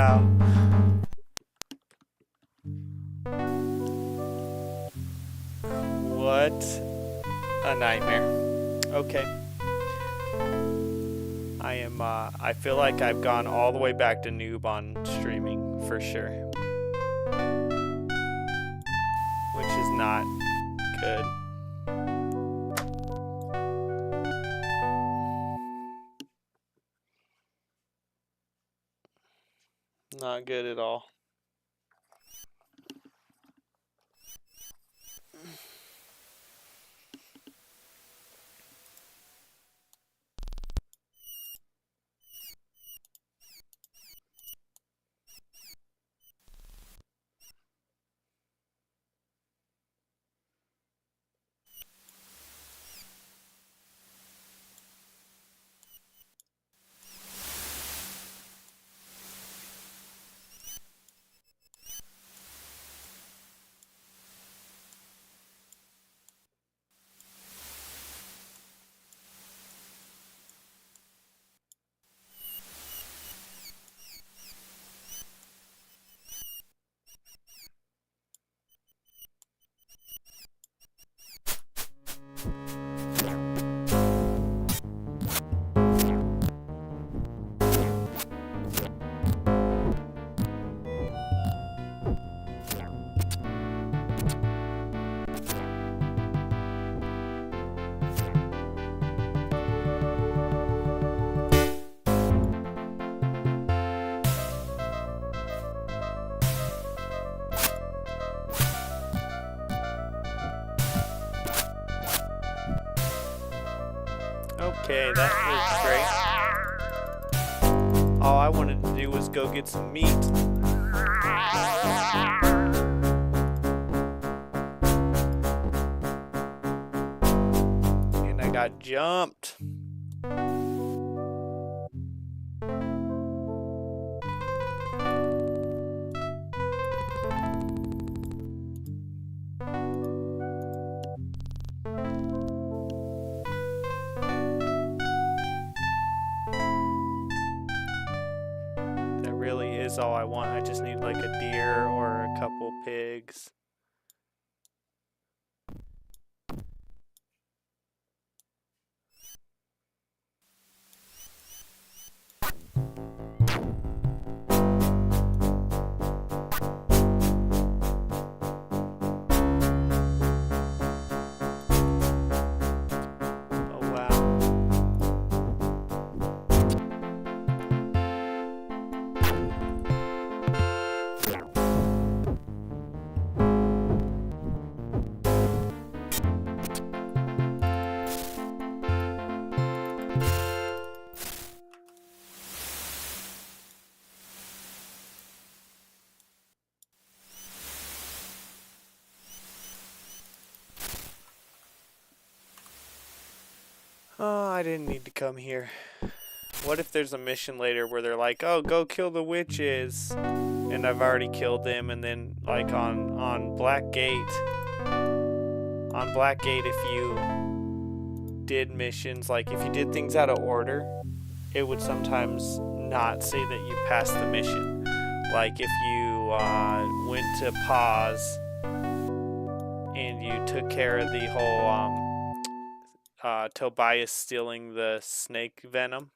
wow. What a nightmare. Okay. I feel like I've gone all the way back to noob on streaming for sure. Which is not good. Not good at all. Okay, that was great. All I wanted to do was go get some meat. And I got jumped. Is all I want. I just need like a deer or a couple pigs. Oh, I didn't need to come here. What if there's a mission later where they're like, oh, go kill the witches, and I've already killed them, and then like on Blackgate, if you did missions, like if you did things out of order, it would sometimes not say that you passed the mission. Like if you went to pause and you took care of the whole Tobias stealing the snake venom.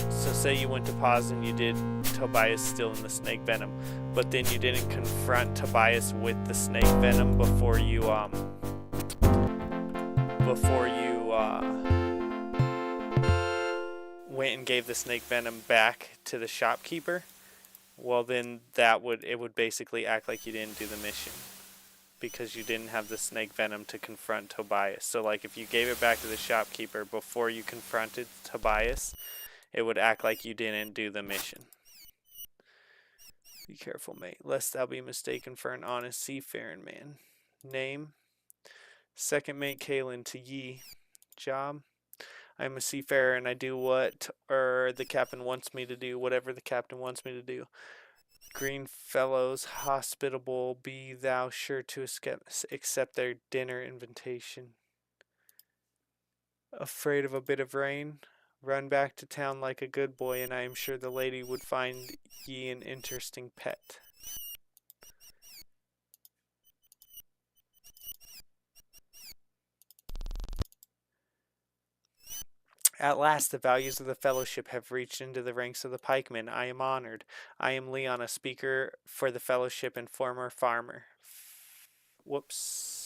So say you went to pause and you did Tobias stealing the snake venom, but then you didn't confront Tobias with the snake venom before you went and gave the snake venom back to the shopkeeper. Well, then it would basically act like you didn't do the mission, because you didn't have the snake venom to confront Tobias. So like if you gave it back to the shopkeeper before you confronted Tobias, it would act like you didn't do the mission. Be careful, mate, lest thou be mistaken for an honest seafaring man. Name: Second Mate Kalen to ye. Job: I am a seafarer and I do whatever the captain wants me to do. Green fellows, hospitable, be thou sure to accept their dinner invitation. Afraid of a bit of rain? Run back to town like a good boy, and I am sure the lady would find ye an interesting pet. At last the values of the fellowship have reached into the ranks of the pikemen. I am honored. I am Leon, a speaker for the fellowship and former farmer. Whoops.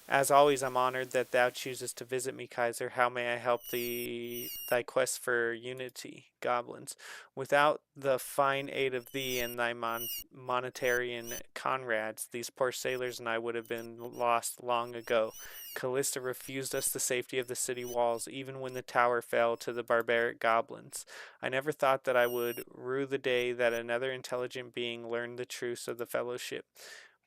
As always, I'm honored that thou choosest to visit me, Kaiser. How may I help thy quest for unity, goblins? Without the fine aid of thee and thy monetarian comrades, these poor sailors and I would have been lost long ago. Callista refused us the safety of the city walls, even when the tower fell to the barbaric goblins. I never thought that I would rue the day that another intelligent being learned the truths of the fellowship.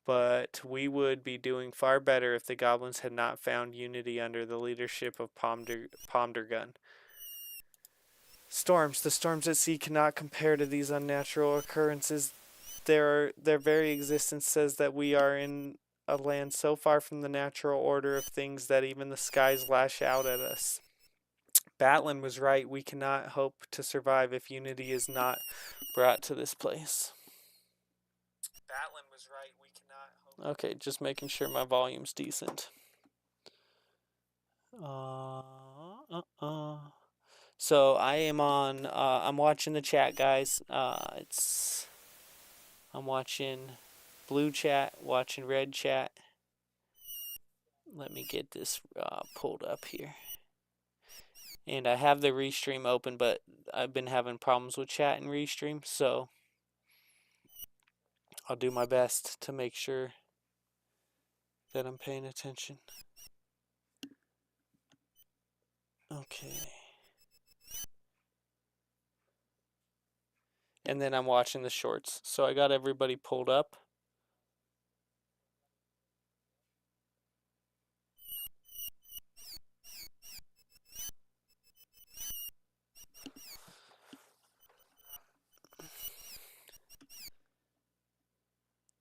But we would be doing far better if the goblins had not found unity under the leadership of Pomdergun. Storms. The storms at sea cannot compare to these unnatural occurrences. Their very existence says that we are in a land so far from the natural order of things that even the skies lash out at us. Batlin was right. We cannot hope to survive if unity is not brought to this place. Batlin was right. We cannot hope. Okay, just making sure my volume's decent. So I am on. I'm watching the chat, guys. I'm watching blue chat, watching red chat. Let me get this pulled up here. And I have the restream open, but I've been having problems with chat and restream, so I'll do my best to make sure that I'm paying attention. Okay. And then I'm watching the shorts. So I got everybody pulled up.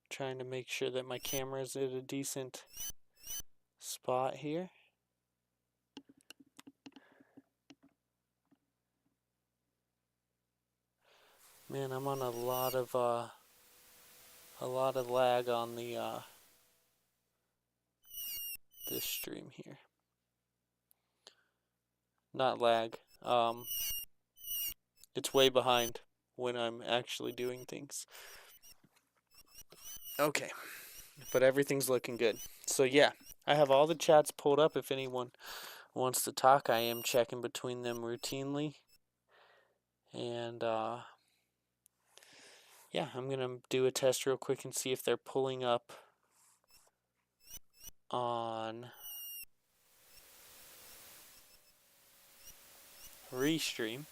Trying to make sure that my camera is at a decent spot here. Man, I'm on a lot of lag on the this stream here. Not lag. It's way behind when I'm actually doing things. Okay, but everything's looking good. So yeah, I have all the chats pulled up. If anyone wants to talk, I am checking between them routinely. And yeah, I'm gonna do a test real quick and see if they're pulling up on Restream.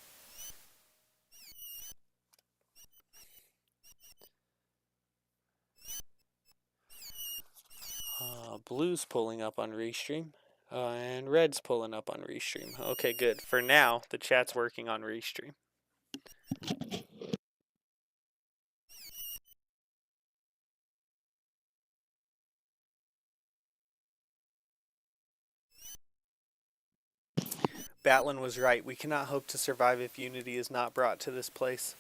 Blue's pulling up on Restream. And red's pulling up on Restream. Okay, good. For now, the chat's working on Restream. Batlin was right. We cannot hope to survive if unity is not brought to this place.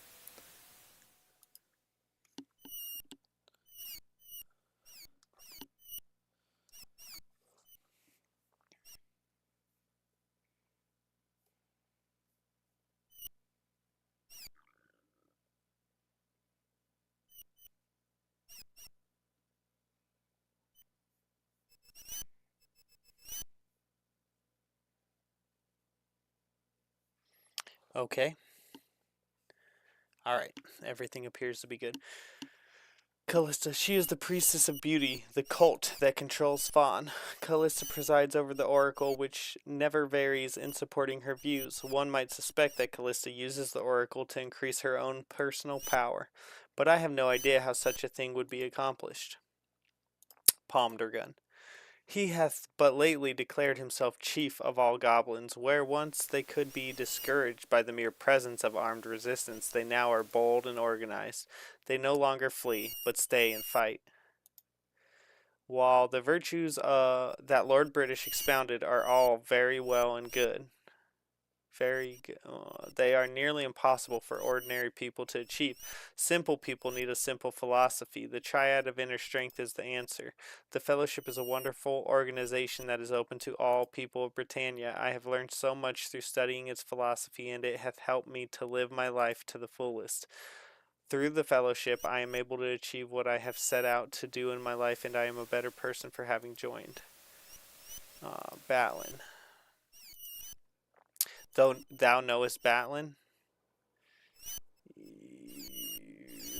Okay. Alright, everything appears to be good. Callista, she is the priestess of beauty, the cult that controls Fawn. Callista presides over the oracle, which never varies in supporting her views. One might suspect that Callista uses the oracle to increase her own personal power, but I have no idea how such a thing would be accomplished. Pomdergun. He hath but lately declared himself chief of all goblins. Where once they could be discouraged by the mere presence of armed resistance, they now are bold and organized. They no longer flee, but stay and fight. While the virtues that Lord British expounded are all very well and good, they are nearly impossible for ordinary people to achieve. Simple people need a simple philosophy. The triad of inner strength is the answer. The fellowship is a wonderful organization that is open to all people of Britannia. I have learned so much through studying its philosophy, and it hath helped me to live my life to the fullest. Through the fellowship, I am able to achieve what I have set out to do in my life, and I am a better person for having joined. Batlin. Though thou knowest Batlin?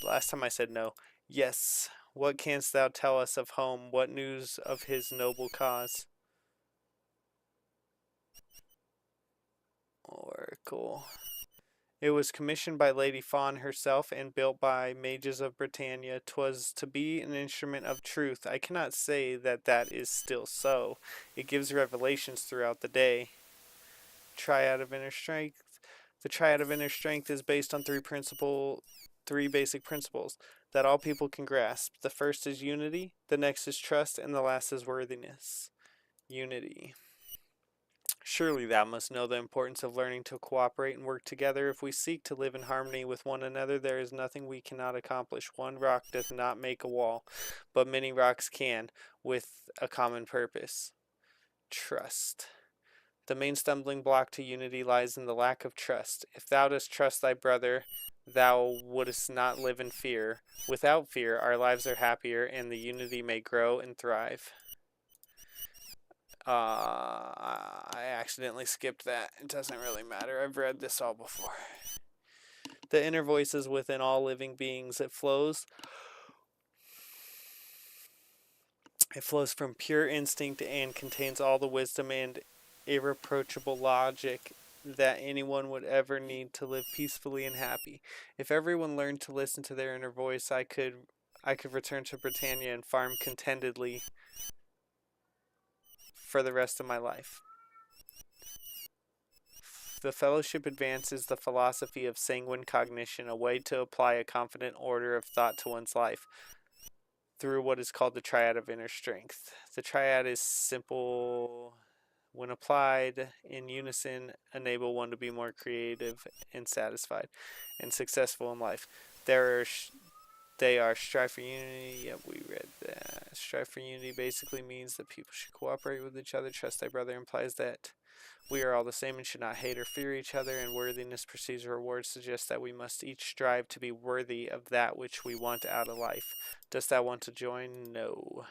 Last time I said no. Yes. What canst thou tell us of home? What news of his noble cause? Oracle. It was commissioned by Lady Fawn herself and built by mages of Britannia. 'Twas to be an instrument of truth. I cannot say that that is still so. It gives revelations throughout the day. Triad of inner strength. The triad of inner strength is based on three basic principles that all people can grasp. The first is unity, the next is trust, and the last is worthiness. Unity. Surely thou must know the importance of learning to cooperate and work together. If we seek to live in harmony with one another, there is nothing we cannot accomplish. One rock doth not make a wall, but many rocks can, with a common purpose. Trust. The main stumbling block to unity lies in the lack of trust. If thou dost trust thy brother, thou wouldst not live in fear. Without fear, our lives are happier, and the unity may grow and thrive. I accidentally skipped that. It doesn't really matter. I've read this all before. The inner voice is within all living beings. It flows from pure instinct and contains all the wisdom and irreproachable logic that anyone would ever need to live peacefully and happy. If everyone learned to listen to their inner voice, I could return to Britannia and farm contentedly for the rest of my life. The fellowship advances the philosophy of sanguine cognition, a way to apply a confident order of thought to one's life through what is called the triad of inner strength. The triad is simple. When applied in unison, enable one to be more creative and satisfied and successful in life. They are strive for unity. Yep, we read that. Strive for unity basically means that people should cooperate with each other. Trust thy brother implies that we are all the same and should not hate or fear each other, and worthiness precedes reward suggests that we must each strive to be worthy of that which we want out of life. Dost thou want to join? No.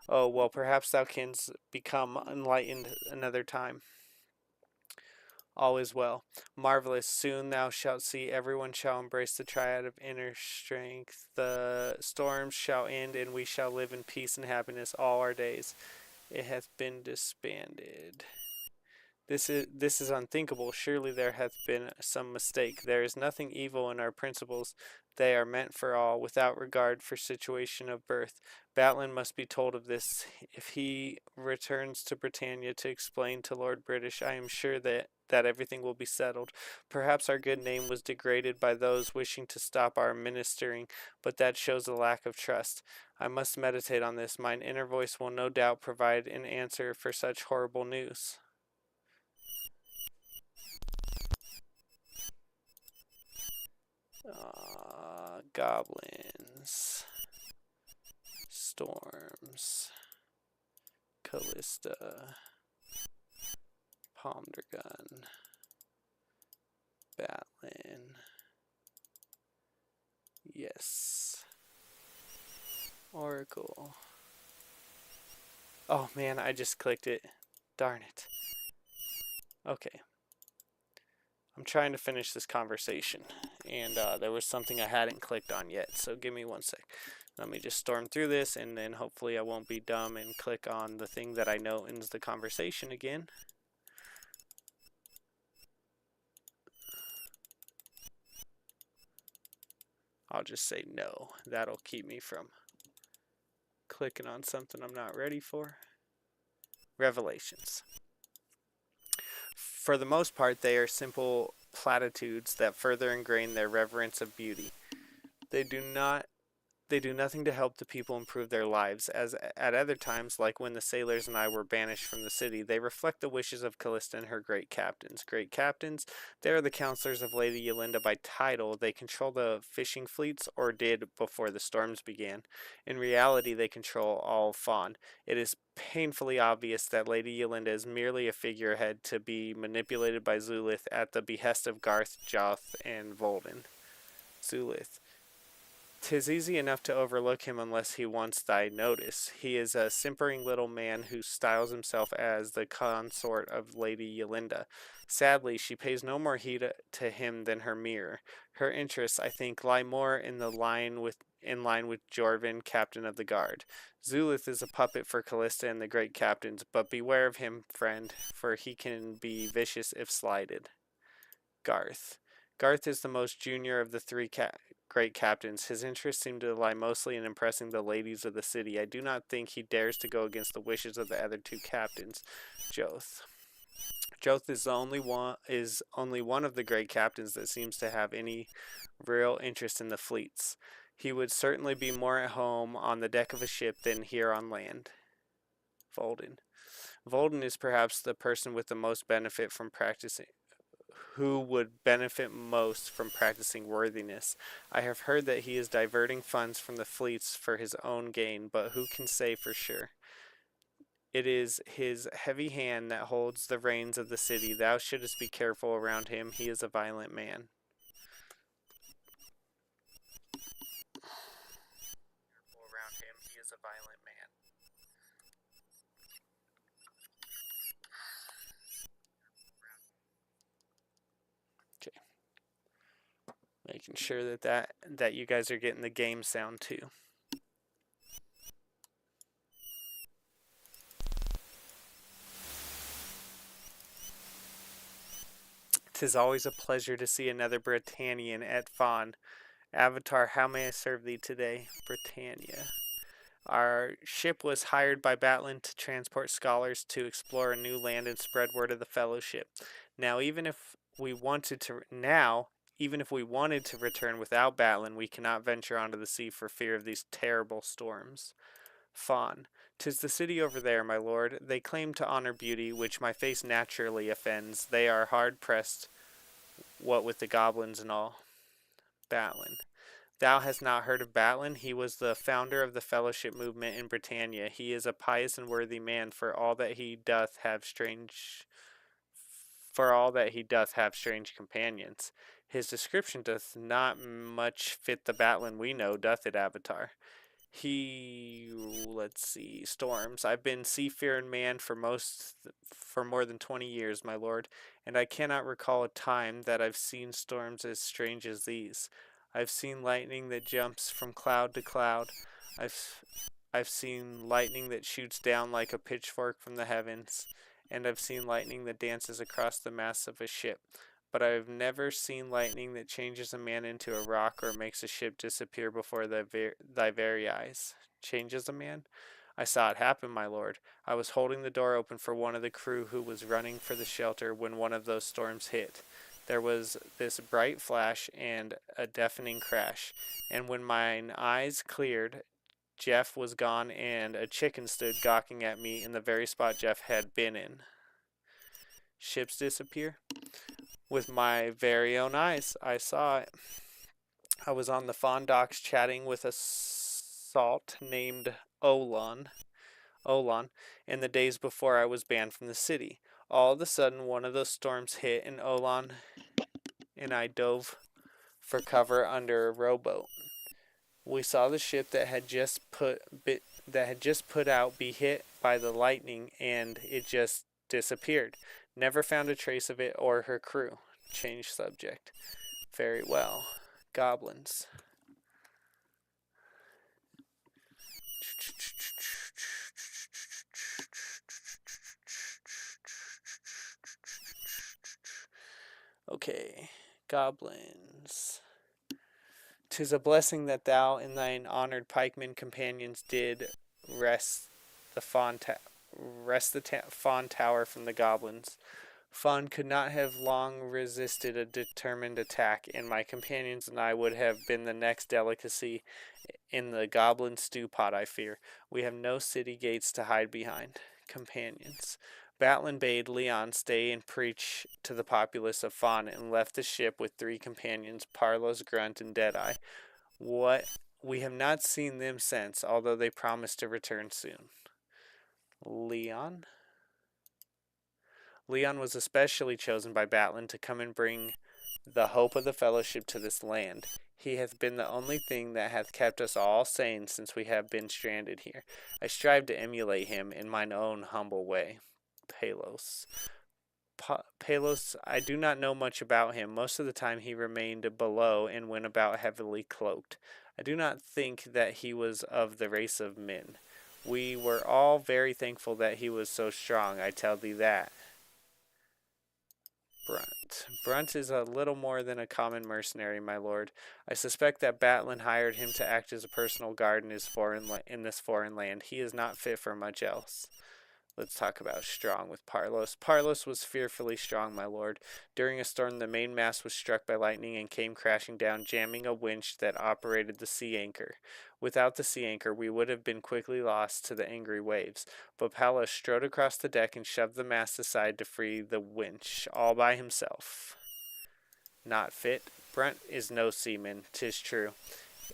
Oh, well, perhaps thou canst become enlightened another time. All is well. Marvelous. Soon thou shalt see everyone shall embrace the triad of inner strength. The storms shall end, and we shall live in peace and happiness all our days. It hath been disbanded. This is unthinkable. Surely there hath been some mistake. There is nothing evil in our principles. They are meant for all, without regard for situation of birth. Batlin must be told of this. If he returns to Britannia to explain to Lord British, I am sure that everything will be settled. Perhaps our good name was degraded by those wishing to stop our ministering, but that shows a lack of trust. I must meditate on this. Mine inner voice will no doubt provide an answer for such horrible news. Goblins, storms, Callista, Palmdragon, Batlin, yes, Oracle. Oh man, I just clicked it. Darn it. Okay. I'm trying to finish this conversation, and there was something I hadn't clicked on yet, so give me one sec. Let me just storm through this, and then hopefully I won't be dumb and click on the thing that I know ends the conversation again. I'll just say no. That'll keep me from clicking on something I'm not ready for. Revelations. For the most part, they are simple platitudes that further ingrain their reverence of beauty. They do not They do nothing to help the people improve their lives, as at other times, like when the sailors and I were banished from the city, they reflect the wishes of Callista and her great captains. Great captains, they are the counselors of Lady Yolinda by title. They control the fishing fleets, or did before the storms began. In reality, they control all Fawn. It is painfully obvious that Lady Yolinda is merely a figurehead to be manipulated by Zulith at the behest of Garth, Joth, and Volden. Zulith. 'Tis easy enough to overlook him unless he wants thy notice. He is a simpering little man who styles himself as the consort of Lady Yolinda. Sadly, she pays no more heed to him than her mirror. Her interests, I think, lie more in line with Jorvin, captain of the guard. Zulith is a puppet for Callista and the great captains, but beware of him, friend, for he can be vicious if slighted. Garth. Garth is the most junior of the three great captains. His interests seem to lie mostly in impressing the ladies of the city. I do not think he dares to go against the wishes of the other two captains. Joth. Joth is only one of the great captains that seems to have any real interest in the fleets. He would certainly be more at home on the deck of a ship than here on land. Volden. Volden is perhaps the person with the most benefit from practicing who would benefit most from practicing worthiness. I have heard that he is diverting funds from the fleets for his own gain, but who can say for sure? It is his heavy hand that holds the reins of the city. Thou shouldst be careful around him. He is a violent man. Around him, he is a violent man. Okay. Making sure that you guys are getting the game sound too. 'Tis always a pleasure to see another Britannian at Fawn. Avatar, how may I serve thee today? Britannia. Our ship was hired by Batlin to transport scholars to explore a new land and spread word of the fellowship. Even if we wanted to return without Batlin, we cannot venture onto the sea for fear of these terrible storms. Fawn. 'Tis the city over there, my lord. They claim to honor beauty, which my face naturally offends. They are hard pressed, what with the goblins and all. Batlin. Thou hast not heard of Batlin? He was the founder of the fellowship movement in Britannia. He is a pious and worthy man, for all that he doth have strange companions. His description doth not much fit the Batlin we know, doth it, Avatar? Storms. I've been seafaring man for more than 20 years, my lord, and I cannot recall a time that I've seen storms as strange as these. I've seen lightning that jumps from cloud to cloud. I've seen lightning that shoots down like a pitchfork from the heavens, and I've seen lightning that dances across the masts of a ship. But I've never seen lightning that changes a man into a rock or makes a ship disappear before thy very eyes. Changes a man? I saw it happen, my lord. I was holding the door open for one of the crew who was running for the shelter when one of those storms hit. There was this bright flash and a deafening crash, and when mine eyes cleared, Jeff was gone and a chicken stood gawking at me in the very spot Jeff had been in. Ships disappear? With my very own eyes, I saw it. I was on the Fawn docks chatting with a salt named Olan in the days before I was banned from the city. All of a sudden, one of those storms hit, and Olan and I dove for cover under a rowboat. We saw the ship that had just put out be hit by the lightning, and it just disappeared. Never found a trace of it or her crew. Change subject. Very well. Goblins. Okay. Goblins. 'Tis a blessing that thou and thine honored pikemen companions did wrest the Fawn Tower from the goblins. Fawn could not have long resisted a determined attack, and my companions and I would have been the next delicacy in the goblin stew pot, I fear. We have no city gates to hide behind. Companions. Batlin bade Leon stay and preach to the populace of Fawn and left the ship with 3 companions, Parlos, Grunt, and Deadeye. What we have not seen them since, although they promised to return soon. Leon? Leon was especially chosen by Batlin to come and bring the hope of the fellowship to this land. He hath been the only thing that hath kept us all sane since we have been stranded here. I strive to emulate him in mine own humble way. Palos. Palos, I do not know much about him. Most of the time he remained below and went about heavily cloaked. I do not think that he was of the race of men. We were all very thankful that he was so strong, I tell thee that. Brunt is a little more than a common mercenary, my lord. I suspect that Batlin hired him to act as a personal guard in this foreign land. He is not fit for much else. Let's talk about strong with Parlos. Parlos was fearfully strong, my lord. During a storm, the mainmast was struck by lightning and came crashing down, jamming a winch that operated the sea anchor. Without the sea anchor, we would have been quickly lost to the angry waves. But Palos strode across the deck and shoved the mast aside to free the winch, all by himself. Not fit? Brunt is no seaman, 'tis true.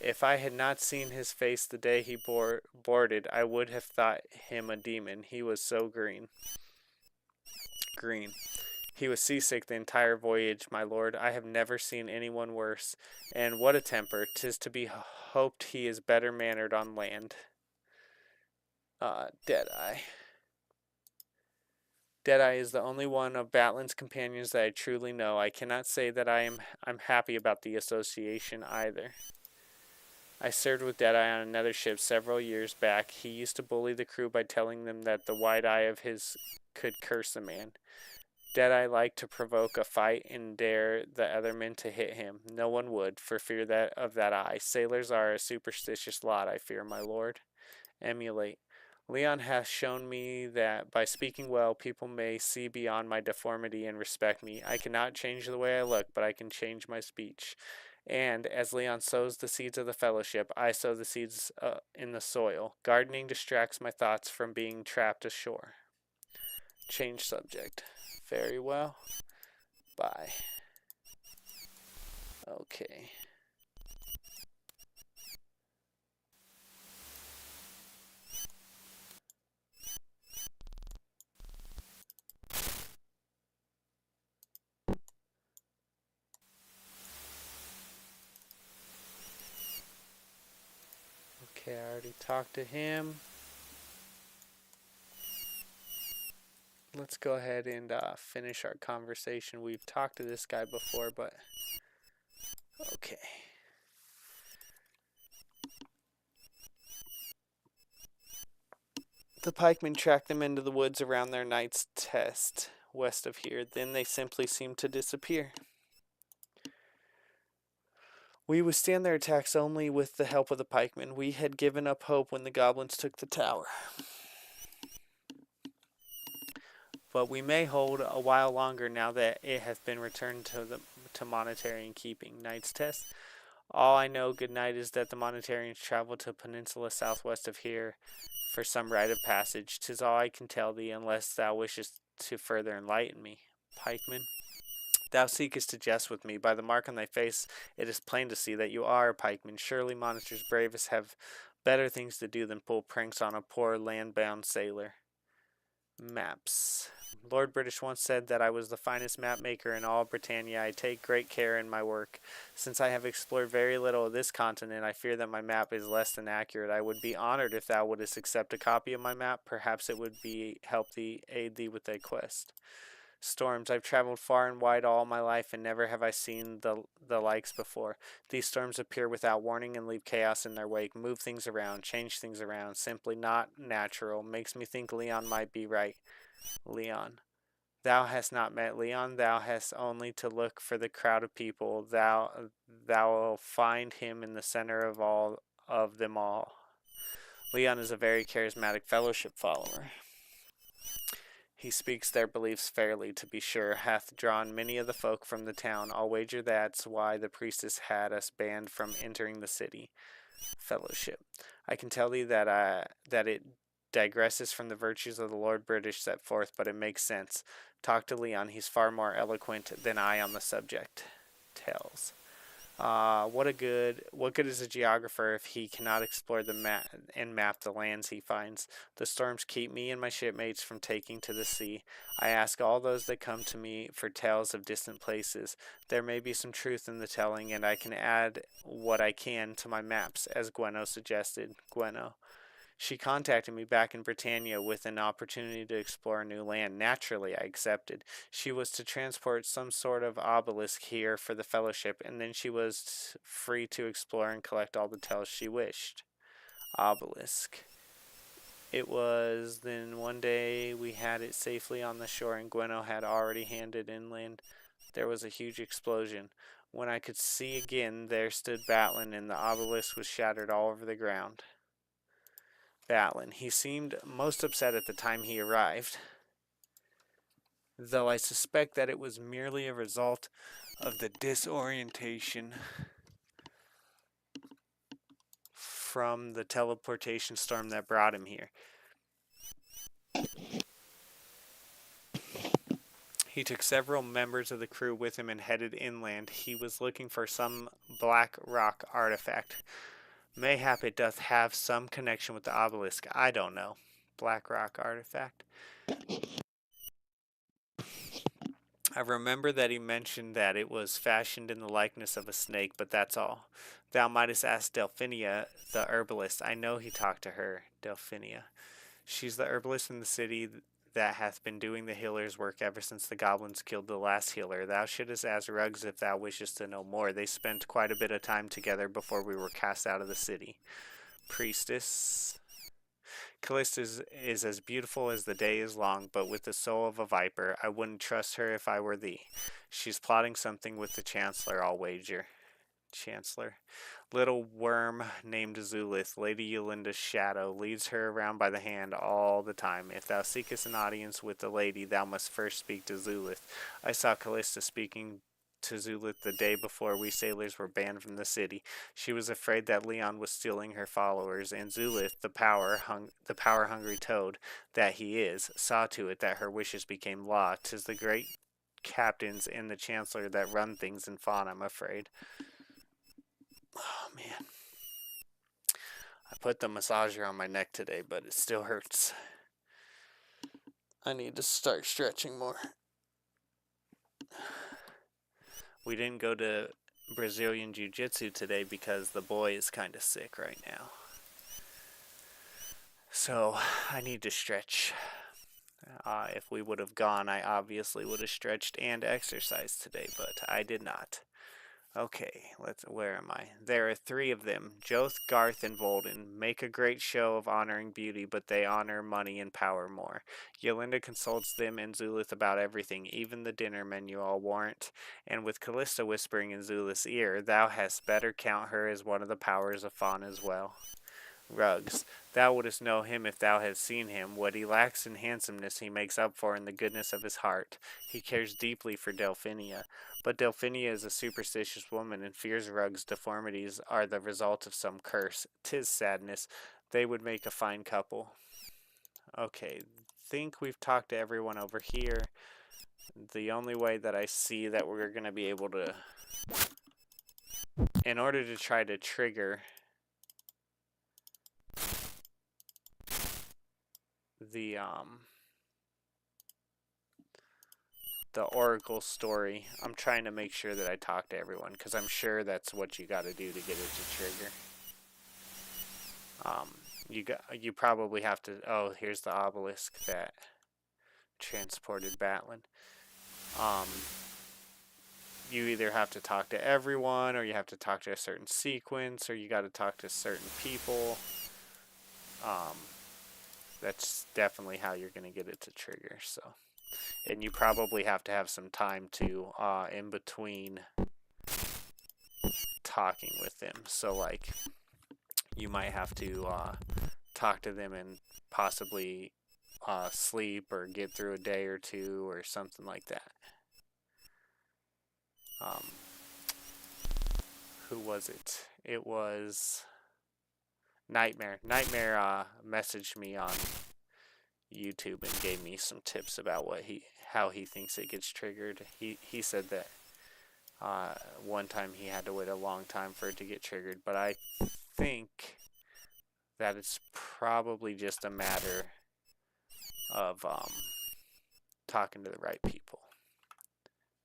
If I had not seen his face the day he boarded, I would have thought him a demon. He was so green. He was seasick the entire voyage, my lord. I have never seen anyone worse. And what a temper! 'Tis to be hoped he is better mannered on land. Deadeye. Deadeye is the only one of Batlin's companions that I truly know. I cannot say that I'm happy about the association either. I served with Deadeye on another ship several years back. He used to bully the crew by telling them that the white eye of his could curse a man. Deadeye liked to provoke a fight and dare the other men to hit him. No one would, for fear of that eye. Sailors are a superstitious lot, I fear, my lord. Emulate. Leon hath shown me that by speaking well, people may see beyond my deformity and respect me. I cannot change the way I look, but I can change my speech. And, as Leon sows the seeds of the fellowship, I sow the seeds in the soil. Gardening distracts my thoughts from being trapped ashore. Change subject. Very well. Bye. Okay. Okay, I already talked to him. Let's go ahead and finish our conversation. We've talked to this guy before, but okay. The pikemen tracked them into the woods around their night's test west of here. Then they simply seemed to disappear. We withstand their attacks only with the help of the pikemen. We had given up hope when the goblins took the tower. But we may hold a while longer now that it hath been returned to monetary and keeping. Knight's test. All I know, good night, is that the Monetarians travel to a peninsula southwest of here for some rite of passage. 'Tis all I can tell thee, unless thou wishest to further enlighten me. Pikeman. Thou seekest to jest with me. By the mark on thy face, it is plain to see that you are a pikeman. Surely monsters bravest have better things to do than pull pranks on a poor land-bound sailor. Maps. Lord British once said that I was the finest map maker in all Britannia. I take great care in my work. Since I have explored very little of this continent, I fear that my map is less than accurate. I would be honored if thou wouldst accept a copy of my map. Perhaps it would aid thee with thy quest. Storms. I've traveled far and wide all my life, and never have I seen the likes before. These storms appear without warning and leave chaos in their wake, move things around, change things around, simply not natural. Makes me think Leon might be right. Leon. Thou hast not met Leon. Thou hast only to look for the crowd of people. Thou will find him in the center of them all. Leon is a very charismatic fellowship follower. He speaks their beliefs fairly, to be sure, hath drawn many of the folk from the town. I'll wager that's why the priestess had us banned from entering the city. Fellowship. I can tell thee that it digresses from the virtues of the Lord British set forth, but it makes sense. Talk to Leon, he's far more eloquent than I on the subject. Tells. What good is a geographer if he cannot explore the map and map the lands he finds? The storms keep me and my shipmates from taking to the sea. I ask all those that come to me for tales of distant places. There may be some truth in the telling, and I can add what I can to my maps, as Gweno suggested. Gweno. She contacted me back in Britannia with an opportunity to explore a new land. Naturally, I accepted. She was to transport some sort of obelisk here for the Fellowship, and then she was free to explore and collect all the tales she wished. Obelisk. It was then one day we had it safely on the shore, and Gweno had already handed inland. There was a huge explosion. When I could see again, there stood Batlin, and the obelisk was shattered all over the ground. Batlin. He seemed most upset at the time he arrived, though I suspect that it was merely a result of the disorientation from the teleportation storm that brought him here. He took several members of the crew with him and headed inland. He was looking for some black rock artifact. Mayhap it doth have some connection with the obelisk. I don't know. Black rock artifact. I remember that he mentioned that it was fashioned in the likeness of a snake, but that's all. Thou mightest ask Delphinia, the herbalist. I know he talked to her, Delphinia. She's the herbalist in the city that hath been doing the healer's work ever since the goblins killed the last healer. Thou shouldst ask Ruggs if thou wishest to know more. They spent quite a bit of time together before we were cast out of the city. Priestess. Callista is as beautiful as the day is long, but with the soul of a viper. I wouldn't trust her if I were thee. She's plotting something with the Chancellor, I'll wager. Chancellor. Little worm named Zulith, Lady Yolinda's shadow, leads her around by the hand all the time. If thou seekest an audience with the lady, thou must first speak to Zulith. I saw Callista speaking to Zulith the day before we sailors were banned from the city. She was afraid that Leon was stealing her followers, and Zulith, the power-hungry toad that he is, saw to it that her wishes became law. 'Tis the great captains and the Chancellor that run things in Fawn, I'm afraid. Oh, man. I put the massager on my neck today, but it still hurts. I need to start stretching more. We didn't go to Brazilian Jiu-Jitsu today because the boy is kind of sick right now. So I need to stretch. If we would have gone, I obviously would have stretched and exercised today, but I did not. Okay, where am I? There are 3 of them, Joth, Garth, and Volden. Make a great show of honoring beauty, but they honor money and power more. Yolinda consults them and Zulith about everything, even the dinner menu, I'll warrant. And with Callista whispering in Zulith's ear, thou hadst better count her as one of the powers of Fawn as well. Ruggs. Thou wouldst know him if thou hadst seen him. What he lacks in handsomeness he makes up for in the goodness of his heart. He cares deeply for Delphinia. But Delphinia is a superstitious woman and fears Ruggs' deformities are the result of some curse. 'Tis sadness. They would make a fine couple. Okay, think we've talked to everyone over here. The only way that I see that we're going to be able to, in order to try to trigger the Oracle story, I'm trying to make sure that I talk to everyone, because I'm sure that's what you got to do to get it to trigger. You probably have to. Oh, here's the obelisk that transported Batlin. You either have to talk to everyone, or you have to talk to a certain sequence, or you got to talk to certain people. That's definitely how you're going to get it to trigger. So, and you probably have to have some time to in between talking with them. So, like, you might have to talk to them and possibly sleep or get through a day or two or something like that. Who was it? It was Nightmare. Nightmare messaged me on YouTube and gave me some tips about how he thinks it gets triggered. He said that one time he had to wait a long time for it to get triggered, but I think that it's probably just a matter of talking to the right people.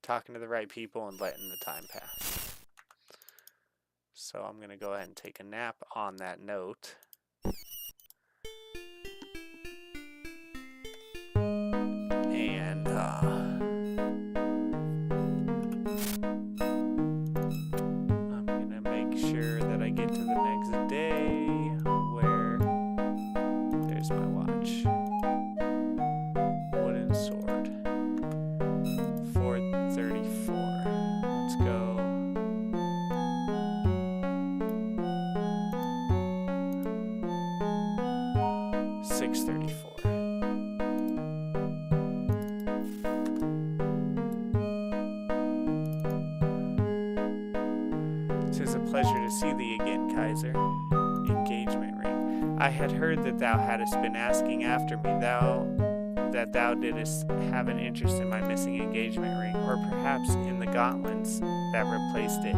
Talking to the right people and letting the time pass. So I'm going to go ahead and take a nap on that note. And I'm going to make sure that I get to the next day where there's my watch. Wooden sword. 4:34. Let's go. 6:34. 'Tis a pleasure to see thee again, Kaiser. Engagement ring. I had heard that thou hadst been asking after me, that thou didst have an interest in my missing engagement ring, or perhaps in the gauntlets that replaced it.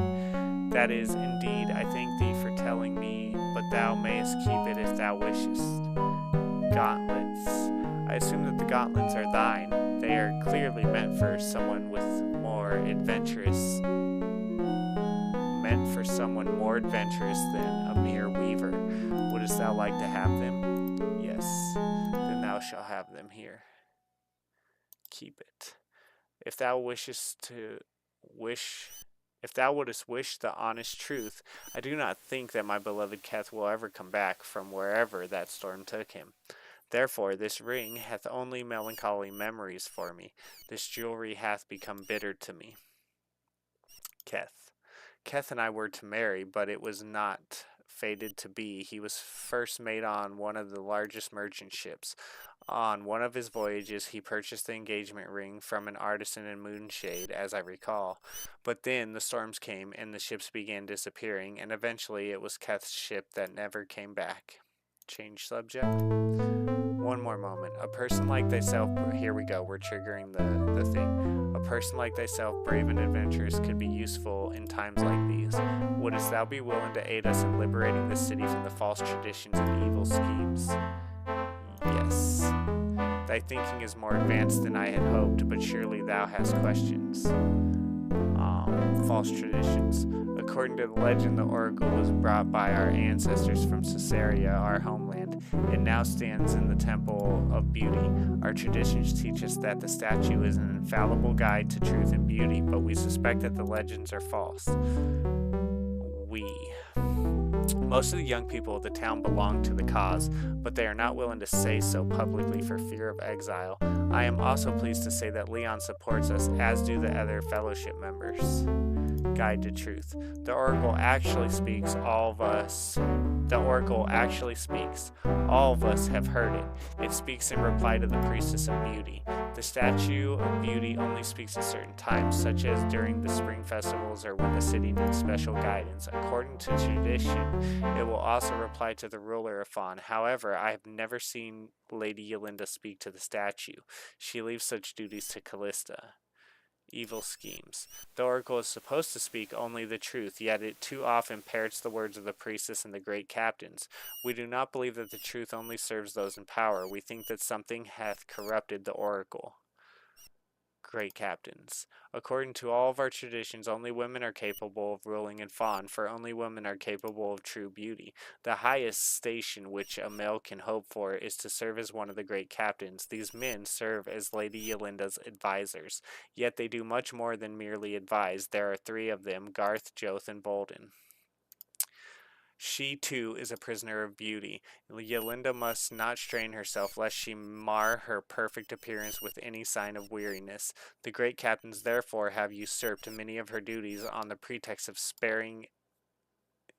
That is, indeed, I thank thee for telling me, but thou mayest keep it if thou wishest. Gauntlets. I assume that the gauntlets are thine. They are clearly meant for someone more adventurous than a mere weaver. Wouldst thou like to have them? Yes. Then thou shalt have them here. Keep it. If thou wouldst wish the honest truth, I do not think that my beloved Keth will ever come back from wherever that storm took him. Therefore, this ring hath only melancholy memories for me. This jewelry hath become bitter to me. Keth. Keth and I were to marry, but it was not fated to be. He was first mate on one of the largest merchant ships. On one of his voyages, he purchased the engagement ring from an artisan in Moonshade, as I recall. But then the storms came, and the ships began disappearing, and eventually it was Keth's ship that never came back. Change subject. One more moment. A person like thyself, here we go, we're triggering the thing. A person like thyself, brave and adventurous, could be useful in times like these. Wouldst thou be willing to aid us in liberating the city from the false traditions and evil schemes? Yes. Thy thinking is more advanced than I had hoped, but surely thou hast questions. False traditions. According to the legend, the oracle was brought by our ancestors from Caesarea, our homeland. It now stands in the Temple of Beauty. Our traditions teach us that the statue is an infallible guide to truth and beauty, but we suspect that the legends are false. Most of the young people of the town belong to the cause, but they are not willing to say so publicly for fear of exile. I am also pleased to say that Leon supports us, as do the other fellowship members. Guide to truth. The oracle actually speaks. All of us have heard it. It speaks in reply to the priestess of beauty. The statue of beauty only speaks at certain times, such as during the spring festivals or when the city needs special guidance. According to tradition, it will also reply to the ruler of Fawn. However, I have never seen Lady Yolinda speak to the statue. She leaves such duties to Callista. Evil schemes. The oracle is supposed to speak only the truth, yet it too often parrots the words of the priestess and the great captains. We do not believe that the truth only serves those in power. We think that something hath corrupted the oracle. Great captains. According to all of our traditions, only women are capable of ruling in Fawn, for only women are capable of true beauty. The highest station which a male can hope for is to serve as one of the great captains. These men serve as Lady Yolinda's advisors, yet they do much more than merely advise. There are 3 of them, Garth, Joth, and Bolden. She, too, is a prisoner of beauty. Yolinda must not strain herself, lest she mar her perfect appearance with any sign of weariness. The great captains, therefore, have usurped many of her duties on the pretext of sparing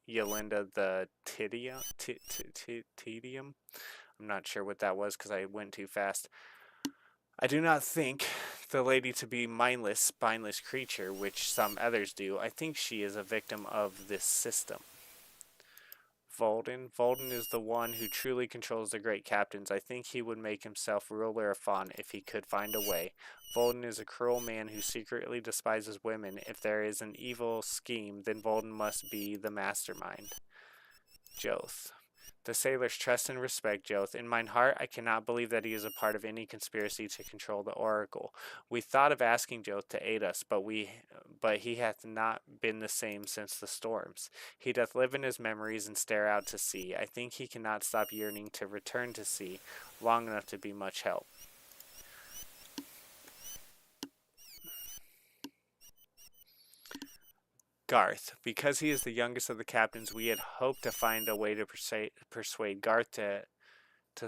Yolinda the tedium. I'm not sure what that was because I went too fast. I do not think the lady to be mindless, spineless creature, which some others do. I think she is a victim of this system. Volden. Volden is the one who truly controls the great captains. I think he would make himself ruler of Fawn if he could find a way. Volden is a cruel man who secretly despises women. If there is an evil scheme, then Volden must be the mastermind. Joth. The sailors trust and respect Joth. In mine heart, I cannot believe that he is a part of any conspiracy to control the oracle. We thought of asking Joth to aid us, but he hath not been the same since the storms. He doth live in his memories and stare out to sea. I think he cannot stop yearning to return to sea long enough to be much help. Garth. Because he is the youngest of the captains, we had hoped to find a way to persuade Garth to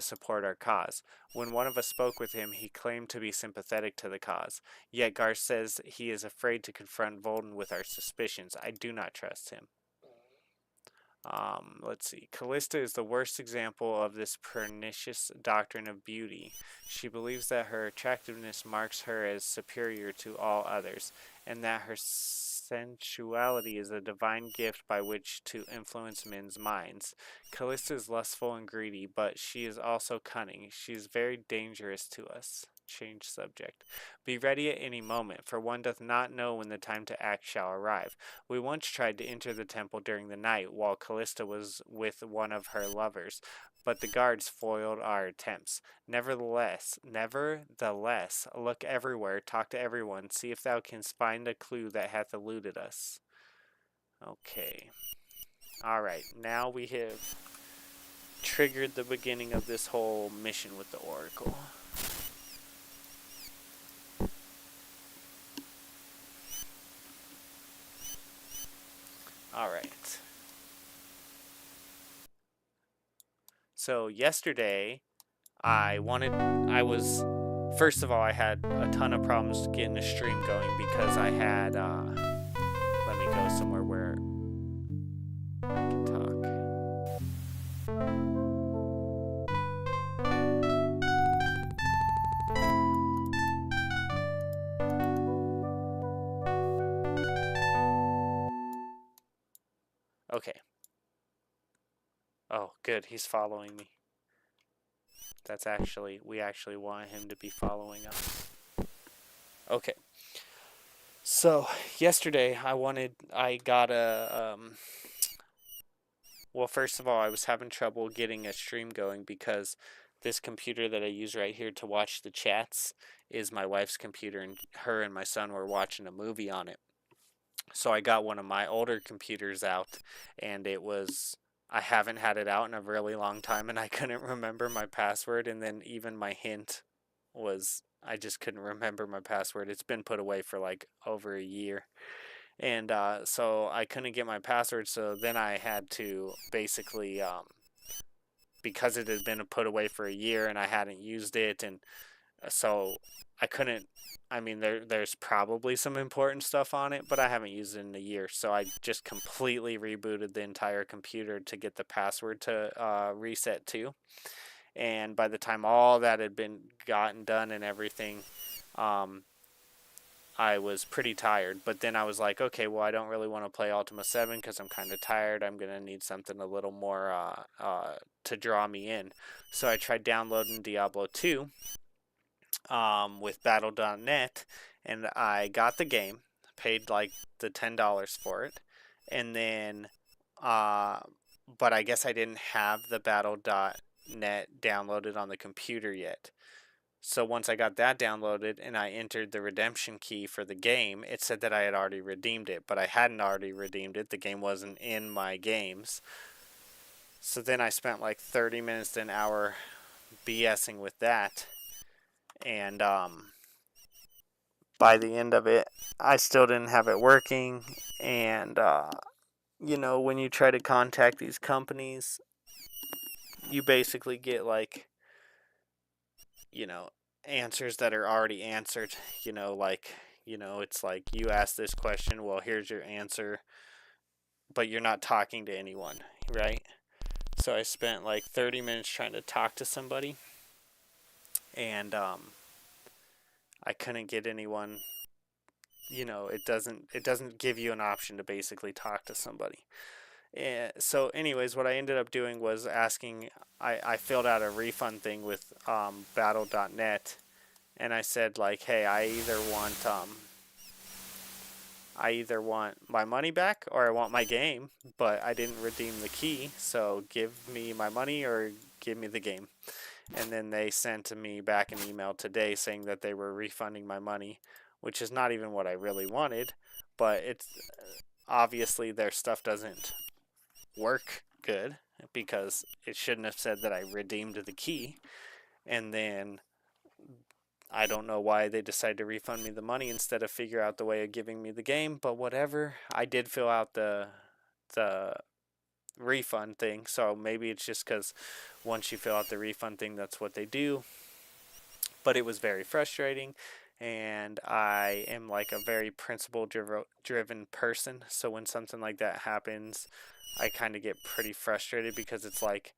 support our cause. When one of us spoke with him, he claimed to be sympathetic to the cause. Yet Garth says he is afraid to confront Volden with our suspicions. I do not trust him. Let's see. Callista is the worst example of this pernicious doctrine of beauty. She believes that her attractiveness marks her as superior to all others, and that her sensuality is a divine gift by which to influence men's minds. Callista is lustful and greedy, but she is also cunning. She is very dangerous to us. Change subject. Be ready at any moment, for one doth not know when the time to act shall arrive. We once tried to enter the temple during the night, while Callista was with one of her lovers, but the guards foiled our attempts. Nevertheless, look everywhere, talk to everyone, see if thou canst find a clue that hath eluded us. Okay. Alright, now we have triggered the beginning of this whole mission with the Oracle. Alright. So yesterday, first of all, I had a ton of problems getting a stream going because I had, let me go somewhere where I can talk. Okay. Oh, good. He's following me. We actually want him to be following us. Okay. So, yesterday well, first of all, I was having trouble getting a stream going because this computer that I use right here to watch the chats is my wife's computer, and her and my son were watching a movie on it. So I got one of my older computers out, and I haven't had it out in a really long time, and I couldn't remember my password, and then even my hint was, I just couldn't remember my password. It's been put away for like over a year. And so I couldn't get my password, so then I had to basically, because it had been put away for a year and I hadn't used it, and so I couldn't, I mean, there's probably some important stuff on it, but I haven't used it in a year, so I just completely rebooted the entire computer to get the password to reset to. And by the time all that had been gotten done and everything, I was pretty tired. But then I was like, okay, well, I don't really want to play Ultima 7 because I'm kind of tired. I'm going to need something a little more to draw me in. So I tried downloading Diablo 2 with Battle.net, and I got the game, paid like the $10 for it, and then, but I guess I didn't have the Battle.net downloaded on the computer yet. So once I got that downloaded and I entered the redemption key for the game, it said that I had already redeemed it, but I hadn't already redeemed it. The game wasn't in my games. So then I spent like 30 minutes to an hour BSing with that. And by the end of it, I still didn't have it working. And, you know, when you try to contact these companies, you basically get like, you know, answers that are already answered, you know, like, you know, it's like you ask this question, well, here's your answer, but you're not talking to anyone, right? So I spent like 30 minutes trying to talk to somebody, and I couldn't get anyone. It doesn't give you an option to basically talk to somebody. So anyways, what I ended up doing was asking. I filled out a refund thing with battle.net, and I said like, hey, I either want my money back or I want my game, but I didn't redeem the key, so give me my money or give me the game. And then they sent me back an email today saying that they were refunding my money, which is not even what I really wanted, but it's obviously their stuff doesn't work good because it shouldn't have said that I redeemed the key. And then I don't know why they decided to refund me the money instead of figure out the way of giving me the game, but whatever. I did fill out the refund thing, so maybe it's just because once you fill out the refund thing, that's what they do. But it was very frustrating, and I am like a very principle driven person, so when something like that happens, I kind of get pretty frustrated because it's like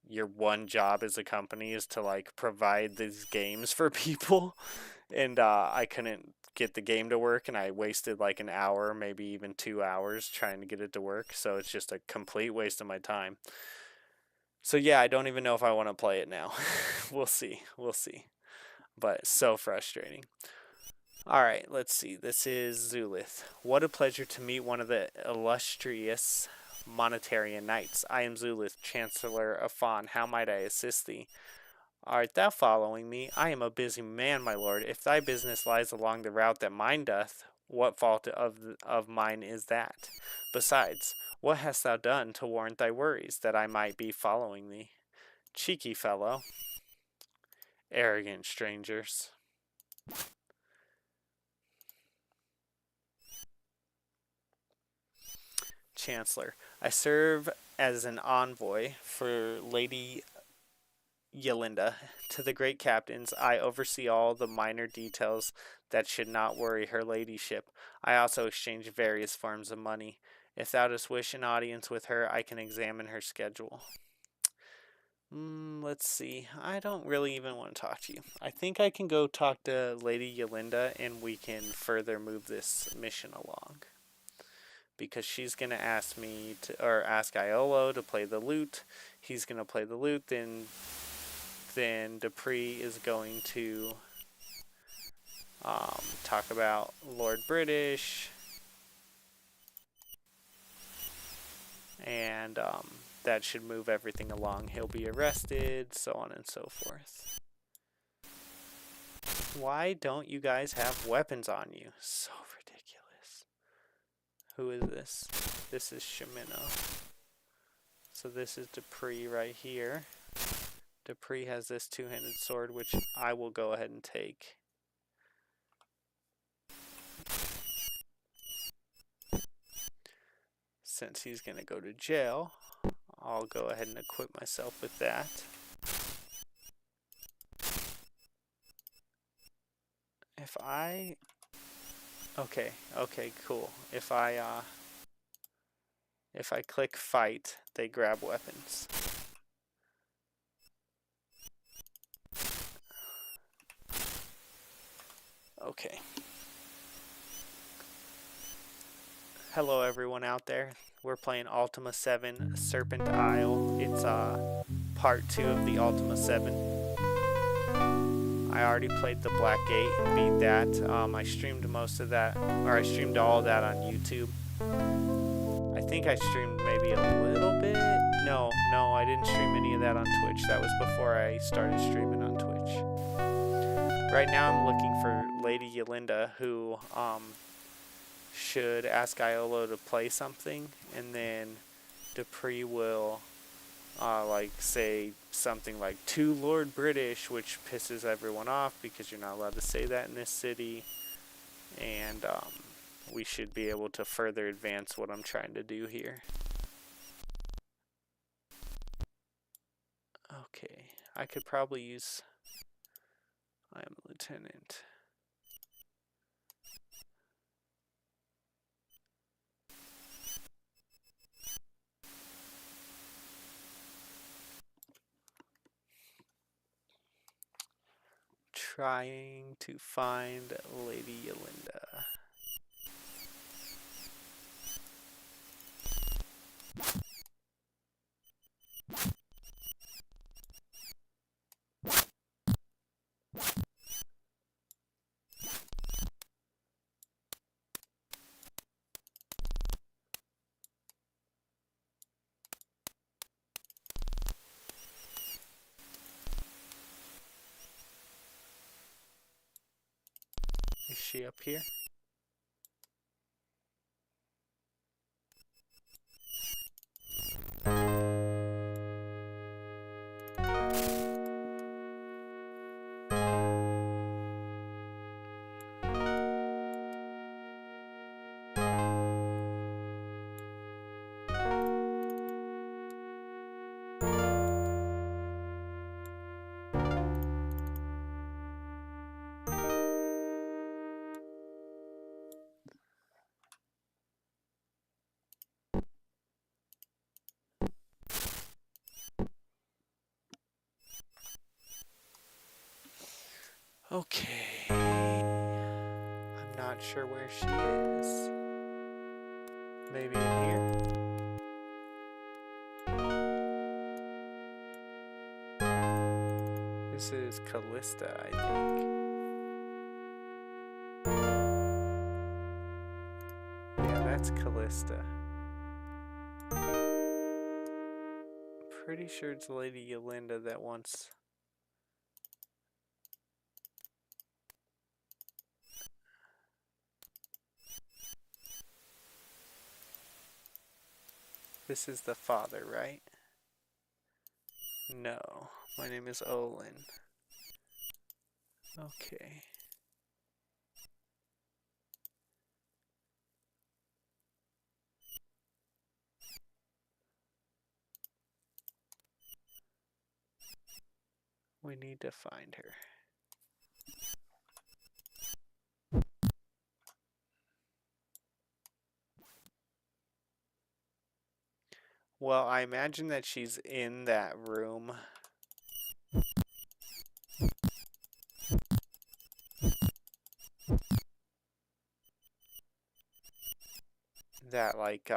your one job as a company is to like provide these games for people, and I couldn't get the game to work, and I wasted like an hour, maybe even 2 hours trying to get it to work, so it's just a complete waste of my time. So yeah, I don't even know if I want to play it now. We'll see. We'll see. But so frustrating. All right, let's see. This is Zulith. What a pleasure to meet one of the illustrious Monetarian knights. I am Zulith, Chancellor of Fawn. How might I assist thee? Art thou following me? I am a busy man, my lord. If thy business lies along the route that mine doth, what fault of mine is that? Besides, what hast thou done to warrant thy worries, that I might be following thee? Cheeky fellow. Arrogant strangers. Chancellor. I serve as an envoy for Lady Yelinda. To the great captains, I oversee all the minor details that should not worry her ladyship. I also exchange various forms of money. If thou dost wish an audience with her, I can examine her schedule. Let's see. I don't really even want to talk to you. I think I can go talk to Lady Yelinda and we can further move this mission along. Because she's going to ask me to, or ask Iolo to play the lute. He's going to play the lute, then Dupree is going to talk about Lord British, and that should move everything along. He'll be arrested, so on and so forth. Why don't you guys have weapons on you? So ridiculous. Who is this? This is Shimino. So this is Dupree right here. Dupree has this two-handed sword, which I will go ahead and take. Since he's going to go to jail, I'll go ahead and equip myself with that. If I... Okay, cool. If I click fight, they grab weapons. Okay. Hello everyone out there. We're playing Ultima 7 Serpent Isle. It's part 2 of the Ultima 7. I already played the Black Gate and beat that. I streamed most of that, or I streamed all of that on YouTube. I think I streamed maybe a little bit. No, I didn't stream any of that on Twitch. That was before I started streaming on Twitch. Right now I'm looking for Lady Yelinda, who should ask Iolo to play something, and then Dupree will like say something like to Lord British, which pisses everyone off because you're not allowed to say that in this city, and we should be able to further advance what I'm trying to do here. Okay, I could probably use... I am a lieutenant. trying to find Lady Yolinda. Is she up here? Okay. I'm not sure where she is. Maybe in here? This is Callista, I think. Yeah, that's Callista. Pretty sure it's Lady Yolinda that wants... This is the father, right? No, my name is Olin. Okay. We need to find her. Well, I imagine that she's in that room. That, like,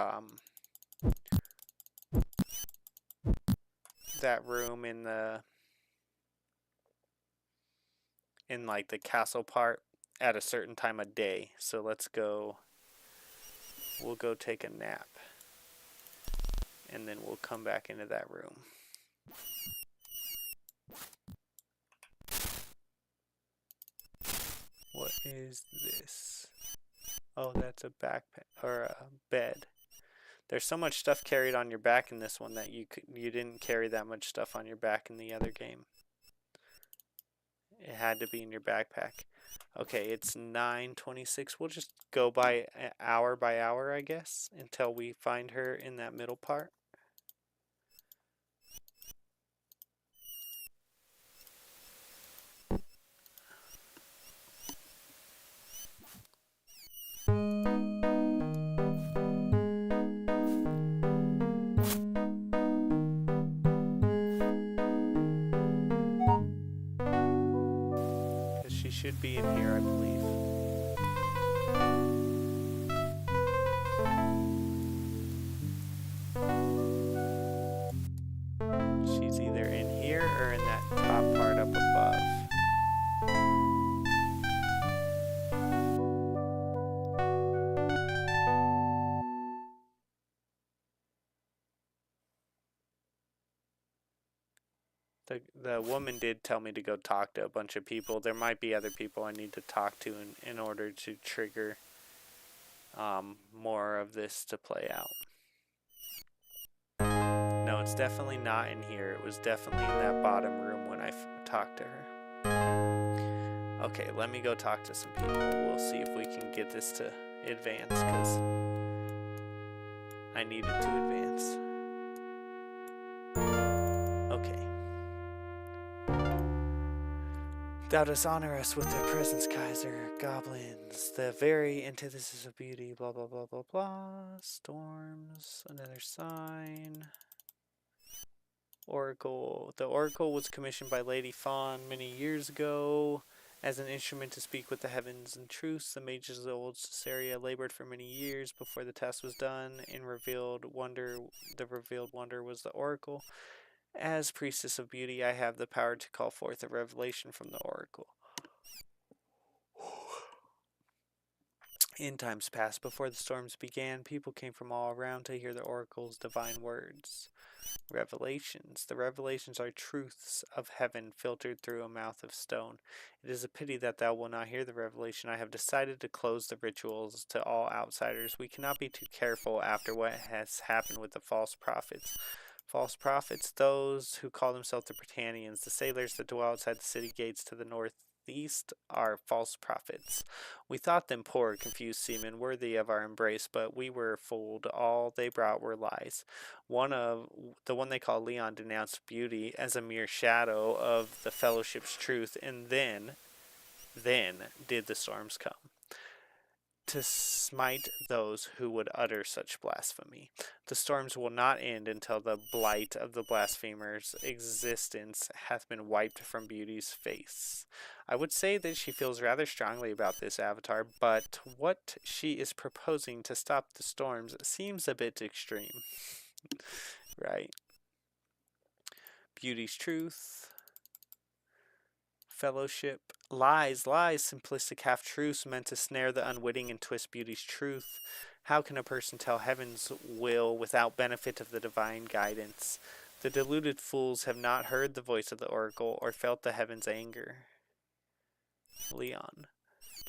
that room in the... in, like, the castle part at a certain time of day. So let's go... We'll go take a nap. And then we'll come back into that room. What is this? Oh, that's a backpack or a bed. There's so much stuff carried on your back in this one that you didn't carry that much stuff on your back in the other game. It had to be in your backpack. Okay, it's 9:26. We'll just go by hour, I guess, until we find her in that middle part. She should be in here, I believe. She's either in here or in that top part up above. The woman did tell me to go talk to a bunch of people. There might be other people I need to talk to in order to trigger more of this to play out. No, it's definitely not in here. It was definitely in that bottom room when I talked to her. Okay, let me go talk to some people. We'll see if we can get this to advance, because I need it to advance. Okay. Thou dost honor us with thy presence, Kaiser. Goblins, the very antithesis of beauty. Blah, blah, blah, blah, blah. Storms, another sign. Oracle. The Oracle was commissioned by Lady Fawn many years ago. As an instrument to speak with the heavens and truths, the mages of the old Caesarea labored for many years before the task was done. The revealed wonder was the oracle. As priestess of beauty, I have the power to call forth a revelation from the oracle. In times past, before the storms began, people came from all around to hear the oracle's divine words. Revelations. The revelations are truths of heaven filtered through a mouth of stone. It is a pity that thou wilt not hear the revelation. I have decided to close the rituals to all outsiders. We cannot be too careful after what has happened with the false prophets. False prophets, those who call themselves the Britannians, the sailors that dwell outside the city gates to the northeast, are false prophets. We thought them poor, confused seamen, worthy of our embrace, but we were fooled. All they brought were lies. The one they call Leon denounced beauty as a mere shadow of the fellowship's truth, and then did the storms come to smite those who would utter such blasphemy. The storms will not end until the blight of the blasphemer's existence hath been wiped from beauty's face. I would say that she feels rather strongly about this avatar, but what she is proposing to stop the storms seems a bit extreme. Right? Beauty's truth. Fellowship. Lies, simplistic half-truths meant to snare the unwitting and twist beauty's truth. How can a person tell heaven's will without benefit of the divine guidance? The deluded fools have not heard the voice of the oracle or felt the heaven's anger. Leon.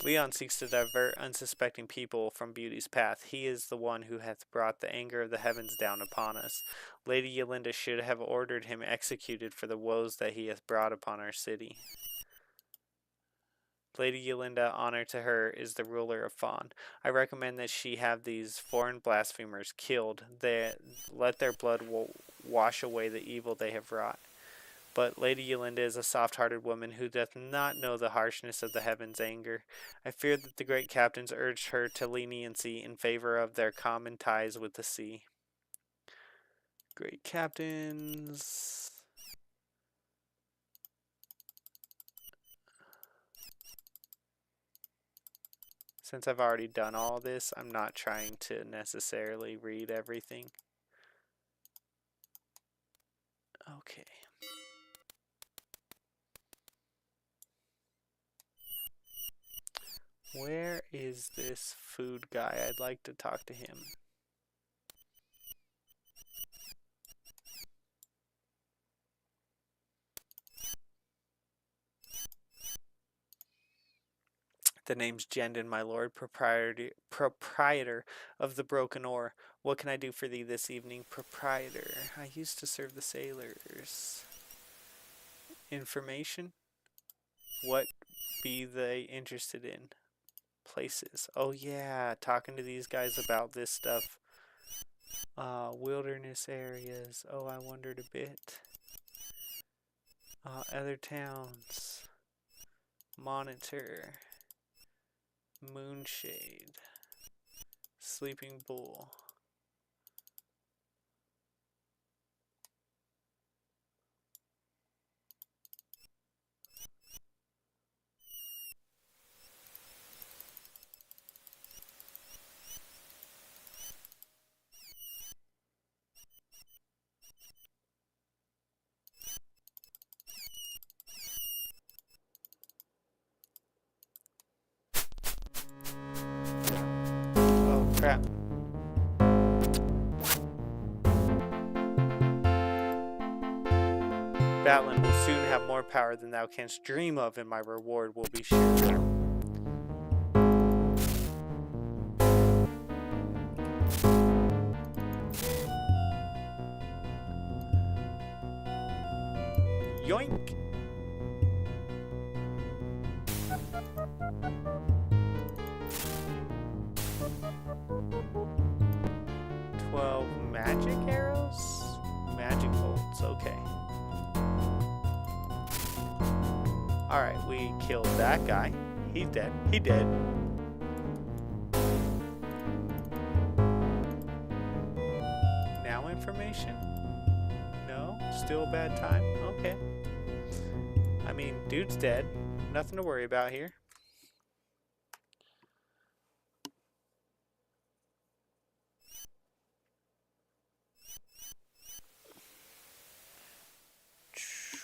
Leon seeks to divert unsuspecting people from beauty's path. He is the one who hath brought the anger of the heavens down upon us. Lady Yolinda should have ordered him executed for the woes that he hath brought upon our city. Lady Yolinda, honor to her, is the ruler of Fawn. I recommend that she have these foreign blasphemers killed. Let their blood wash away the evil they have wrought. But Lady Yolinda is a soft-hearted woman who doth not know the harshness of the heaven's anger. I fear that the great captains urged her to leniency in favor of their common ties with the sea. Great captains... Since I've already done all this, I'm not trying to necessarily read everything. Okay. Where is this food guy? I'd like to talk to him. The name's Jendon, my lord, proprietor of the Broken Oar. What can I do for thee this evening? Proprietor. I used to serve the sailors. Information? What be they interested in? Places. Oh yeah, talking to these guys about this stuff. Wilderness areas. Oh, I wondered a bit. Other towns. Monitor. Moonshade. Sleeping Bull. Oh crap. Batlin will soon have more power than thou canst dream of, and my reward will be sure. Yoink! Magic arrows? Magic bolts, okay. Alright, we killed that guy. He's dead. He dead. Now information? No? Still a bad time? Okay. I mean, dude's dead. Nothing to worry about here.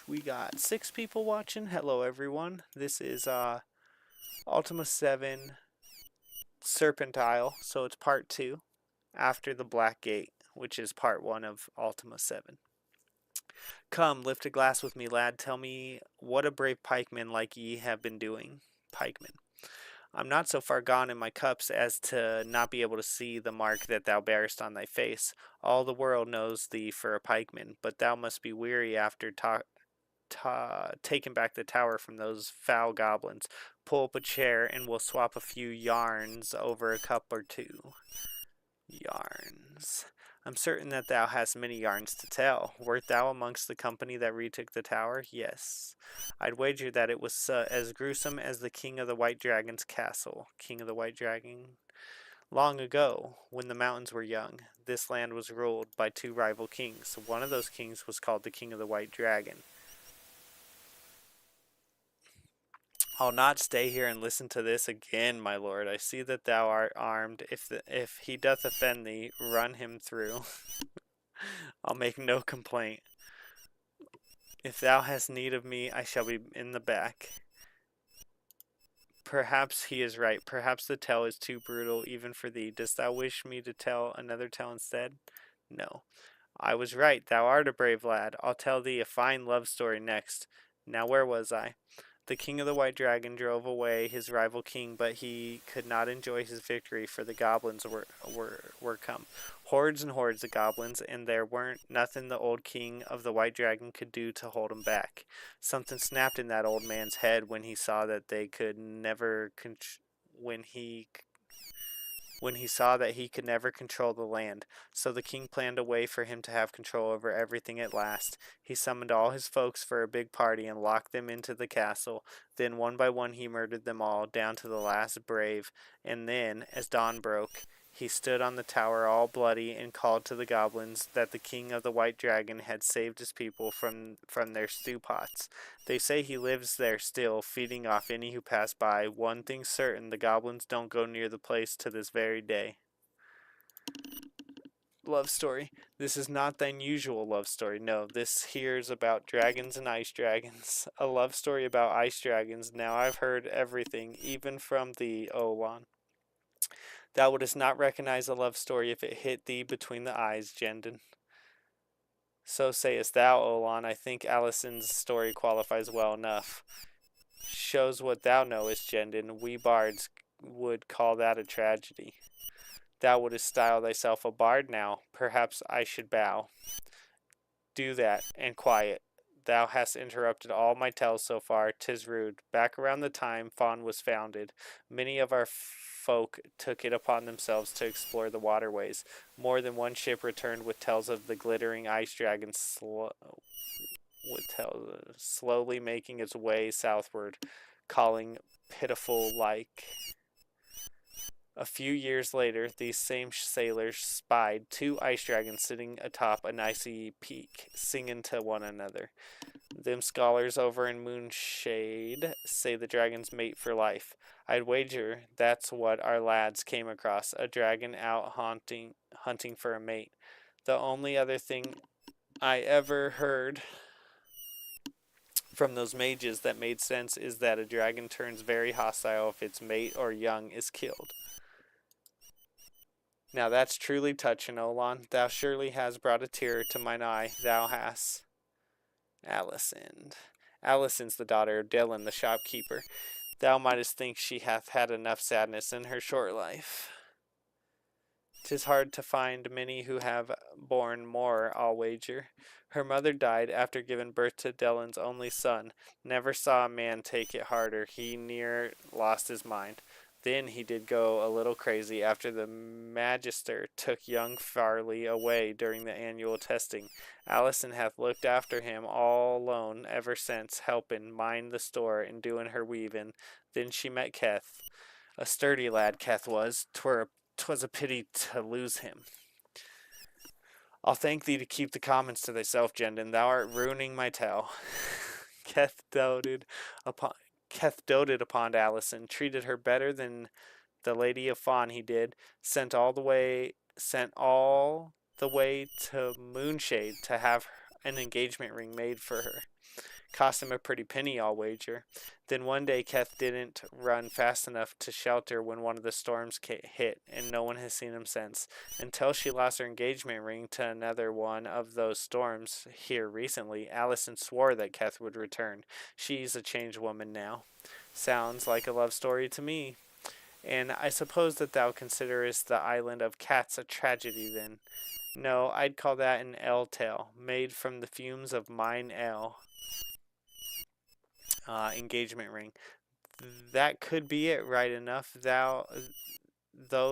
We got 6 people watching. Hello everyone. This is Ultima 7 Serpent Isle, so it's part 2 after the Black Gate, which is part 1 of Ultima 7. Come, lift a glass with me, lad. Tell me what a brave pikeman like ye have been doing. Pikeman. I'm not so far gone in my cups as to not be able to see the mark that thou bearest on thy face. All the world knows thee for a pikeman, but thou must be weary after taking back the tower from those foul goblins. Pull up a chair and we'll swap a few yarns over a cup or two. Yarns. I'm certain that thou hast many yarns to tell. Wert thou amongst the company that retook the tower? Yes. I'd wager that it was as gruesome as the King of the White Dragon's castle. King of the White Dragon? Long ago, when the mountains were young, this land was ruled by 2 rival kings. One of those kings was called the King of the White Dragon. I'll not stay here and listen to this again, my lord. I see that thou art armed. If he doth offend thee, run him through. I'll make no complaint. If thou hast need of me, I shall be in the back. Perhaps he is right. Perhaps the tale is too brutal even for thee. Dost thou wish me to tell another tale instead? No. I was right. Thou art a brave lad. I'll tell thee a fine love story next. Now where was I? The King of the White Dragon drove away his rival king, but he could not enjoy his victory, for the goblins were come. Hordes and hordes of goblins, and there weren't nothing the old King of the White Dragon could do to hold him back. Something snapped in that old man's head when he saw that they could never when he saw that he could never control the land. So the king planned a way for him to have control over everything at last. He summoned all his folks for a big party and locked them into the castle. Then one by one he murdered them all, down to the last brave. And then, as dawn broke, he stood on the tower all bloody and called to the goblins that the King of the White Dragon had saved his people from their stew pots. They say he lives there still, feeding off any who pass by. One thing's certain, the goblins don't go near the place to this very day. Love story. This is not thine usual love story. No, this here's about dragons and ice dragons. A love story about ice dragons. Now I've heard everything, even from thee, Olon. Thou wouldst not recognize a love story if it hit thee between the eyes, Jendon. So sayest thou, Olon. I think Alison's story qualifies well enough. Shows what thou knowest, Jendon. We bards would call that a tragedy. Thou wouldst style thyself a bard now. Perhaps I should bow. Do that, and quiet. Thou hast interrupted all my tales so far. 'Tis rude. Back around the time Fawn was founded, many of our folk took it upon themselves to explore the waterways. More than one ship returned with tales of the glittering ice dragon slowly making its way southward, calling pitiful like. A few years later, these same sailors spied 2 ice dragons sitting atop an icy peak, singing to one another. Them scholars over in Moonshade say the dragons mate for life. I'd wager that's what our lads came across, a dragon out hunting for a mate. The only other thing I ever heard from those mages that made sense is that a dragon turns very hostile if its mate or young is killed. Now that's truly touching, Olon. Thou surely has brought a tear to mine eye, thou hast. Alison. Alison's the daughter of Dylan, the shopkeeper. Thou mightest think she hath had enough sadness in her short life. 'Tis hard to find many who have borne more, I'll wager. Her mother died after giving birth to Dylan's only son. Never saw a man take it harder. He near lost his mind. Then he did go a little crazy after the magister took young Farley away during the annual testing. Alison hath looked after him all alone ever since, helping mind the store and doing her weaving. Then she met Keth. A sturdy lad Keth was. 'Twas a pity to lose him. I'll thank thee to keep the comments to thyself, Jendon. Thou art ruining my tale. Keth doted upon Keth doted upon Allison, treated her better than the Lady of Fawn he did, sent all the way to Moonshade to have an engagement ring made for her. Cost him a pretty penny, I'll wager. Then one day Keth didn't run fast enough to shelter when one of the storms hit, and no one has seen him since. Until she lost her engagement ring to another one of those storms here recently, Allison swore that Keth would return. She's a changed woman now. Sounds like a love story to me. And I suppose that thou considerest the island of cats a tragedy then. No, I'd call that an ale tale, made from the fumes of mine ale. Engagement ring. That could be it, right enough. Though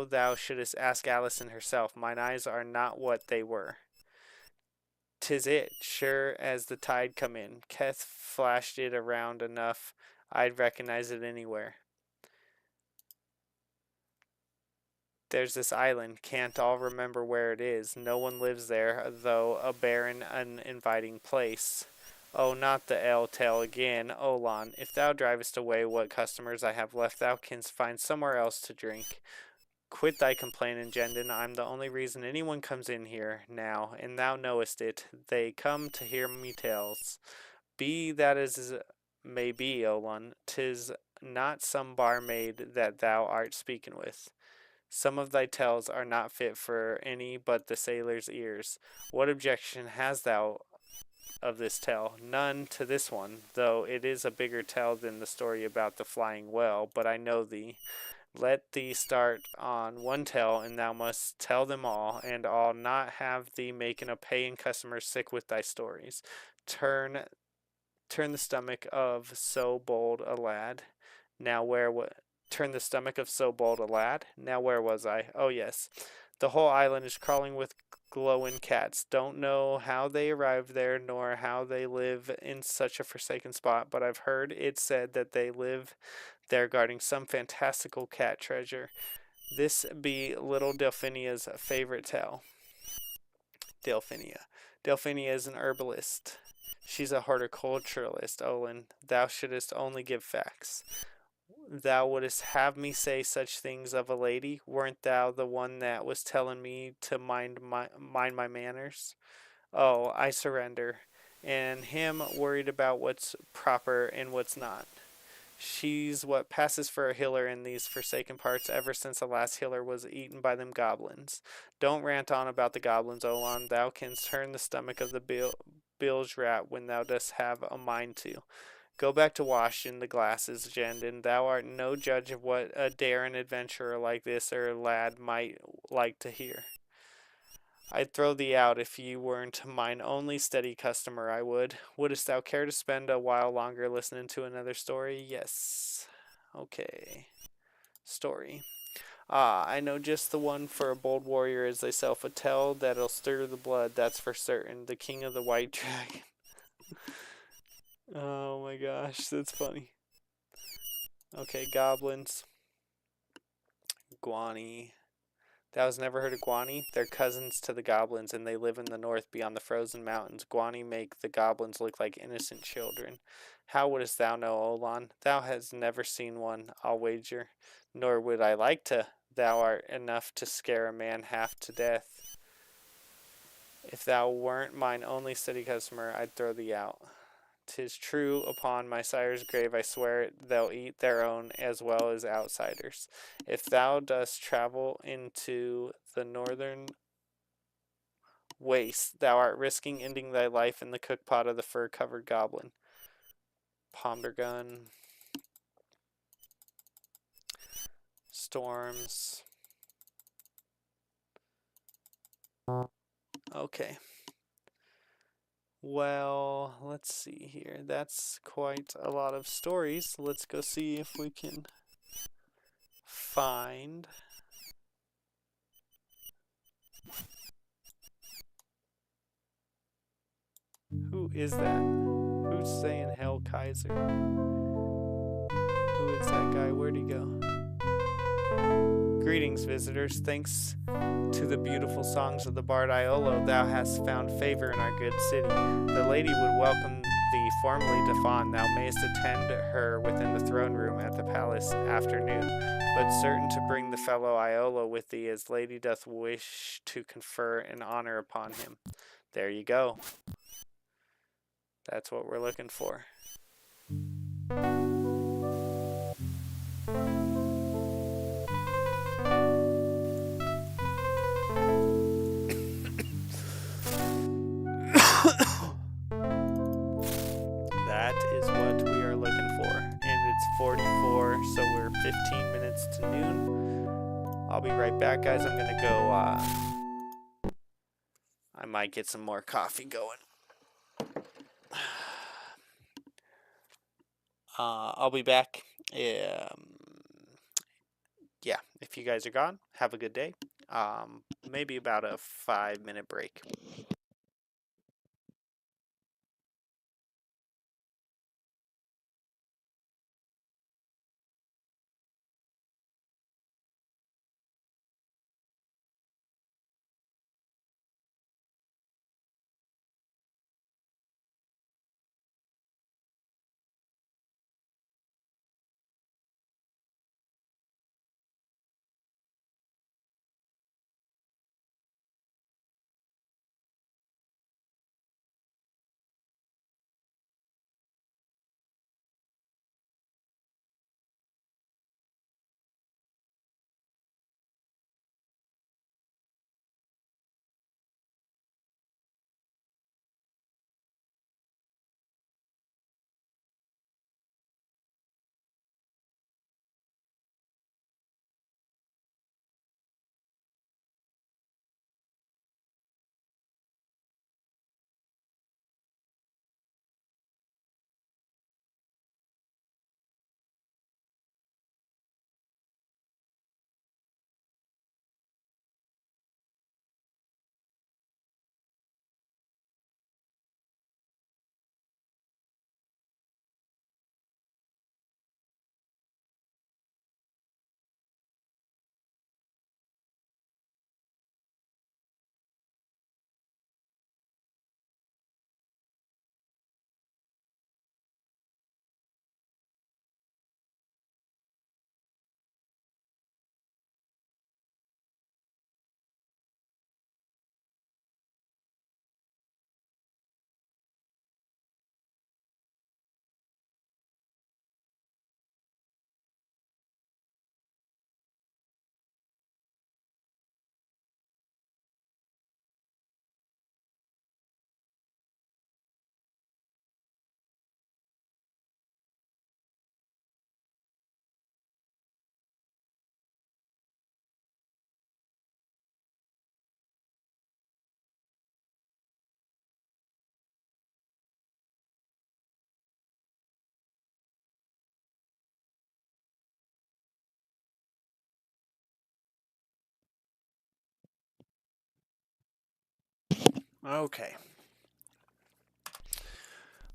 thou shouldst ask Allison herself. Mine eyes are not what they were. 'Tis it, sure as the tide come in. Keth flashed it around enough, I'd recognize it anywhere. There's this island, can't all remember where it is. No one lives there, though a barren, uninviting place. Oh, not the ale tale again, Olon. If thou drivest away what customers I have left, thou canst find somewhere else to drink. Quit thy complaining, Gendon. I'm the only reason anyone comes in here now, and thou knowest it. They come to hear me tales. Be that as may be, Olon, 'tis not some barmaid that thou art speaking with. Some of thy tales are not fit for any but the sailor's ears. What objection hast thou of this tale? None to this one, though it is a bigger tale than the story about the flying whale, but I know thee. Let thee start on one tale, and thou must tell them all, and I'll not have thee making a paying customer sick with thy stories. Turn the stomach of so bold a lad. Turn the stomach of so bold a lad. Now where was I? Oh yes. The whole island is crawling with glowing cats. Don't know how they arrived there, nor how they live in such a forsaken spot, but I've heard it said that they live there guarding some fantastical cat treasure. This be little Delphinia's favorite tale. Delphinia is an herbalist. She's a horticulturalist, Olin. Thou shouldst only give facts. Thou wouldst have me say such things of a lady? Weren't thou the one that was telling me to mind my manners? Oh, I surrender. And him worried about what's proper and what's not. She's what passes for a healer in these forsaken parts ever since the last healer was eaten by them goblins. Don't rant on about the goblins, Olon. Thou canst turn the stomach of the bilge rat when thou dost have a mind to. Go back to washing the glasses, Gendon. Thou art no judge of what a daring adventurer like this lad might like to hear. I'd throw thee out if you weren't mine only steady customer, I would. Wouldst thou care to spend a while longer listening to another story? Yes. Okay. Story. I know just the one for a bold warrior as thyself, a tale that'll stir the blood, that's for certain. The king of the white dragon. Oh my gosh, that's funny. Okay, goblins. Guani. Thou hast never heard of Guani? They're cousins to the goblins, and they live in the north beyond the frozen mountains. Guani make the goblins look like innocent children. How wouldst thou know, Olon? Thou hast never seen one, I'll wager. Nor would I like to. Thou art enough to scare a man half to death. If thou weren't mine only steady customer, I'd throw thee out. 'Tis true, upon my sire's grave I swear it, they'll eat their own as well as outsiders. If thou dost travel into the northern waste, thou art risking ending thy life in the cookpot of the fur-covered goblin. Pomdergun. Storms. Okay. Well, let's see here. That's quite a lot of stories. Let's go see if we can find who is that? Who's saying Hell Kaiser? Who is that guy? Where'd he go? Greetings, visitors. Thanks to the beautiful songs of the bard Iolo, thou hast found favor in our good city. The lady would welcome thee formally to Fawn, thou mayst attend her within the throne room at the palace afternoon, but certain to bring the fellow Iola with thee, as lady doth wish to confer an honor upon him. There you go. That's what we're looking for. That is what we are looking for. And it's 44, so we're 15 minutes to noon. I'll be right back, guys. I'm going to go, I might get some more coffee going. I'll be back. Yeah, if you guys are gone, have a good day. Maybe about a 5-minute break. Okay.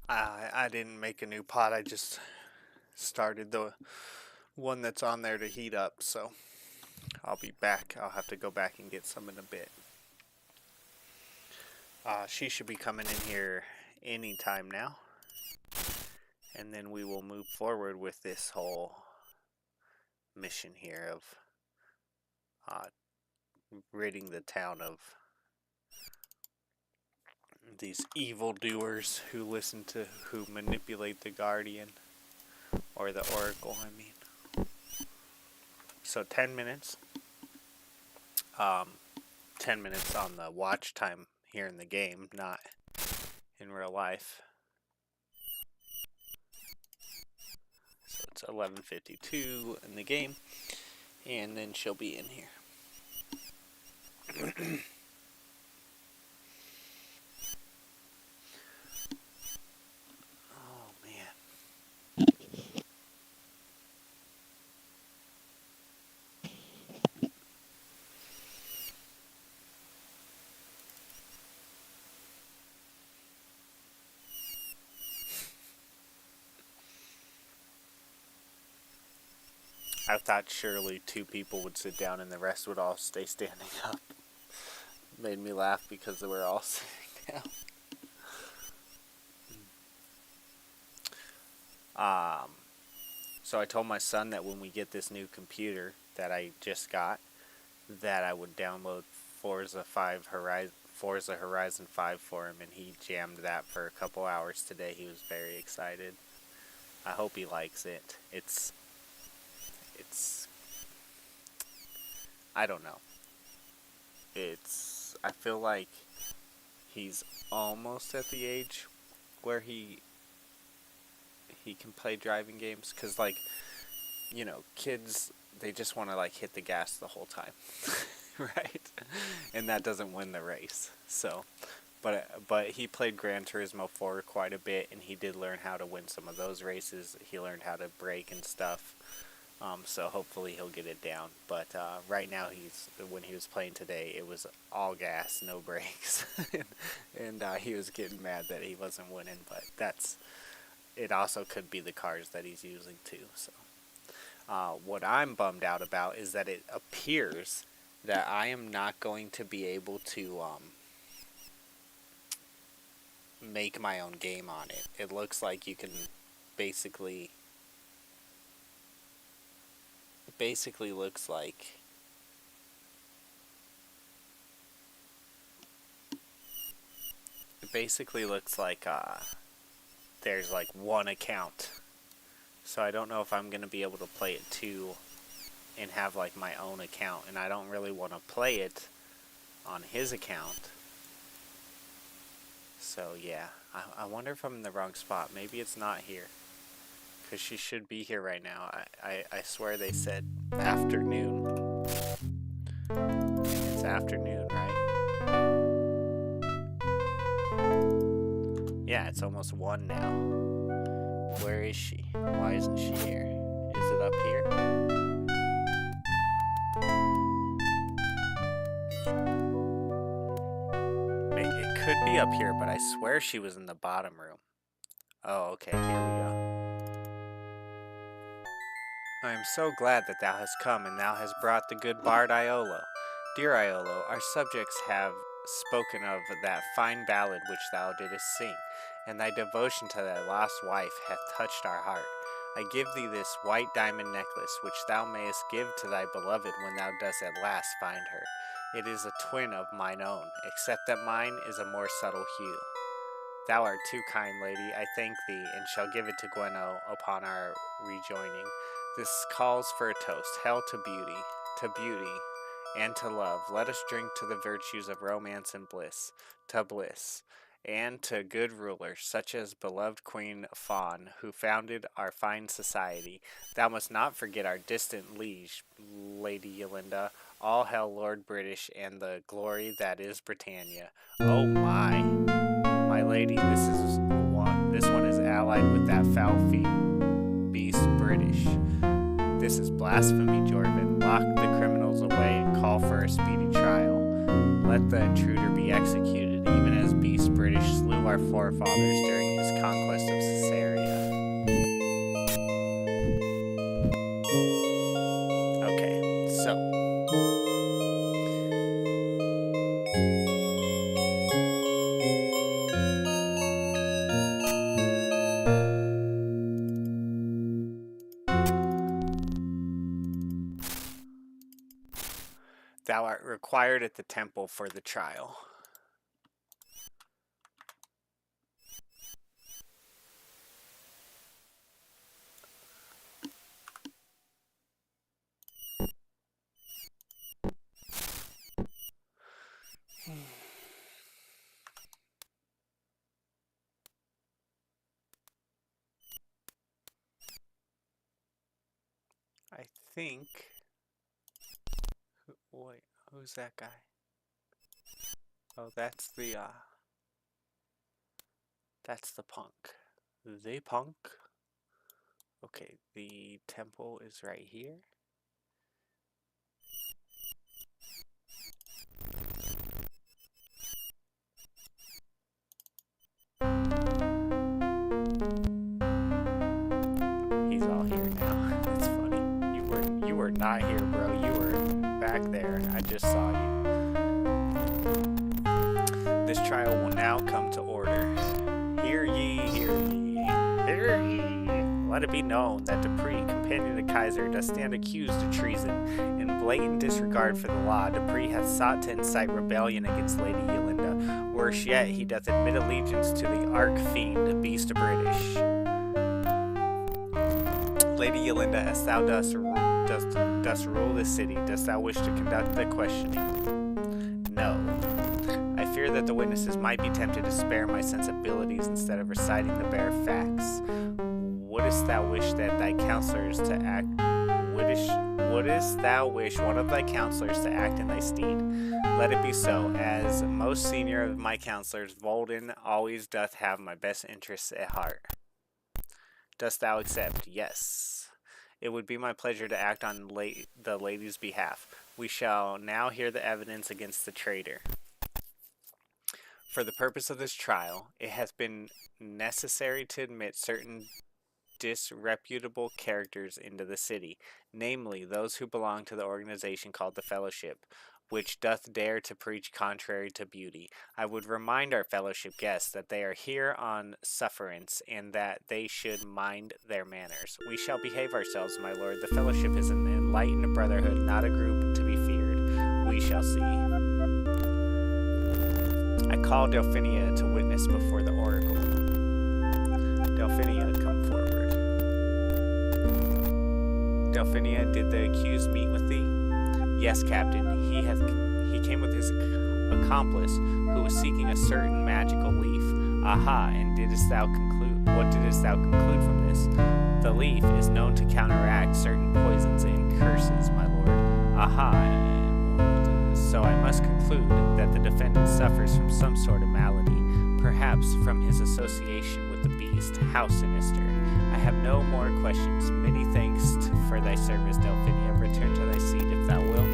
I didn't make a new pot. I just started the one that's on there to heat up, so I'll be back. I'll have to go back and get some in a bit. She should be coming in here anytime now. And then we will move forward with this whole mission here of ridding the town of these evildoers who manipulate the Guardian, or the Oracle, I mean. So 10 minutes. 10 minutes on the watch time here in the game, not in real life. So it's 11:52 in the game, and then she'll be in here. Oh man. I thought surely 2 people would sit down and the rest would all stay standing up. Made me laugh because they were all sitting down. Um, so I told my son that when we get this new computer that I just got, that I would download Forza Horizon 5 for him, and he jammed that for a couple hours today. He was very excited. I hope he likes it. It's I don't know. I feel like he's almost at the age where he can play driving games, cuz like, you know, kids, they just want to like hit the gas the whole time. Right? And that doesn't win the race. So, but he played Gran Turismo 4 quite a bit, and he did learn how to win some of those races. He learned how to brake and stuff. So hopefully he'll get it down. But right now, when he was playing today, it was all gas, no brakes, and he was getting mad that he wasn't winning. But it also could be the cars that he's using too. So what I'm bummed out about is that it appears that I am not going to be able to make my own game on it. It looks like you can basically looks like there's like one account. So I don't know if I'm going to be able to play it too and have like my own account, and I don't really want to play it on his account. So yeah, I wonder if I'm in the wrong spot. Maybe it's not here, because she should be here right now. I swear they said afternoon. It's afternoon, right? Yeah, it's almost 1 now. Where is she? Why isn't she here? Is it up here? It could be up here, but I swear she was in the bottom room. Oh, okay, here we go. I am so glad that thou hast come, and thou hast brought the good bard Iolo. Dear Iolo, our subjects have spoken of that fine ballad which thou didst sing, and thy devotion to thy lost wife hath touched our heart. I give thee this white diamond necklace, which thou mayest give to thy beloved when thou dost at last find her. It is a twin of mine own, except that mine is a more subtle hue. Thou art too kind, lady, I thank thee, and shall give it to Gweno upon our rejoining. This calls for a toast, hell to beauty, and to love. Let us drink to the virtues of romance and bliss, and to good rulers, such as beloved Queen Fawn, who founded our fine society. Thou must not forget our distant liege, Lady Yolinda. All hail Lord British and the glory that is Britannia. Oh my lady, this one is allied with that foul beast British. This is blasphemy, Jorvin. Lock the criminals away and call for a speedy trial. Let the intruder be executed, even as beast British slew our forefathers during his conquest of Caesarea. Okay, so thou art required at the temple for the trial. I think... Wait, who's that guy? Oh, that's the punk. The punk? Okay, the temple is right here. He's all here now. That's funny. You were not here, bro. You were back there. I just saw you. This trial will now come to order. Hear ye, hear ye, hear ye. let it be known that Dupree, companion to Kaiser, does stand accused of treason. In blatant disregard for the law, Dupree hath sought to incite rebellion against Lady Yolinda. Worse yet, he doth admit allegiance to the arch-fiend, Beast of British. Lady Yolinda, as thou dost rule this city, dost thou wish to conduct the questioning? No. I fear that the witnesses might be tempted to spare my sensibilities instead of reciting the bare facts. Wouldst thou wish that thy counselors to act? Wouldst thou wish one of thy counselors to act in thy stead? Let it be so. As most senior of my counselors, Volden always doth have my best interests at heart. Dost thou accept? Yes. It would be my pleasure to act on the lady's behalf. We shall now hear the evidence against the traitor. For the purpose of this trial, it hath been necessary to admit certain disreputable characters into the city, namely those who belong to the organization called the Fellowship, which doth dare to preach contrary to beauty. I would remind our fellowship guests that they are here on sufferance, and that they should mind their manners. We shall behave ourselves, my lord. The fellowship is an enlightened brotherhood, not a group to be feared. We shall see. I call Delphinia to witness before the oracle. Delphinia, come forward. Delphinia, did the accused meet with thee? Yes, Captain, he came with his accomplice, who was seeking a certain magical leaf. Aha, and what didst thou conclude from this? The leaf is known to counteract certain poisons and curses, my lord. Aha, so I must conclude that the defendant suffers from some sort of malady, perhaps from his association with the beast. How sinister. I have no more questions. Many thanks for thy service, Delphinia. Return to thy seat if thou wilt.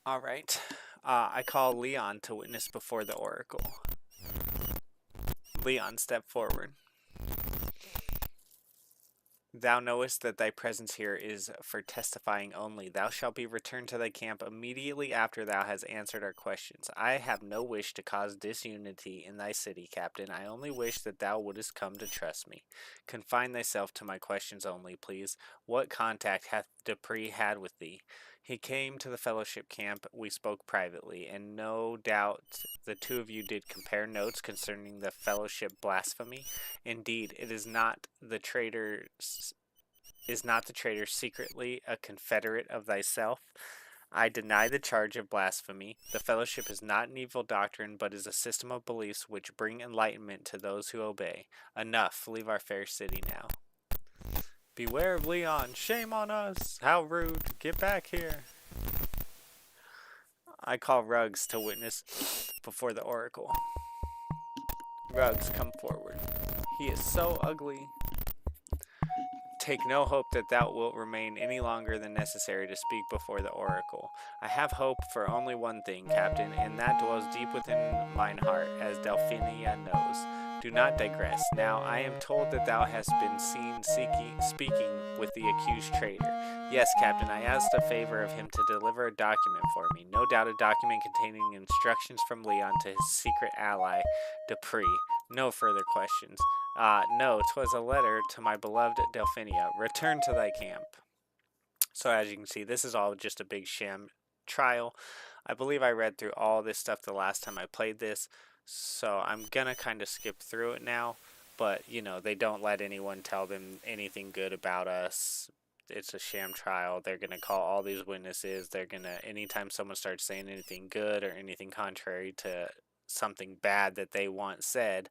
All right. I call Leon to witness before the oracle. Leon, step forward. Thou knowest that thy presence here is for testifying only. Thou shalt be returned to thy camp immediately after thou hast answered our questions. I have no wish to cause disunity in thy city, Captain. I only wish that thou wouldest come to trust me. Confine thyself to my questions only, please. What contact hath Dupree had with thee? He came to the fellowship camp. We spoke privately, and no doubt the two of you did compare notes concerning the fellowship blasphemy. Indeed, it is not the traitor. Is not the traitor secretly a confederate of thyself? I deny the charge of blasphemy. The fellowship is not an evil doctrine, but is a system of beliefs which bring enlightenment to those who obey. Enough. Leave our fair city now. Beware of Leon. Shame on us. How rude. Get back here. I call Ruggs to witness before the oracle. Ruggs, come forward. He is so ugly. Take no hope that thou wilt remain any longer than necessary to speak before the oracle. I have hope for only one thing, Captain, and that dwells deep within mine heart, as Delphinia knows. Do not digress. Now, I am told that thou hast been seen speaking with the accused traitor. Yes, Captain, I asked a favor of him to deliver a document for me. No doubt a document containing instructions from Leon to his secret ally, Dupree. No further questions. No, 'twas a letter to my beloved Delphinia. Return to thy camp. So as you can see, this is all just a big sham trial. I believe I read through all this stuff the last time I played this, so I'm gonna kind of skip through it now. But, you know, they don't let anyone tell them anything good about us. It's a sham trial. They're gonna call all these witnesses. They're gonna, anytime someone starts saying anything good or anything contrary to something bad that they once said,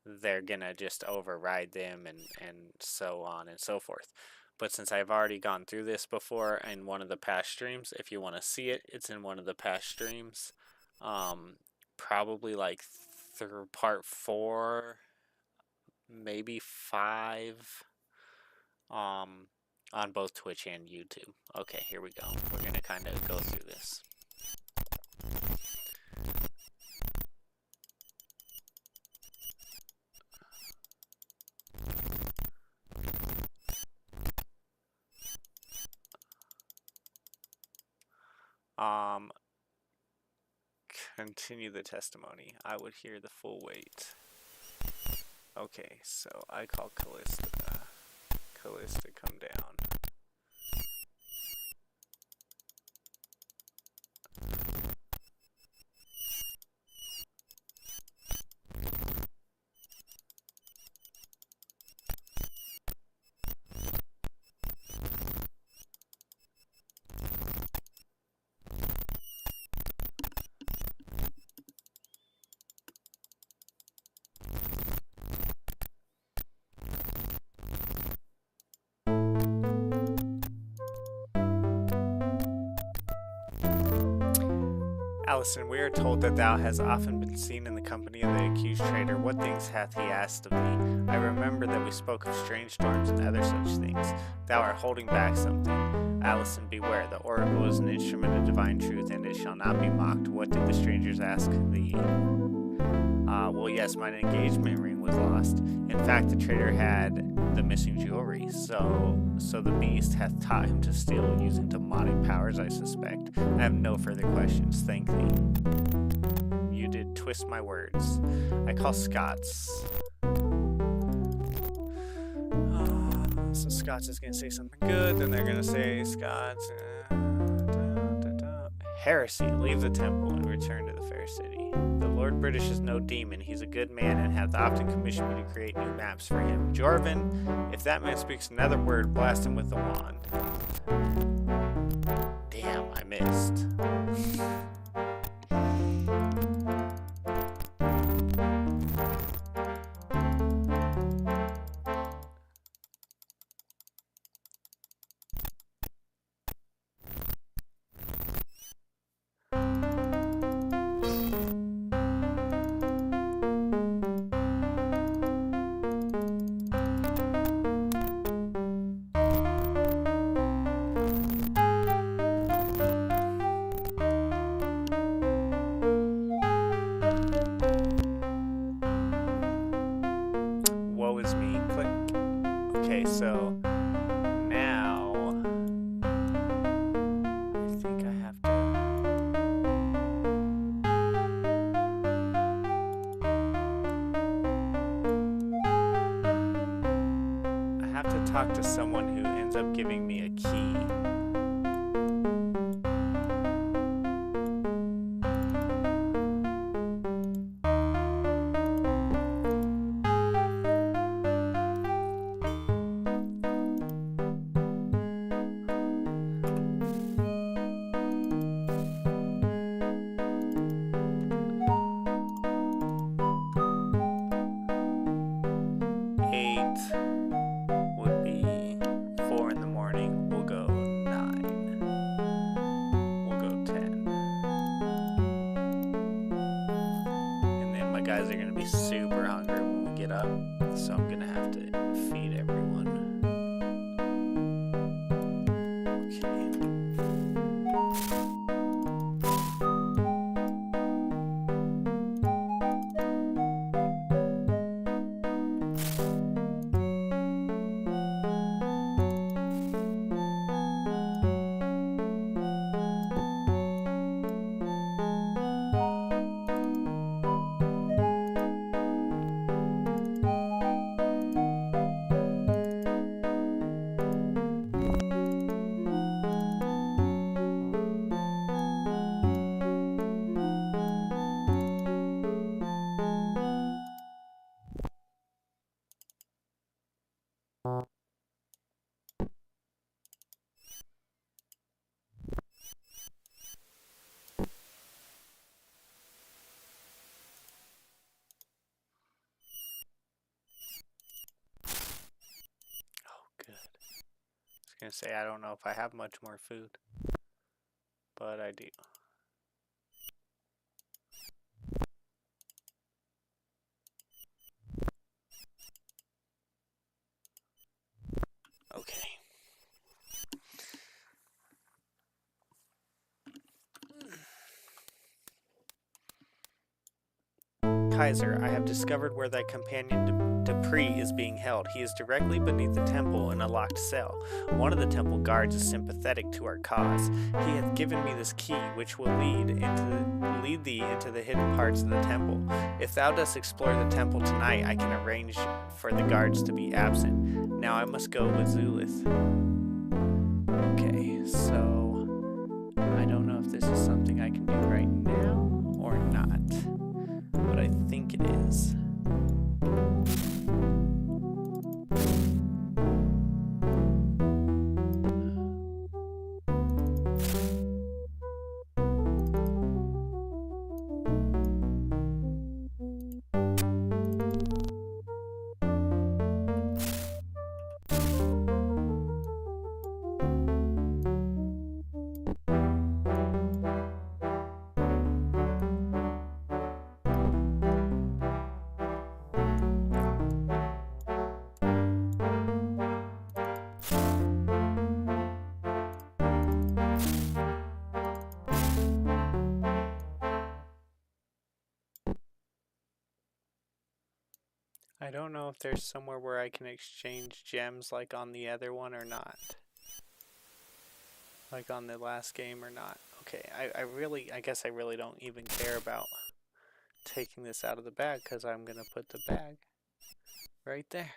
they're gonna just override them and so on and so forth. But since I've already gone through this before in one of the past streams, if you want to see it, it's in one of the past streams. Probably like through part 4, maybe 5, on both Twitch and YouTube. Okay, here we go. We're gonna kind of go through this. Continue the testimony. I would hear the full weight. Okay, so I call Callista. Callista, come down. Allison, we are told that thou hast often been seen in the company of the accused traitor. What things hath he asked of thee? I remember that we spoke of strange storms and other such things. Thou art holding back something. Allison, beware. The oracle is an instrument of divine truth, and it shall not be mocked. What did the strangers ask thee? Well, yes, my engagement ring was lost. In fact, the traitor had the missing jewelry, so the beast hath taught him to steal using demonic powers, I suspect. I have no further questions, thank thee. You did twist my words. I call Scots. So Scots is gonna say something good, then they're gonna say Scots. Heresy, leave the temple and return to the fair city. The Lord British is no demon, he's a good man and hath often commissioned me to create new maps for him. Jorvin, if that man speaks another word, blast him with the wand. Damn, I missed. Woe is me. Click. Okay, so now I think I have to. I have to talk to someone who ends up giving me a key. Would be 4 in the morning. We'll go 9. We'll go 10. And then my guys are gonna be super hungry when we get up, so I'm gonna have to feed everyone. Good. I was gonna say I don't know if I have much more food, but I do. Okay. Kaiser, I have discovered where thy companion Dupree is being held. He is directly beneath the temple in a locked cell. One of the temple guards is sympathetic to our cause. He hath given me this key, which will lead thee into the hidden parts of the temple. If thou dost explore the temple tonight, I can arrange for the guards to be absent. Now I must go with Zulith. Okay, so I don't know if this is something I can do right now or not, but I think it is. I don't know if there's somewhere where I can exchange gems like on the other one or not. Like on the last game or not. Okay, I guess I really don't even care about taking this out of the bag because I'm going to put the bag right there.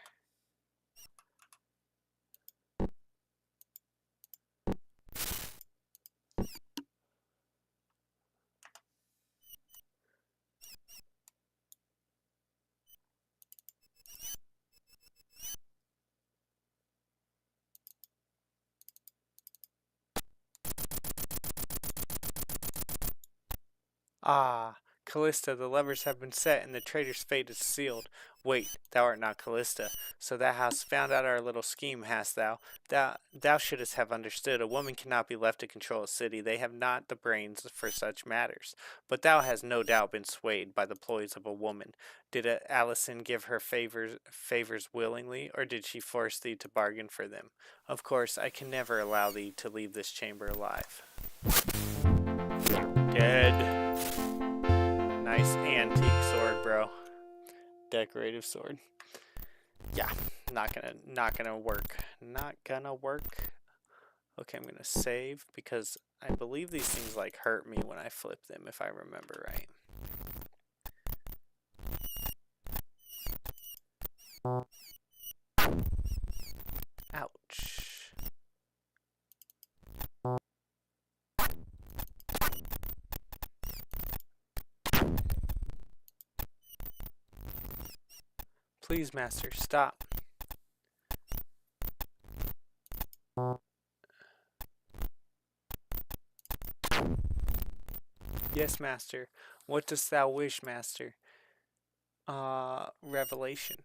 Ah, Callista, the levers have been set and the traitor's fate is sealed. Wait, thou art not Callista. So thou hast found out our little scheme, hast thou? Thou shouldst have understood. A woman cannot be left to control a city. They have not the brains for such matters. But thou hast no doubt been swayed by the ploys of a woman. Did Allison give her favors willingly, or did she force thee to bargain for them? Of course, I can never allow thee to leave this chamber alive. Dead. Nice antique sword, bro. Decorative sword. Yeah, not gonna work. Not gonna work. Okay, I'm gonna save because I believe these things like hurt me when I flip them, if I remember right. Ouch. Please, master, stop. Yes, master. What dost thou wish, master? Revelation.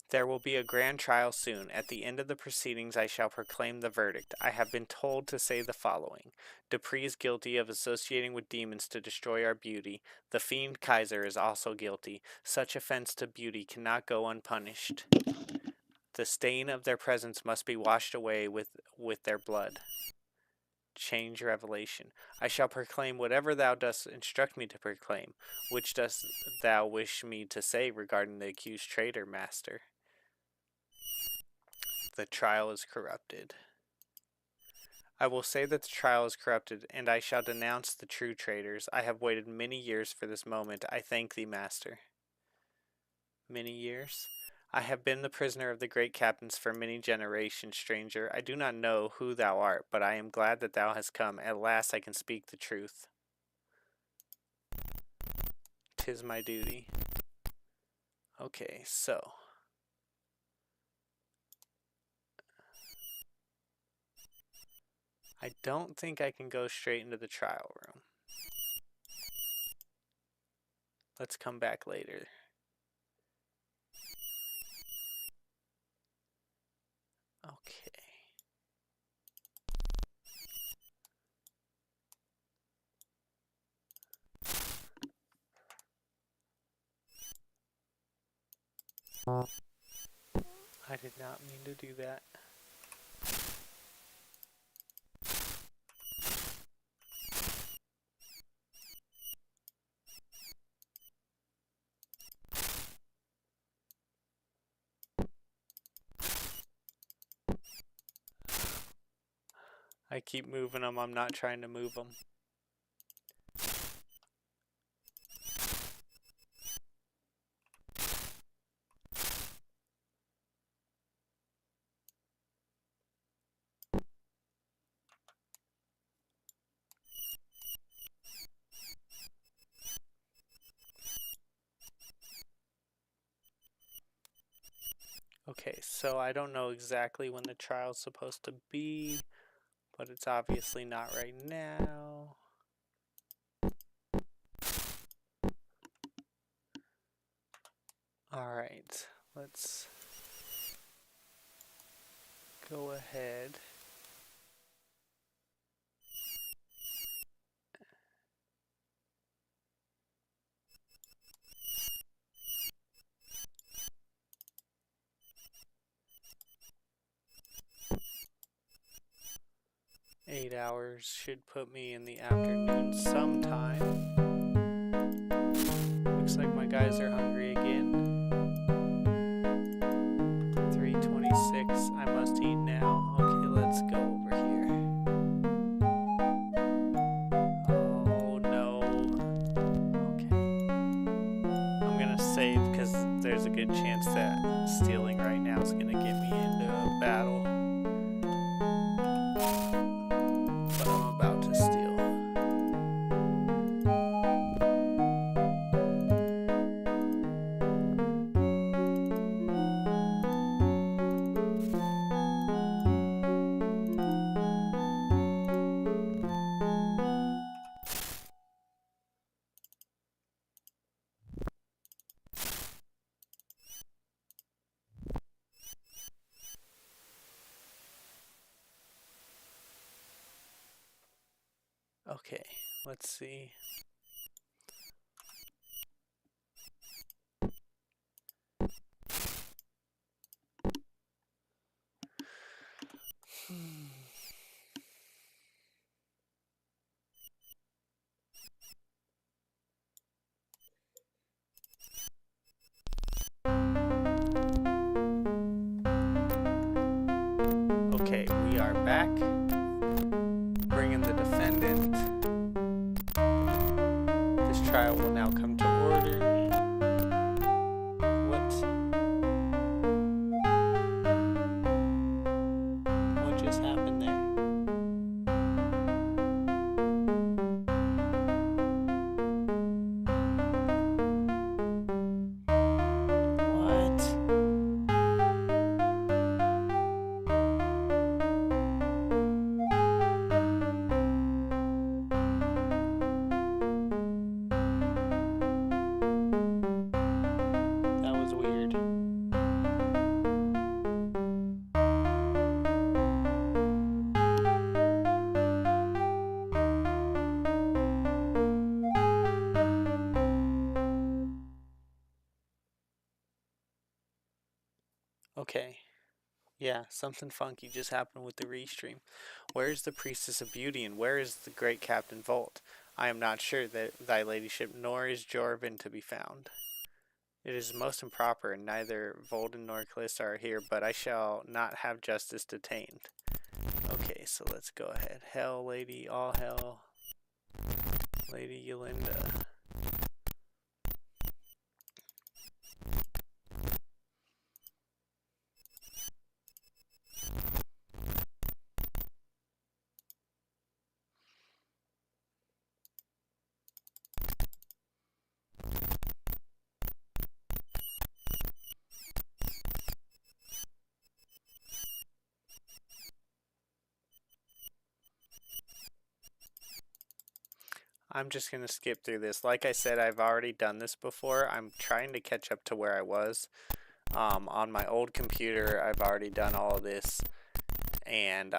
There will be a grand trial soon. At the end of the proceedings I shall proclaim the verdict. I have been told to say the following. Dupree is guilty of associating with demons to destroy our beauty. The fiend Kaiser is also guilty. Such offense to beauty cannot go unpunished. The stain of their presence must be washed away with their blood. Change revelation. I shall proclaim whatever thou dost instruct me to proclaim. Which dost thou wish me to say regarding the accused traitor, master? The trial is corrupted. I will say that the trial is corrupted, and I shall denounce the true traitors. I have waited many years for this moment. I thank thee, master. Many years? I have been the prisoner of the great captains for many generations, stranger. I do not know who thou art, but I am glad that thou hast come. At last I can speak the truth. 'Tis my duty. Okay, so... I don't think I can go straight into the trial room. Let's come back later. Okay. I did not mean to do that. I keep moving them. I'm not trying to move them. Okay, so I don't know exactly when the trial's supposed to be, but it's obviously not right now. Alright, let's go ahead. Eight hours should put me in the afternoon sometime. Looks like my guys are hungry again. 3:26. I must eat now. Okay, let's go over here. Oh no. Okay. I'm gonna save because there's a good chance that stealing right now is gonna get me into a battle. But I'm about to steal. Okay, let's see. Okay, we are back. Bringing the defendant. This trial will now come to order. What just happened there? What? That was weird. Okay. Yeah, something funky just happened with the restream. Where is the Priestess of Beauty, and where is the great Captain Volt? I am not sure that thy ladyship, nor is Jorvin to be found. It is most improper, and neither Volden nor Callista are here, but I shall not have justice detained. Okay, so let's go ahead. Hell, lady, all hell. Lady Yolinda. I'm just going to skip through this. Like I said, I've already done this before. I'm trying to catch up to where I was. On my old computer, I've already done all of this. And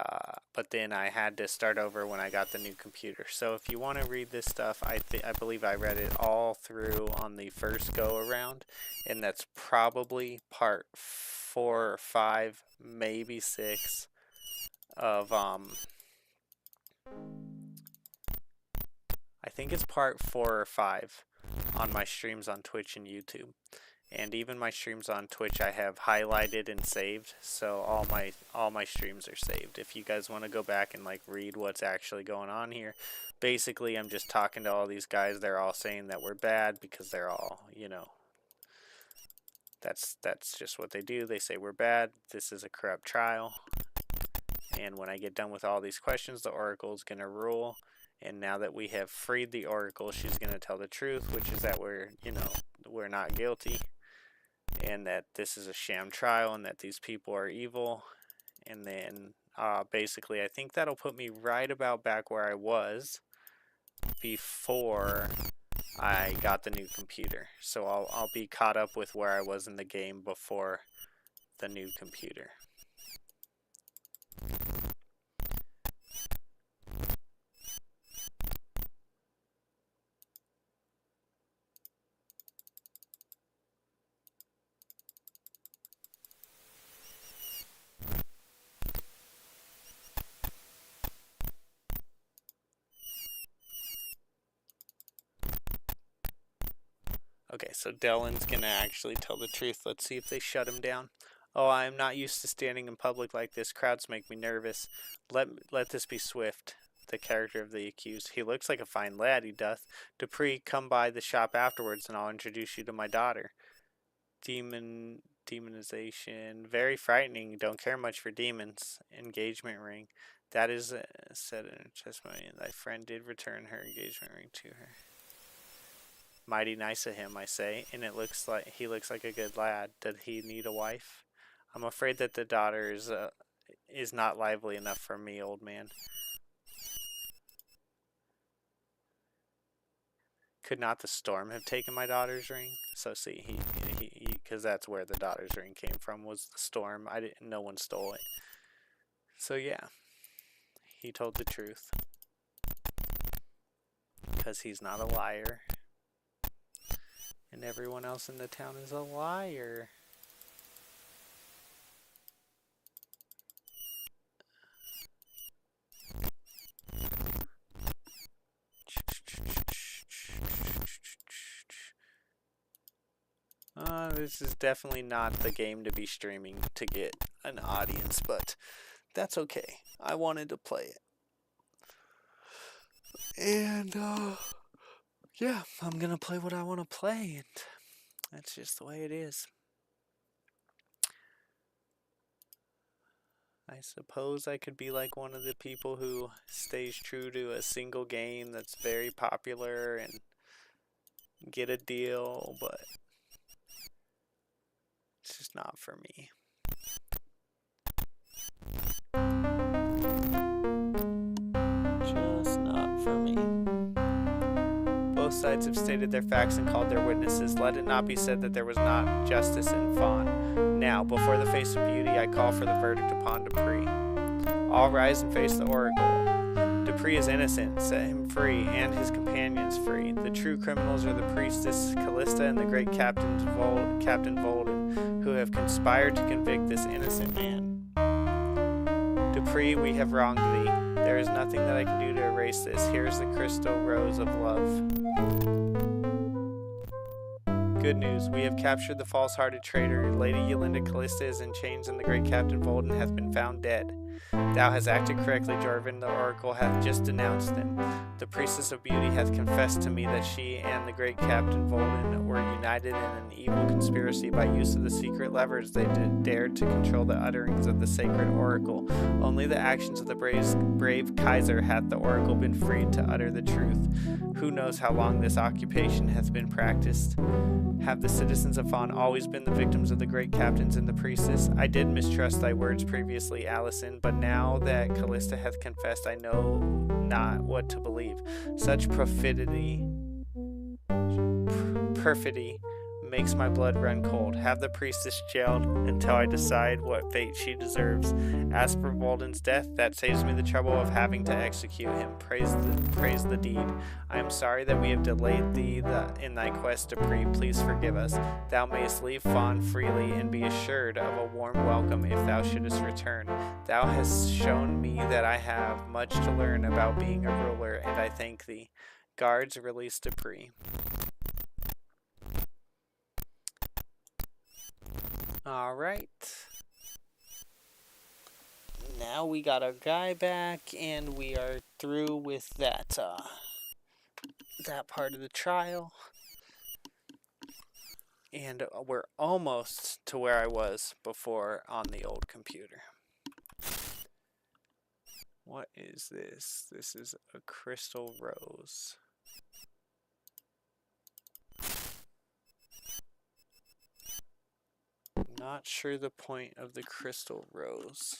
but then I had to start over when I got the new computer. So if you want to read this stuff, I believe I read it all through on the first go around, and that's probably part 4 or 5, maybe 6 of I think it's part 4 or 5 on my streams on Twitch and YouTube. And even my streams on Twitch I have highlighted and saved, so all my streams are saved. If you guys want to go back and like read what's actually going on here, basically I'm just talking to all these guys. They're all saying that we're bad because they're all, you know, that's just what they do. They say we're bad. This is a corrupt trial. And when I get done with all these questions, the Oracle is going to rule. And now that we have freed the Oracle, she's going to tell the truth, which is that we're, you know, we're not guilty. And that this is a sham trial and that these people are evil. And then basically I think that'll put me right about back where I was before I got the new computer. So I'll be caught up with where I was in the game before the new computer. Okay, so Dellen's gonna actually tell the truth. Let's see if they shut him down. Oh, I am not used to standing in public like this. Crowds make me nervous. Let this be Swift, the character of the accused. He looks like a fine lad, he doth. Dupree, come by the shop afterwards, and I'll introduce you to my daughter. Demonization. Very frightening. Don't care much for demons. Engagement ring. That is said in her testimony. Thy friend did return her engagement ring to her. Mighty nice of him, I say, and it looks like he looks like a good lad. Did he need a wife? I'm afraid that the daughter is not lively enough for me, old man. Could not the storm have taken my daughter's ring? So see, because that's where the daughter's ring came from, was the storm. No one stole it. So yeah, he told the truth. Because he's not a liar. And everyone else in the town is a liar. This is definitely not the game to be streaming to get an audience, but that's okay. I wanted to play it. And, yeah, I'm gonna play what I want to play, and that's just the way it is. I suppose I could be like one of the people who stays true to a single game that's very popular and get a deal, but it's just not for me. Just not for me. Both sides have stated their facts and called their witnesses. Let it not be said that there was not justice in Fawn. Now, before the face of beauty, I call for the verdict upon Dupree. All rise and face the Oracle. Dupree is innocent. Set him free, and his companions free. The true criminals are the priestess Callista and the great Captain Volden, who have conspired to convict this innocent man. Dupree, we have wronged thee. There is nothing that I can do to erase this. Here is the crystal rose of love. Good news. We have captured the false-hearted traitor. Lady Yolinda Callista is in chains, and the great Captain Volden hath been found dead. Thou hast acted correctly, Jorvin. The oracle hath just denounced them. The priestess of beauty hath confessed to me that she and the great Captain Volden were united in an evil conspiracy by use of the secret levers they dared to control the utterings of the sacred oracle. Only the actions of the brave Kaiser hath the oracle been freed to utter the truth. Who knows how long this occupation hath been practiced? Have the citizens of Fawn always been the victims of the great captains and the priestess? I did mistrust thy words previously, Allison, but now that Callista hath confessed, I know not what to believe. Such perfidy makes my blood run cold. Have the priestess jailed until I decide what fate she deserves. As for Volden's death, that saves me the trouble of having to execute him. Praise the deed. I am sorry that we have delayed thee in thy quest, Dupree. Please forgive us. Thou mayest leave Fawn freely and be assured of a warm welcome if thou shouldest return. Thou hast shown me that I have much to learn about being a ruler, and I thank thee. Guards, release Dupree. Alright. Now we got our guy back, and we are through with that part of the trial. And we're almost to where I was before on the old computer. What is this? This is a crystal rose. Not sure the point of the crystal rose.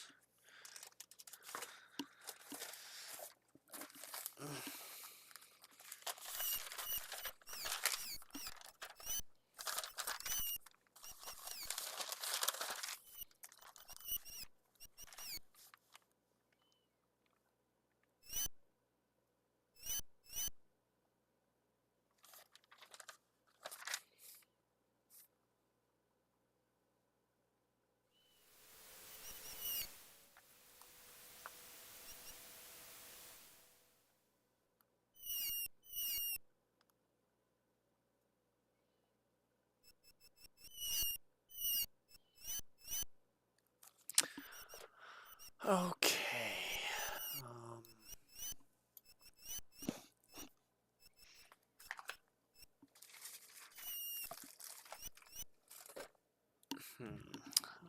Okay.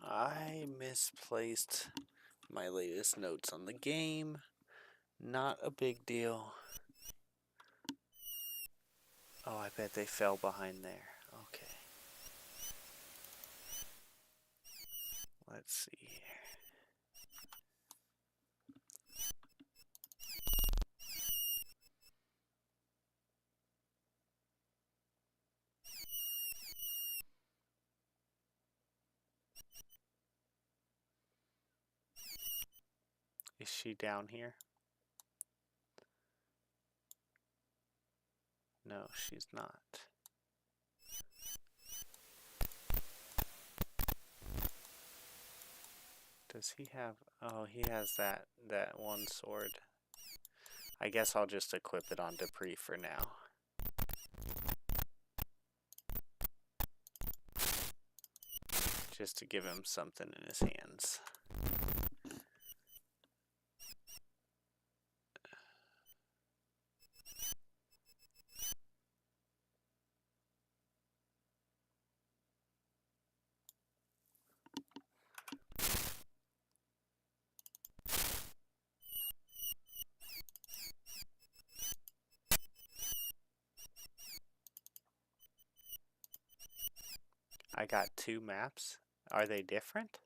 I misplaced my latest notes on the game. Not a big deal. Oh, I bet they fell behind there. Okay. Let's see here. Is she down here? No, she's not. Does he have... Oh, he has that one sword. I guess I'll just equip it on Dupree for now. Just to give him something in his hands. I got 2 maps. Are they different?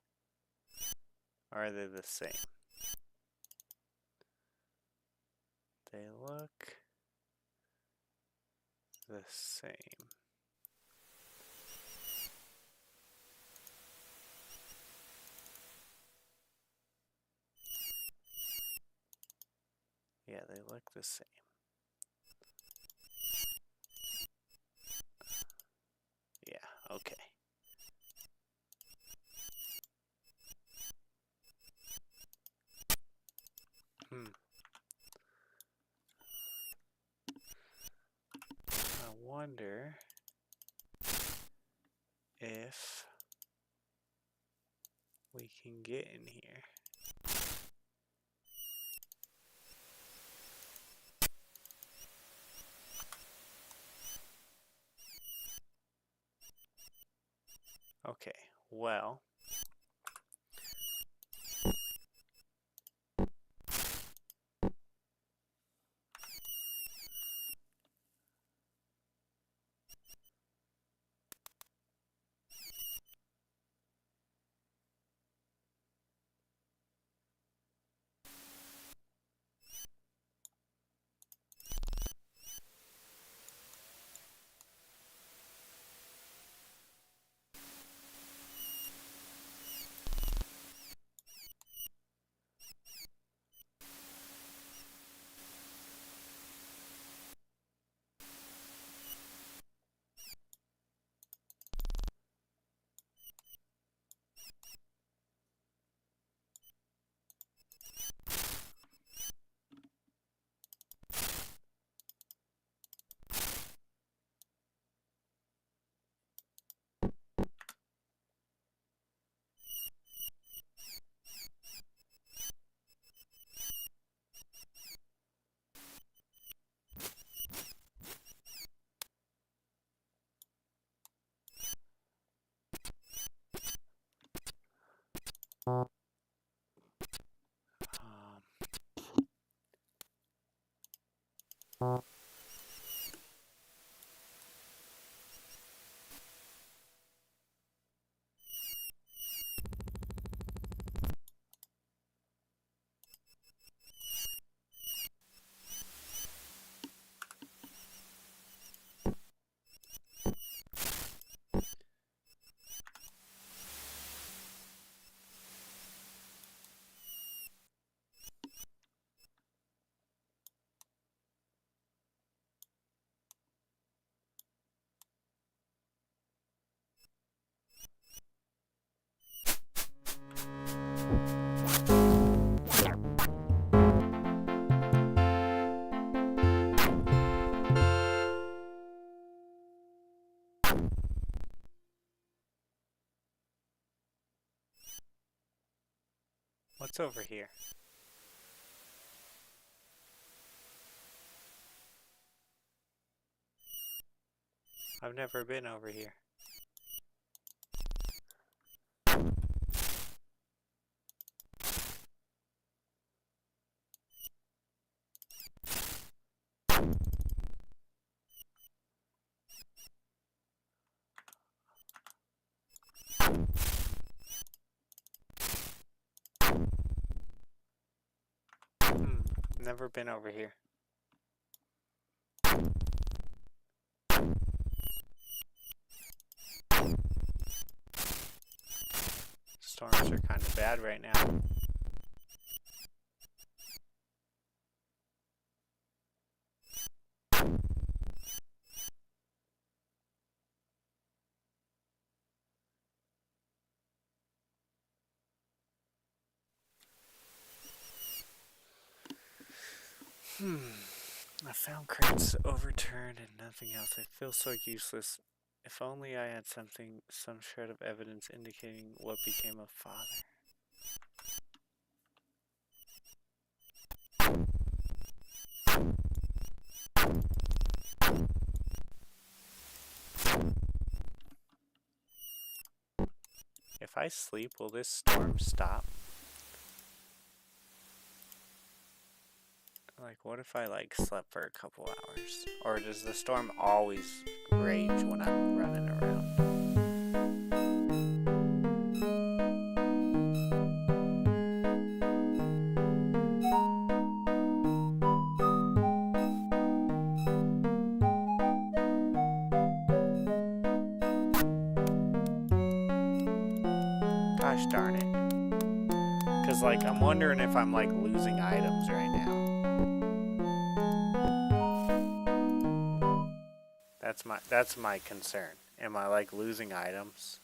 Or are they the same? They look the same. Yeah, they look the same. Yeah, okay. I wonder if we can get in here. Okay, well, What's over here? I've never been over here. Never been over here. Storms are kind of bad right now. I found crates overturned and nothing else. I feel so useless. If only I had something, some shred of evidence indicating what became of Father. If I sleep, will this storm stop? Like, what if I, like, slept for a couple hours? Or does the storm always rage when I'm running around? Gosh darn it. Because, like, I'm wondering if I'm, like, losing items right now. That's my concern. Am I, like, losing items?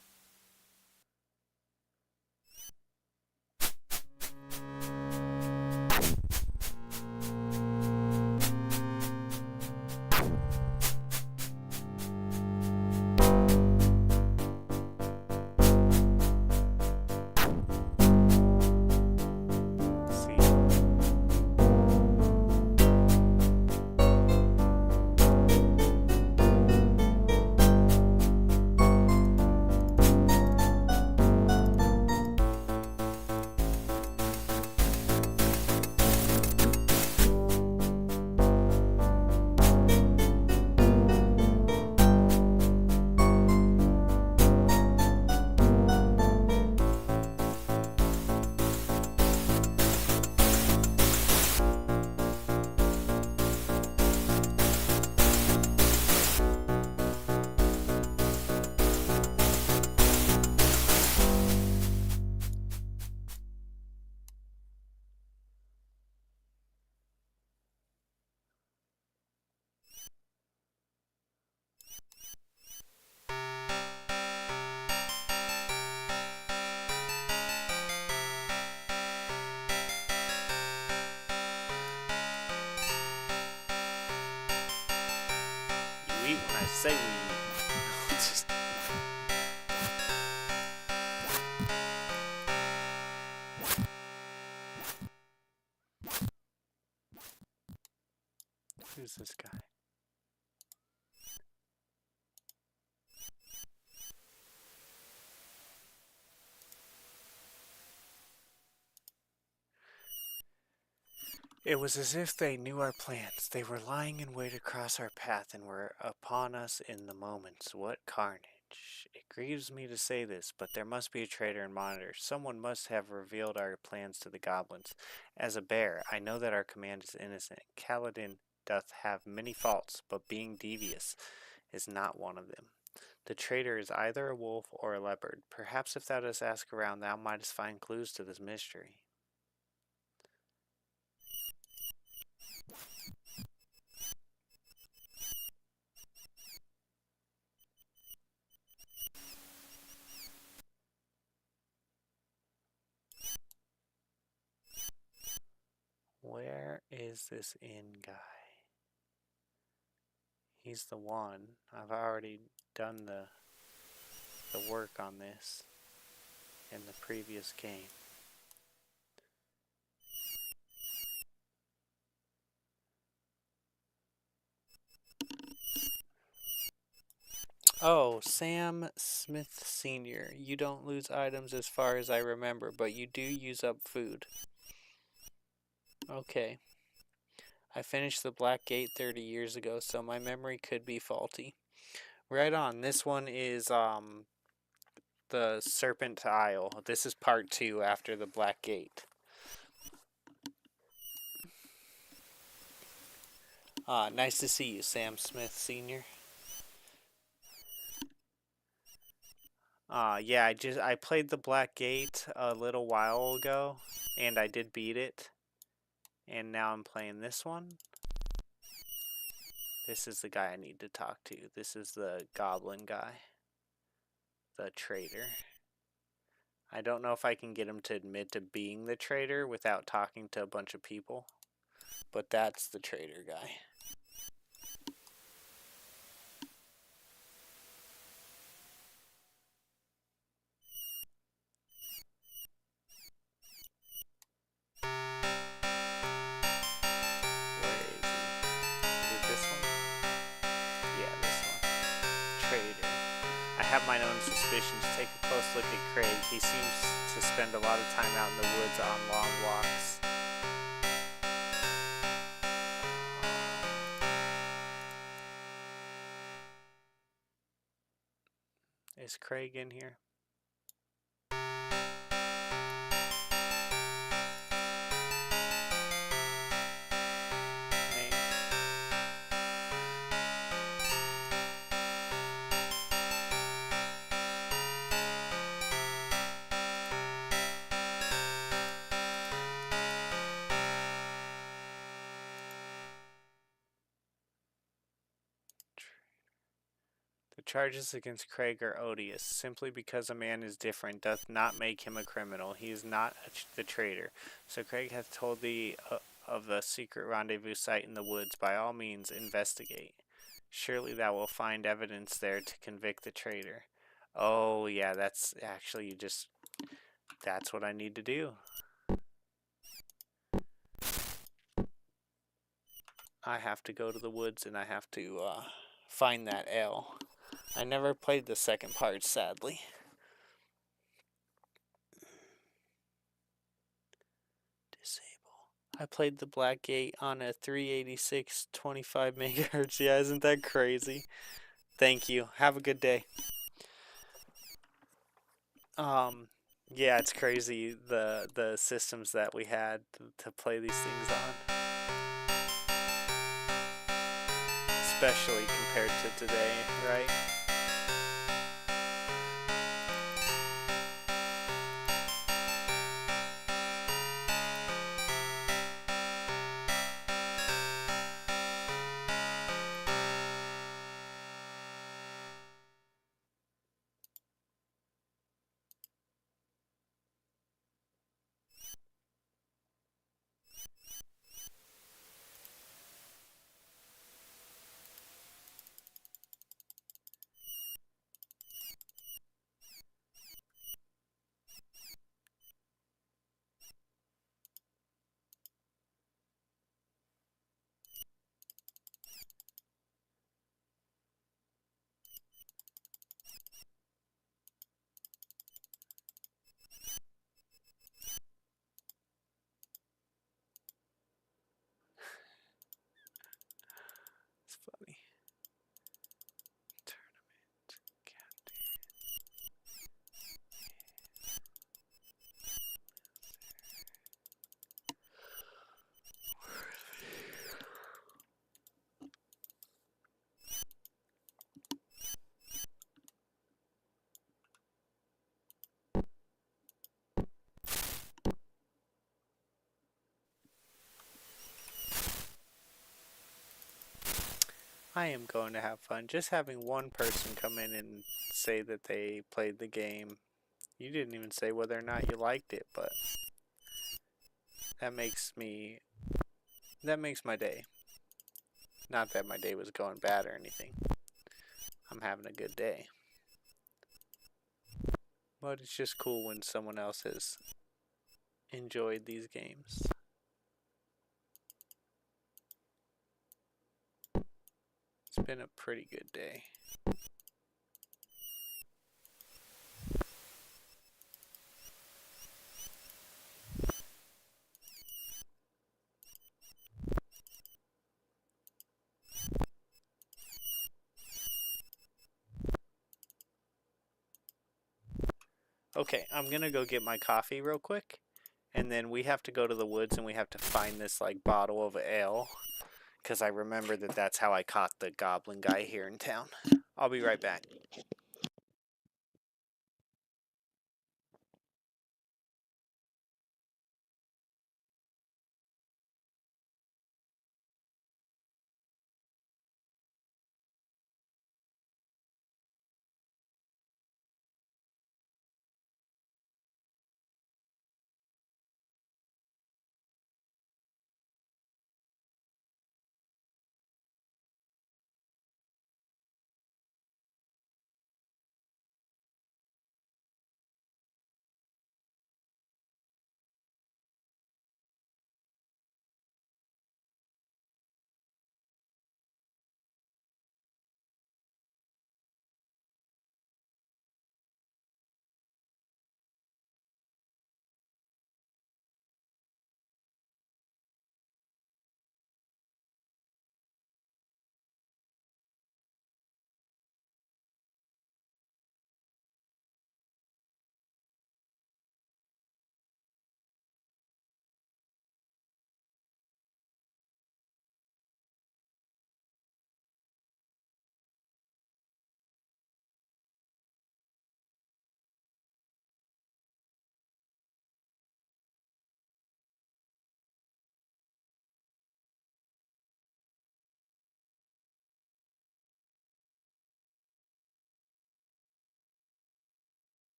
You eat when I say we eat. Just... Who's this guy? It was as if they knew our plans. They were lying in wait across our path and were upon us in the moment. What carnage! It grieves me to say this, but there must be a traitor and monitor. Someone must have revealed our plans to the goblins. As a bear, I know that our command is innocent. Kaladin doth have many faults, but being devious is not one of them. The traitor is either a wolf or a leopard. Perhaps if thou dost ask around, thou mightest find clues to this mystery. Where is this inn guy? He's the one. I've already done the work on this in the previous game. Oh, Sam Smith Sr. You don't lose items as far as I remember, but you do use up food. Okay. I finished the Black Gate 30 years ago, so my memory could be faulty. Right on. This one is the Serpent Isle. This is part 2 after the Black Gate. Nice to see you, Sam Smith Sr. Yeah, I played the Black Gate a little while ago, and I did beat it. And now I'm playing this one. This is the guy I need to talk to. This is the goblin guy. The traitor. I don't know if I can get him to admit to being the traitor without talking to a bunch of people. But that's the traitor guy. Where is he? Is it this one? Yeah, this one. Traitor. I have my own suspicions. Take a close look at Craig. He seems to spend a lot of time out in the woods on long walks. Is Craig in here? Name? The charges against Craig are odious. Simply because a man is different doth not make him a criminal. He is not the traitor. So Craig hath told thee of the secret rendezvous site in the woods. By all means, investigate. Surely thou wilt find evidence there to convict the traitor. Oh, yeah, that's actually that's what I need to do. I have to go to the woods and I have to find that L. I never played the second part, sadly. Disable. I played the Black Gate on a 386 25 megahertz. Yeah, isn't that crazy? Thank you. Have a good day. Yeah, it's crazy the systems that we had to play these things on. Especially compared to today, right? I am going to have fun. Just having one person come in and say that they played the game. You didn't even say whether or not you liked it, but that makes my day. Not that my day was going bad or anything. I'm having a good day. But it's just cool when someone else has enjoyed these games. It's been a pretty good day. Okay, I'm gonna go get my coffee real quick, and then we have to go to the woods and we have to find this like bottle of ale, because I remember that that's how I caught the goblin guy here in town. I'll be right back.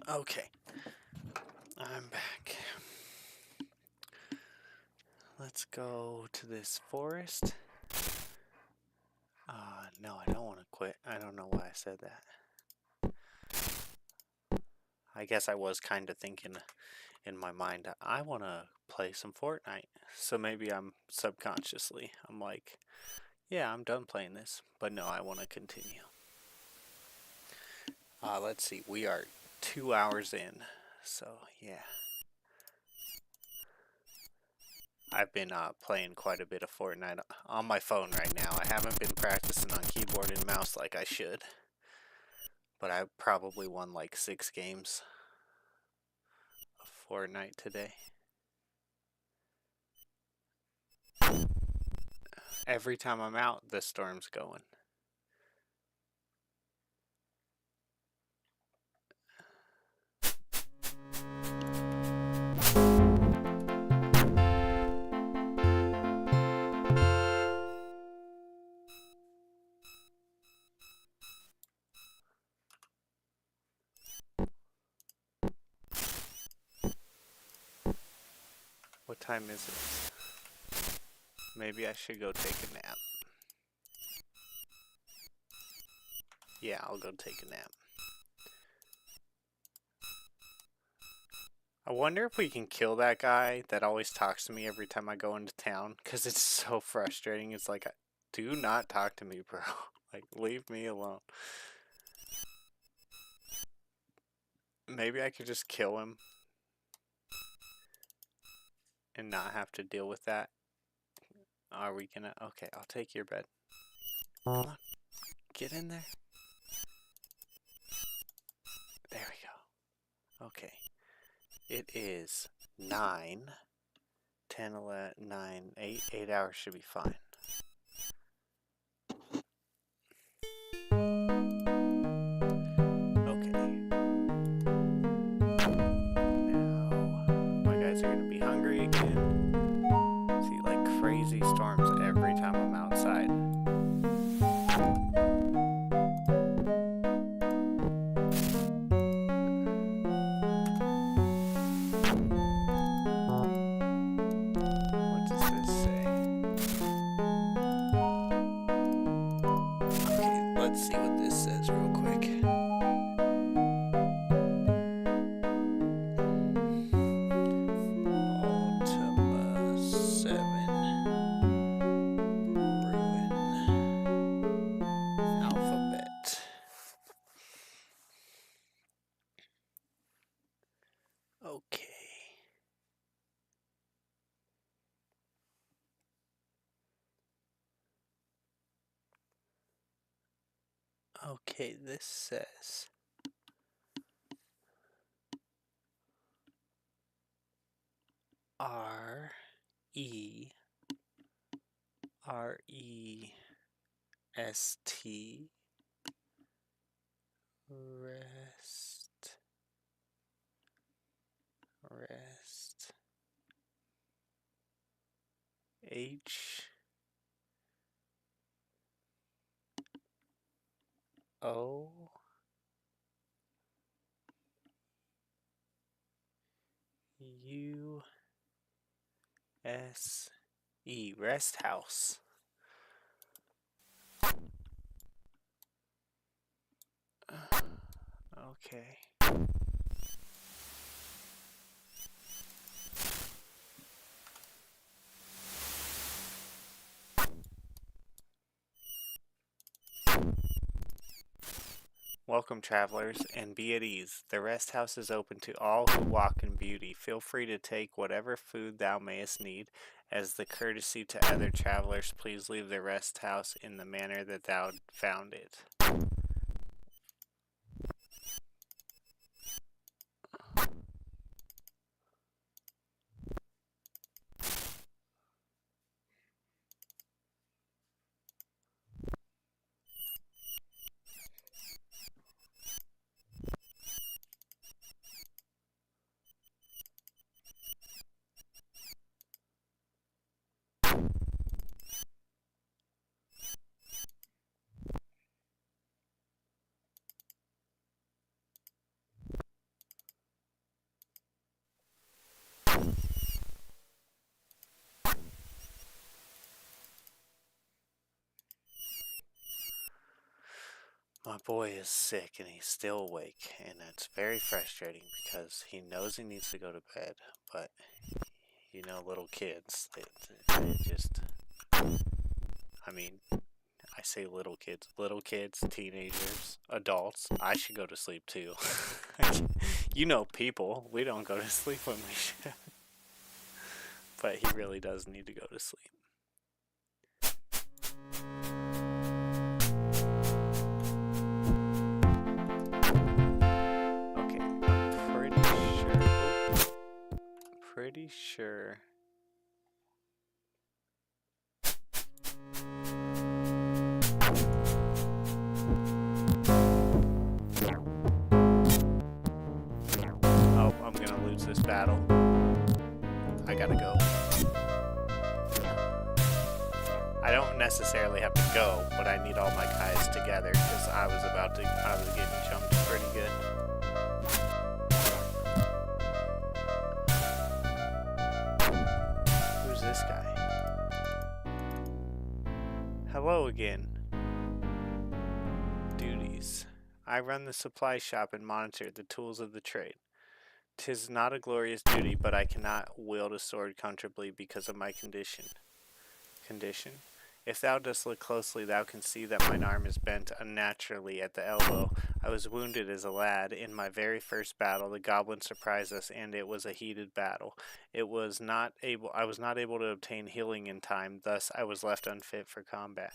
Okay, I'm back. Let's go to this forest. No, I don't want to quit. I don't know why I said that. I guess I was kind of thinking in my mind, I want to play some Fortnite. So maybe I'm subconsciously, I'm like, yeah, I'm done playing this. But no, I want to continue. Let's see, we are 2 hours in. So, yeah. I've been playing quite a bit of Fortnite on my phone right now. I haven't been practicing on keyboard and mouse like I should. But I probably won like 6 games of Fortnite today. Every time I'm out, the storm's going. What time is it? Maybe I should go take a nap. Yeah, I'll go take a nap. I wonder if we can kill that guy that always talks to me every time I go into town, because it's so frustrating. It's like, do not talk to me, bro. Like, leave me alone. Maybe I could just kill him and not have to deal with that. Are we gonna? Okay, I'll take your bed. Come on, get in there. There we go. Okay. It is 9, 10, 11, 9, 8. 8 hours should be fine. Okay. Now, my guys are gonna be hungry again. See, like crazy storms every time I'm outside. What does this say? Okay, let's see what this says real quick. Ultima 7. Ruin. Alphabet. Okay. Okay, this says REREST rest HOUSE rest house. Okay. Welcome, travelers, and be at ease. The rest house is open to all who walk in beauty. Feel free to take whatever food thou mayest need. As the courtesy to other travelers, please leave the rest house in the manner that thou found it. My boy is sick and he's still awake, and it's very frustrating because he knows he needs to go to bed, but you know, little kids, they just, I mean, I say little kids, teenagers, adults, I should go to sleep too. You know, people, we don't go to sleep when we should. But he really does need to go to sleep. Okay, I'm pretty sure. Oh, I'm gonna lose this battle. I gotta go. I don't necessarily have to go, but I need all my guys together because I was getting jumped pretty good. Who's this guy? Hello again. Duties. I run the supply shop and monitor the tools of the trade. 'Tis not a glorious duty, but I cannot wield a sword comfortably because of my condition. If thou dost look closely, thou canst see that mine arm is bent unnaturally at the elbow. I was wounded as a lad. In my very first battle, the goblins surprised us, and it was a heated battle. I was not able to obtain healing in time, thus I was left unfit for combat.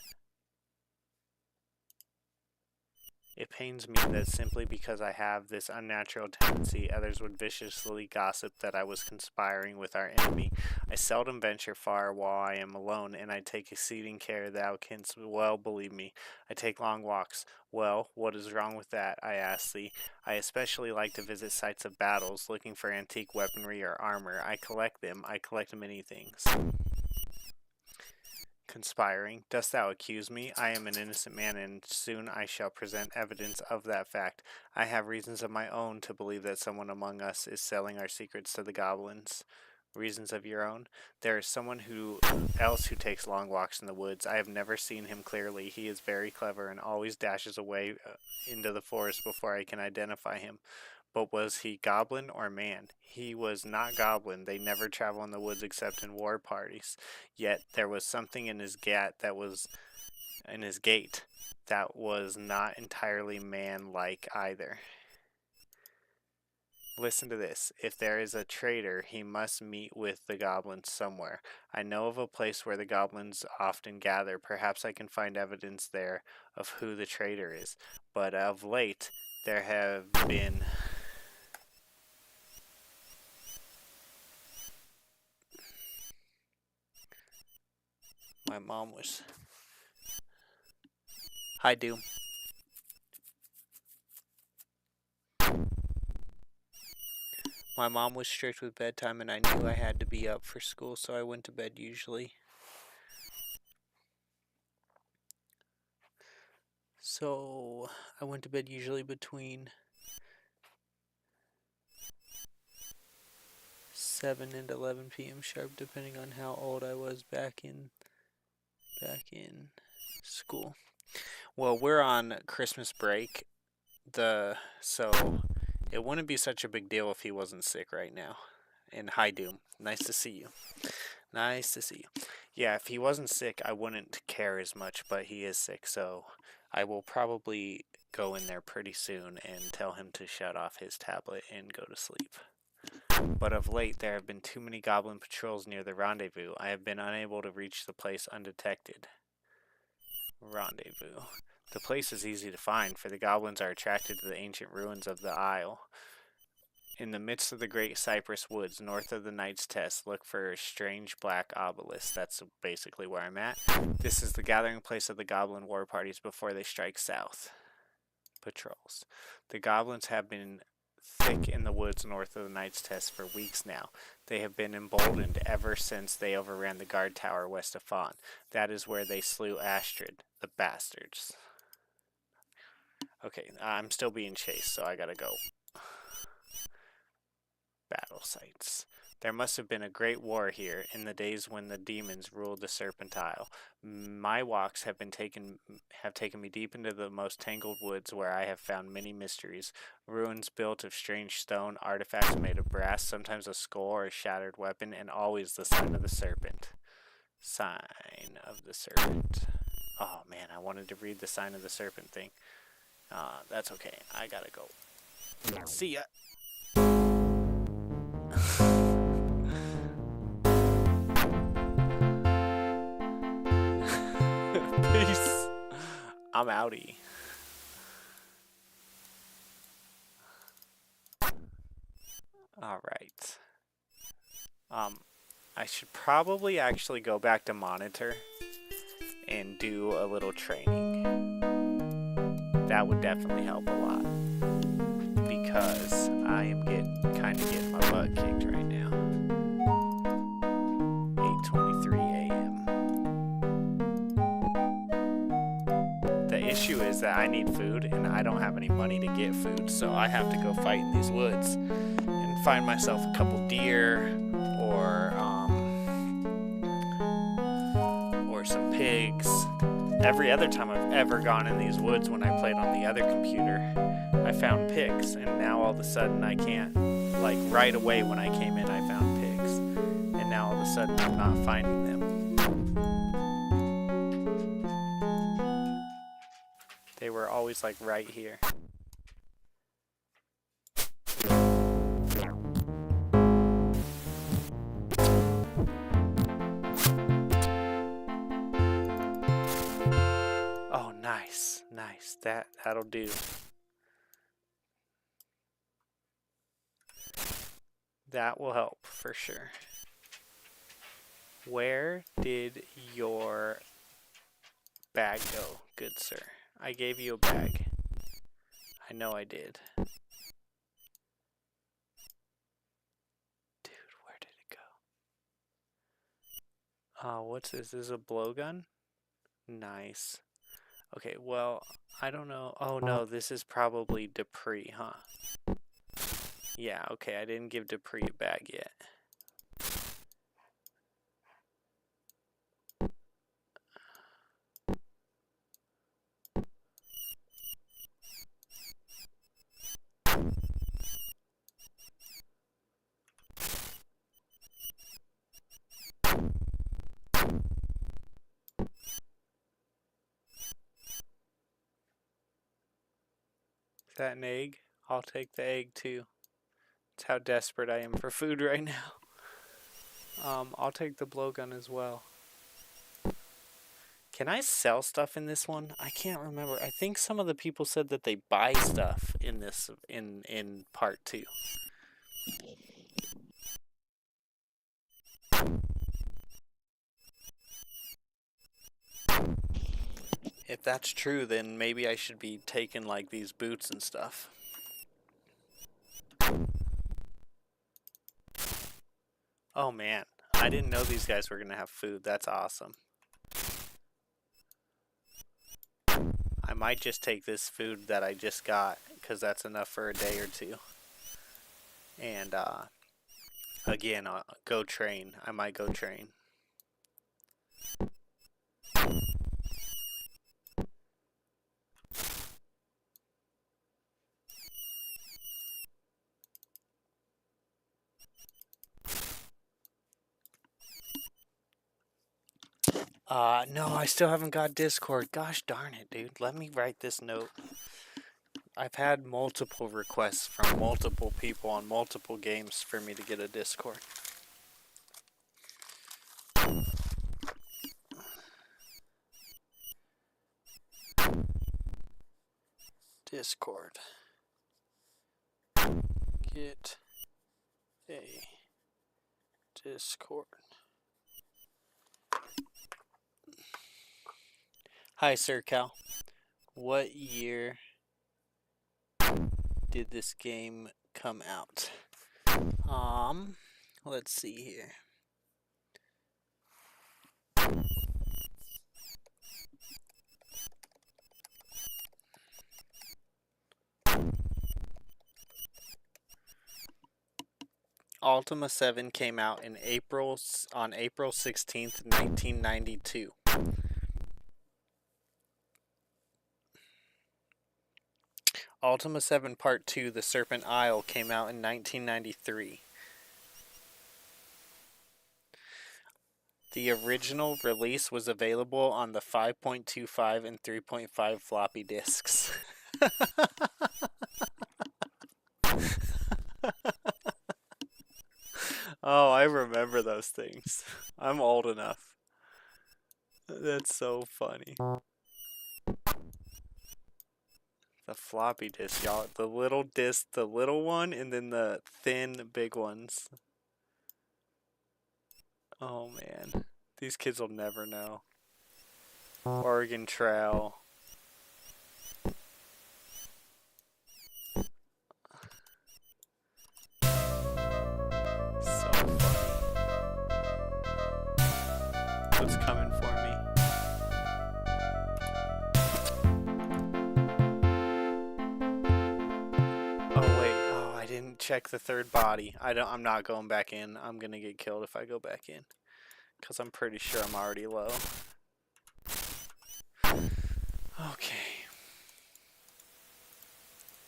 It pains me that simply because I have this unnatural tendency, others would viciously gossip that I was conspiring with our enemy. I seldom venture far while I am alone, and I take exceeding care, thou canst well believe me. I take long walks. Well, what is wrong with that, I ask thee? I especially like to visit sites of battles, looking for antique weaponry or armor. I collect many things. Conspiring. Dost thou accuse me? I am an innocent man, and soon I shall present evidence of that fact. I have reasons of my own to believe that someone among us is selling our secrets to the goblins. Reasons of your own? There is someone else who takes long walks in the woods. I have never seen him clearly. He is very clever and always dashes away into the forest before I can identify him. But was he goblin or man? He was not goblin. They never travel in the woods except in war parties. Yet there was something in his gait that was not entirely man-like either. Listen to this. If there is a traitor, he must meet with the goblins somewhere. I know of a place where the goblins often gather. Perhaps I can find evidence there of who the traitor is. But of late, there have been... My mom was... Hi, Doom. My mom was strict with bedtime, and I knew I had to be up for school, so I went to bed usually. So I went to bed usually between 7 and 11 p.m. sharp, depending on how old I was back in school. Well, we're on Christmas break, so it wouldn't be such a big deal if he wasn't sick right now. And hi, Doom. Nice to see you. Nice to see you. Yeah, if he wasn't sick, I wouldn't care as much, but he is sick, so I will probably go in there pretty soon and tell him to shut off his tablet and go to sleep. But of late, there have been too many goblin patrols near the rendezvous. I have been unable to reach the place undetected. Rendezvous. The place is easy to find, for the goblins are attracted to the ancient ruins of the Isle. In the midst of the great cypress woods, north of the Knight's Test, look for a strange black obelisk. That's basically where I'm at. This is the gathering place of the goblin war parties before they strike south. Patrols. The goblins have been thick in the woods north of the Knight's Test for weeks now. They have been emboldened ever since they overran the guard tower west of Fawn. That is where they slew Astrid, the bastards. Okay, I'm still being chased, so I gotta go. Battle sites. There must have been a great war here in the days when the demons ruled the Serpent Isle. My walks have taken me deep into the most tangled woods, where I have found many mysteries. Ruins built of strange stone, artifacts made of brass, sometimes a skull or a shattered weapon, and always the sign of the serpent. Sign of the serpent. Oh man, I wanted to read the sign of the serpent thing. That's okay. I gotta go. See ya. Peace. I'm outie. Alright. I should probably actually go back to monitor and do a little training. That would definitely help a lot, because I am kind of getting my butt kicked right now. 8:23 a.m. The issue is that I need food and I don't have any money to get food, so I have to go fight in these woods and find myself a couple deer or some pigs. Every other time I've ever gone in these woods when I played on the other computer, I found pigs, and now all of a sudden I can't. Like right away when I came in, I found pigs, and now all of a sudden I'm not finding them. They were always like right here. Oh, nice, nice. That'll do. That will help for sure. Where did your bag go, good sir? I gave you a bag. I know I did. Dude, where did it go? Oh, what's this? This is a blowgun? Nice. Okay, well, I don't know. Oh no, this is probably Dupree, huh? Yeah, okay, I didn't give Dupree a bag yet. Is that an egg? I'll take the egg too. That's how desperate I am for food right now. I'll take the blowgun as well. Can I sell stuff in this one? I can't remember. I think some of the people said that they buy stuff in this in part 2. If that's true, then maybe I should be taking like these boots and stuff. Oh man, I didn't know these guys were gonna have food. That's awesome. I might just take this food that I just got, because that's enough for a day or two. And again, go train. I might go train. No, I still haven't got Discord. Gosh darn it, dude. Let me write this note. I've had multiple requests from multiple people on multiple games for me to get a Discord. Discord. Get a Discord. Hi, Sir Cal. What year did this game come out? Let's see here. Ultima 7 came out on April 16th, 1992. Ultima 7 Part 2, The Serpent Isle, came out in 1993. The original release was available on the 5.25 and 3.5 floppy disks. Oh, I remember those things. I'm old enough. That's so funny. The floppy disk, y'all. The little disc, the little one, and then the thin, big ones. Oh, man. These kids will never know. Oregon Trail. So funny. What's coming for me? Oh wait, oh I didn't check the third body. I'm not going back in. I'm gonna get killed if I go back in. Cause I'm pretty sure I'm already low. Okay.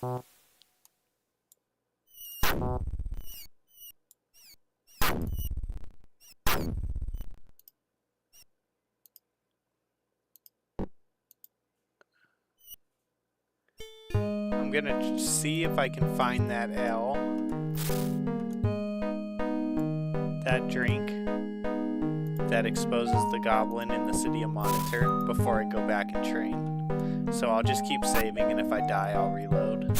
I'm gonna see if I can find that L. That drink that exposes the goblin in the city of Monitor before I go back and train. So I'll just keep saving, and if I die, I'll reload.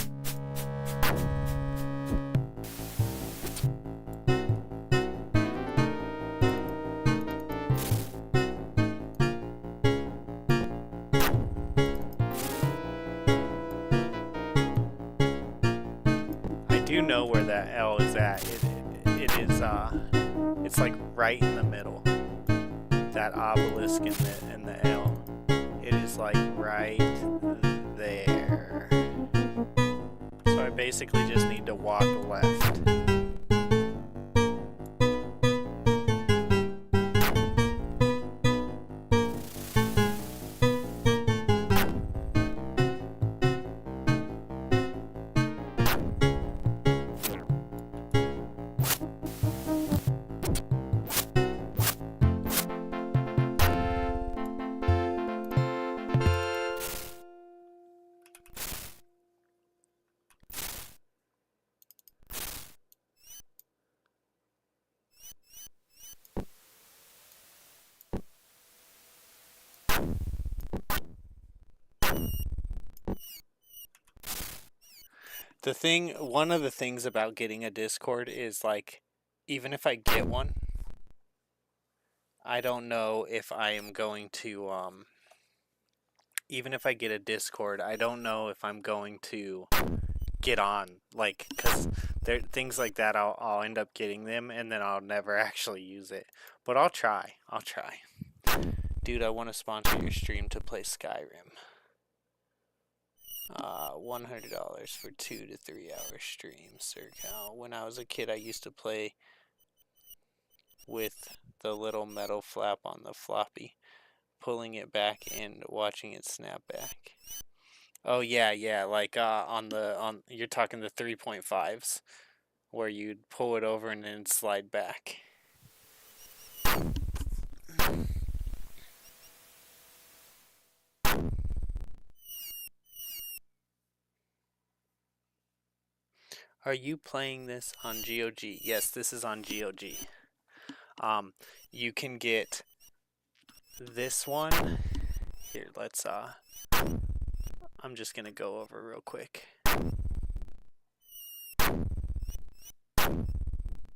I do know where that L is at. It's like right in the middle. That obelisk and the L. It is like right there. So I basically just need to walk left. One of the things about getting a Discord is like, even if I get one, I don't know if I am going to, even if I get a Discord, I don't know if I'm going to get on, like, because things like that, I'll end up getting them, and then I'll never actually use it. But I'll try. Dude, I want to sponsor your stream to play Skyrim. $100 for 2 to 3 hour streams, Sir Cal. When I was a kid, I used to play with the little metal flap on the floppy, pulling it back and watching it snap back. Oh yeah, like you're talking the 3.5s, where you'd pull it over and then slide back. Are you playing this on GOG? Yes, this is on GOG. You can get this one. Here, let's, I'm just gonna go over real quick.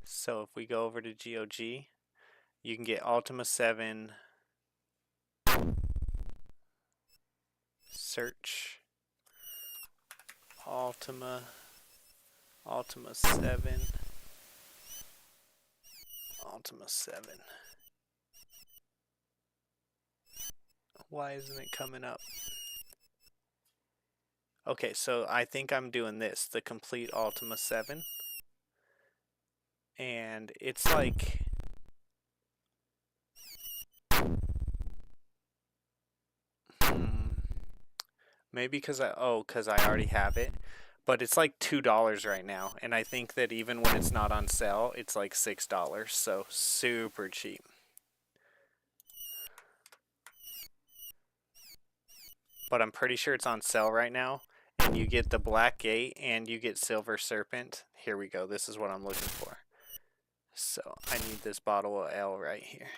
So if we go over to GOG, you can get Ultima 7, search, Ultima 7, Ultima 7. Why isn't it coming up? Okay, so I think I'm doing this, the complete Ultima 7. and it's like maybe because I already have it, but it's like $2 right now, and I think that even when it's not on sale, it's like $6, so super cheap. But I'm pretty sure it's on sale right now, and you get the Black Gate and you get Silver Serpent. Here we go. This is what I'm looking for. So I need this bottle of ale right here.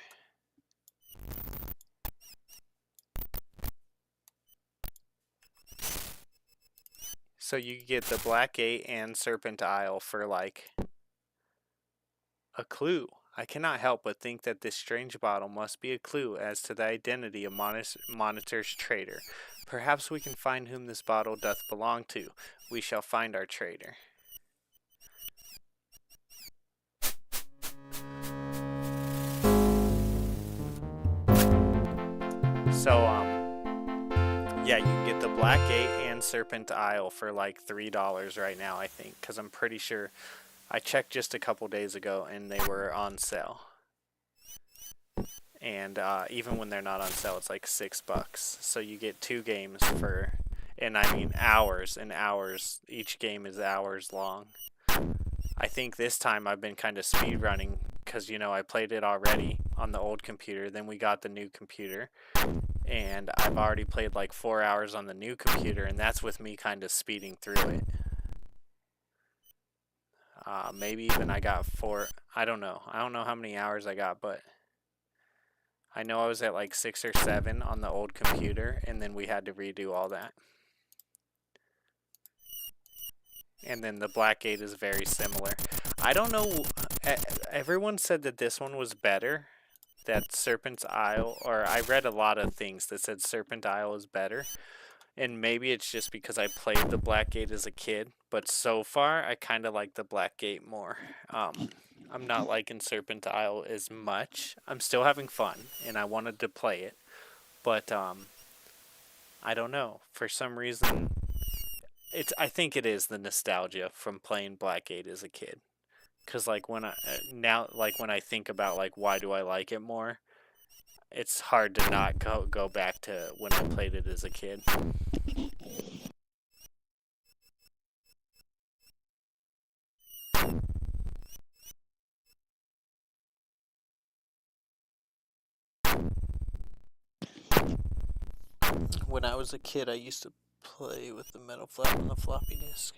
So you get the Black Gate and Serpent Isle for like a clue. I cannot help but think that this strange bottle must be a clue as to the identity of Monitor's traitor. Perhaps we can find whom this bottle doth belong to. We shall find our traitor. So, yeah, you can get the Black Gate and Serpent Isle for like $3 right now, I think, because I'm pretty sure I checked just a couple days ago and they were on sale. And even when they're not on sale, it's like $6. So you get 2 games for, and I mean hours and hours. Each game is hours long. I think this time I've been kind of speed running because, you know, I played it already on the old computer. Then we got the new computer. And I've already played like 4 hours on the new computer, and that's with me kind of speeding through it. Maybe even I got 4. I don't know. I don't know how many hours I got, but I know I was at like 6 or 7 on the old computer, and then we had to redo all that. And then the Black Gate is very similar. I don't know. Everyone said that this one was better. That Serpent's Isle, or I read a lot of things that said Serpent Isle is better. And maybe it's just because I played the Black Gate as a kid. But so far, I kind of like the Black Gate more. I'm not liking Serpent Isle as much. I'm still having fun, and I wanted to play it. But I don't know. For some reason, I think it is the nostalgia from playing Black Gate as a kid. Cause like when I think about like why do I like it more, it's hard to not go back to when I played it as a kid. When I was a kid, I used to play with the metal flap on the floppy disk.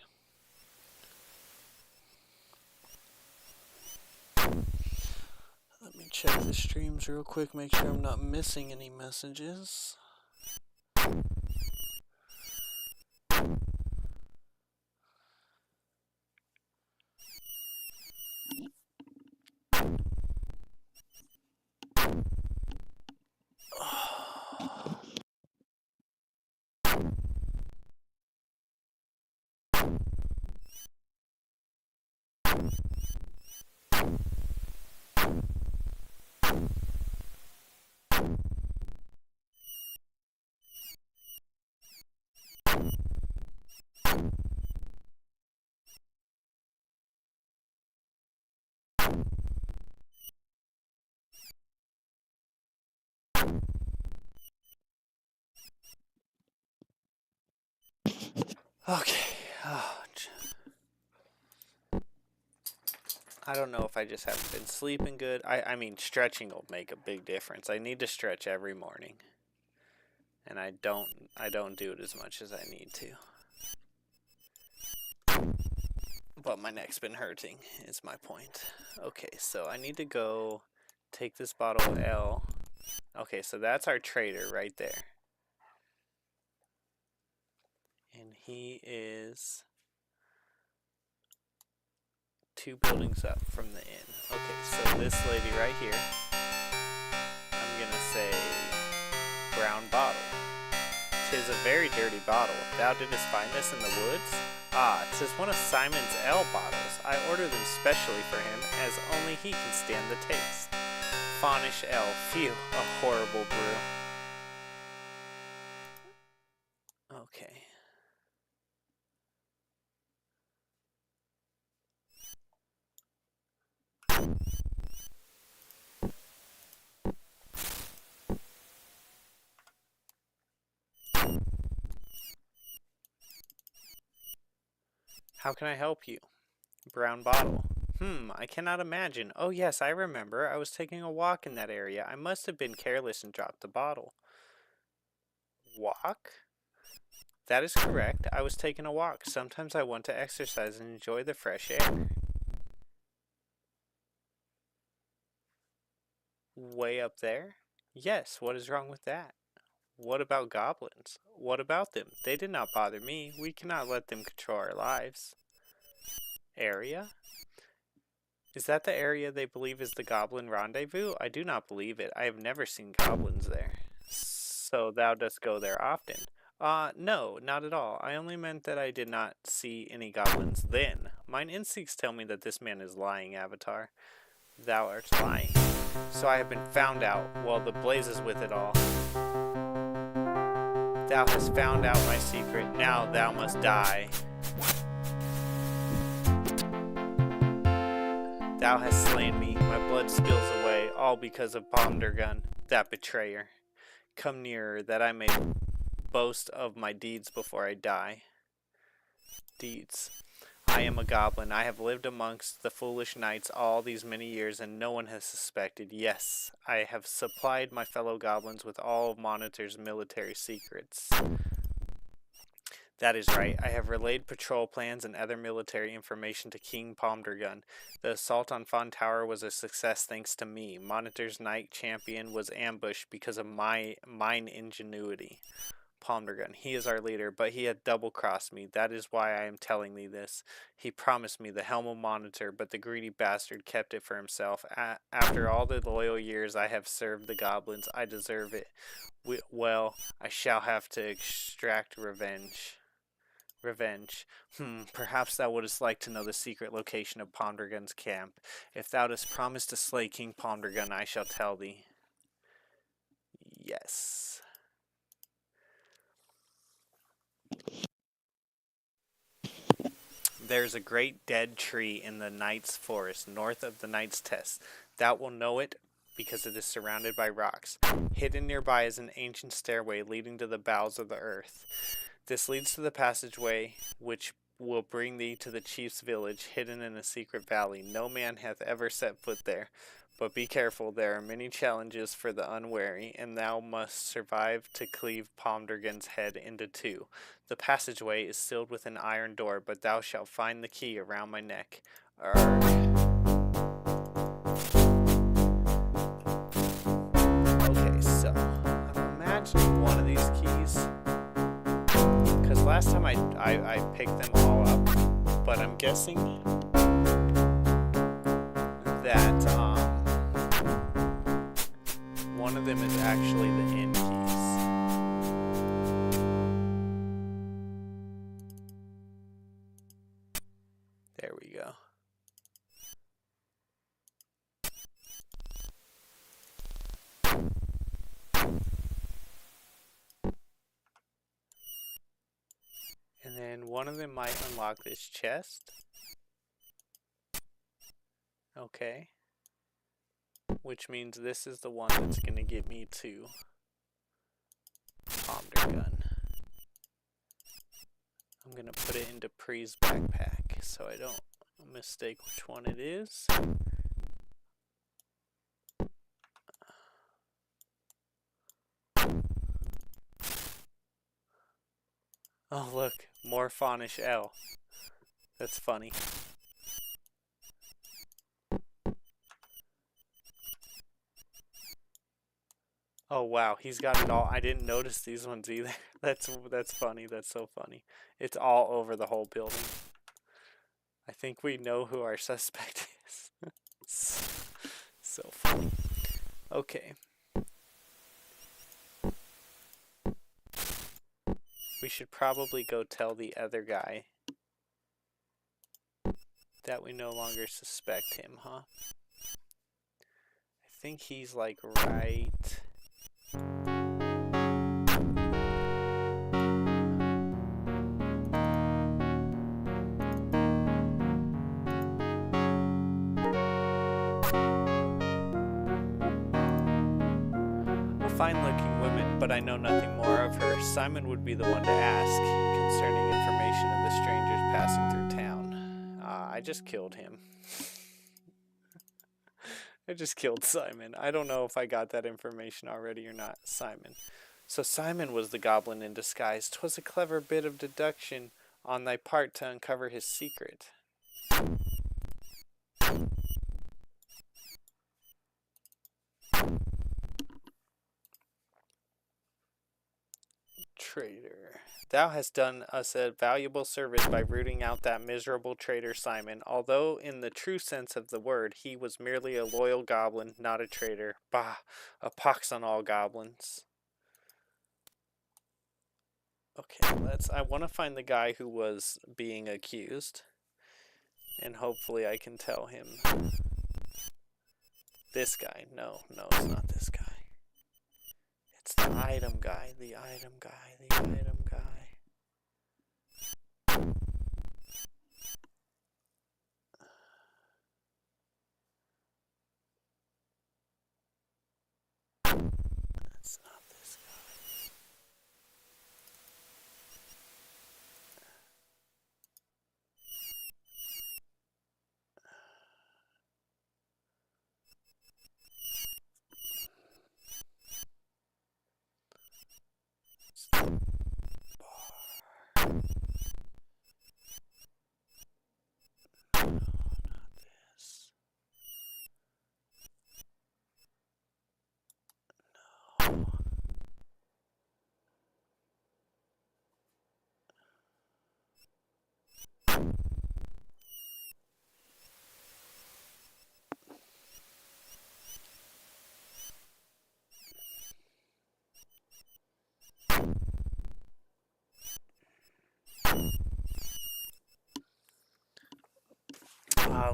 Let me check the streams real quick, make sure I'm not missing any messages. Okay. Oh, I don't know if I just haven't been sleeping good. I mean, stretching will make a big difference. I need to stretch every morning. And I don't do it as much as I need to. But my neck's been hurting, is my point. Okay, so I need to go take this bottle of L. Okay, so that's our trader right there. And he is 2 buildings up from the inn. Okay, so this lady right here, I'm gonna say brown bottle. 'Tis a very dirty bottle. Thou didst find this in the woods? Ah, 'tis one of Simon's ale bottles. I order them specially for him, as only he can stand the taste. Faunish ale, phew, a horrible brew. Okay. How can I help you? Brown bottle. I cannot imagine. Oh yes, I remember. I was taking a walk in that area. I must have been careless and dropped the bottle. Walk? That is correct. I was taking a walk. Sometimes I want to exercise and enjoy the fresh air. Way up there? Yes, what is wrong with that? What about goblins? What about them? They did not bother me. We cannot let them control our lives. Area? Is that the area they believe is the goblin rendezvous? I do not believe it. I have never seen goblins there. So thou dost go there often? No, not at all. I only meant that I did not see any goblins then. Mine instincts tell me that this man is lying, Avatar. Thou art lying. So I have been found out. Well, the blazes with it all. Thou hast found out my secret. Now thou must die. Thou hast slain me. My blood spills away, all because of Pomdergun, that betrayer. Come nearer, that I may boast of my deeds before I die. Deeds. I am a goblin. I have lived amongst the foolish knights all these many years, and no one has suspected. Yes, I have supplied my fellow goblins with all of Monitor's military secrets. That is right. I have relayed patrol plans and other military information to King Pomdergun. The assault on Fawn Tower was a success thanks to me. Monitor's knight champion was ambushed because of mine ingenuity. Pomdergun, he is our leader, but he had double-crossed me. That is why I am telling thee this. He promised me the helm of Monitor, but the greedy bastard kept it for himself. After all the loyal years I have served the goblins, I deserve it. Well, I shall have to extract revenge. Revenge. Perhaps thou wouldst like to know the secret location of Pomdergun's camp. If thou dost promise to slay King Pomdergun, I shall tell thee. Yes. There's a great dead tree in the Knight's Forest, north of the Knight's Test. Thou wilt know it because it is surrounded by rocks. Hidden nearby is an ancient stairway leading to the bowels of the earth. This leads to the passageway which will bring thee to the chief's village, hidden in a secret valley. No man hath ever set foot there. But be careful, there are many challenges for the unwary, and thou must survive to cleave Pomdergun's head into two. The passageway is sealed with an iron door, but thou shalt find the key around my neck. Arrgh. Okay, so I'm imagining one of these keys. Because last time I picked them all up, but I'm guessing that one of them is actually the end keys. There we go. And then one of them might unlock this chest. Okay. Which means this is the one that's going to get me to Pomdergun. I'm going to put it into Pre's backpack so I don't mistake which one it is. Oh look, more Faunish L. That's funny. Oh wow, he's got it all. I didn't notice these ones either. That's funny. That's so funny. It's all over the whole building. I think we know who our suspect is. So funny. Okay. We should probably go tell the other guy that we no longer suspect him, huh? I think he's like right... Fine-looking woman, but I know nothing more of her. Simon would be the one to ask concerning information of the strangers passing through town. I just killed him. I just killed Simon. I don't know if I got that information already or not. Simon. So Simon was the goblin in disguise. 'Twas a clever bit of deduction on thy part to uncover his secret. Traitor. Thou hast done us a valuable service by rooting out that miserable traitor Simon, although in the true sense of the word he was merely a loyal goblin, not a traitor. Bah, a pox on all goblins. Okay, I want to find the guy who was being accused, and hopefully I can tell him. This guy. No, it's not this guy. It's the item guy, the item guy, the item guy. It's not this guy.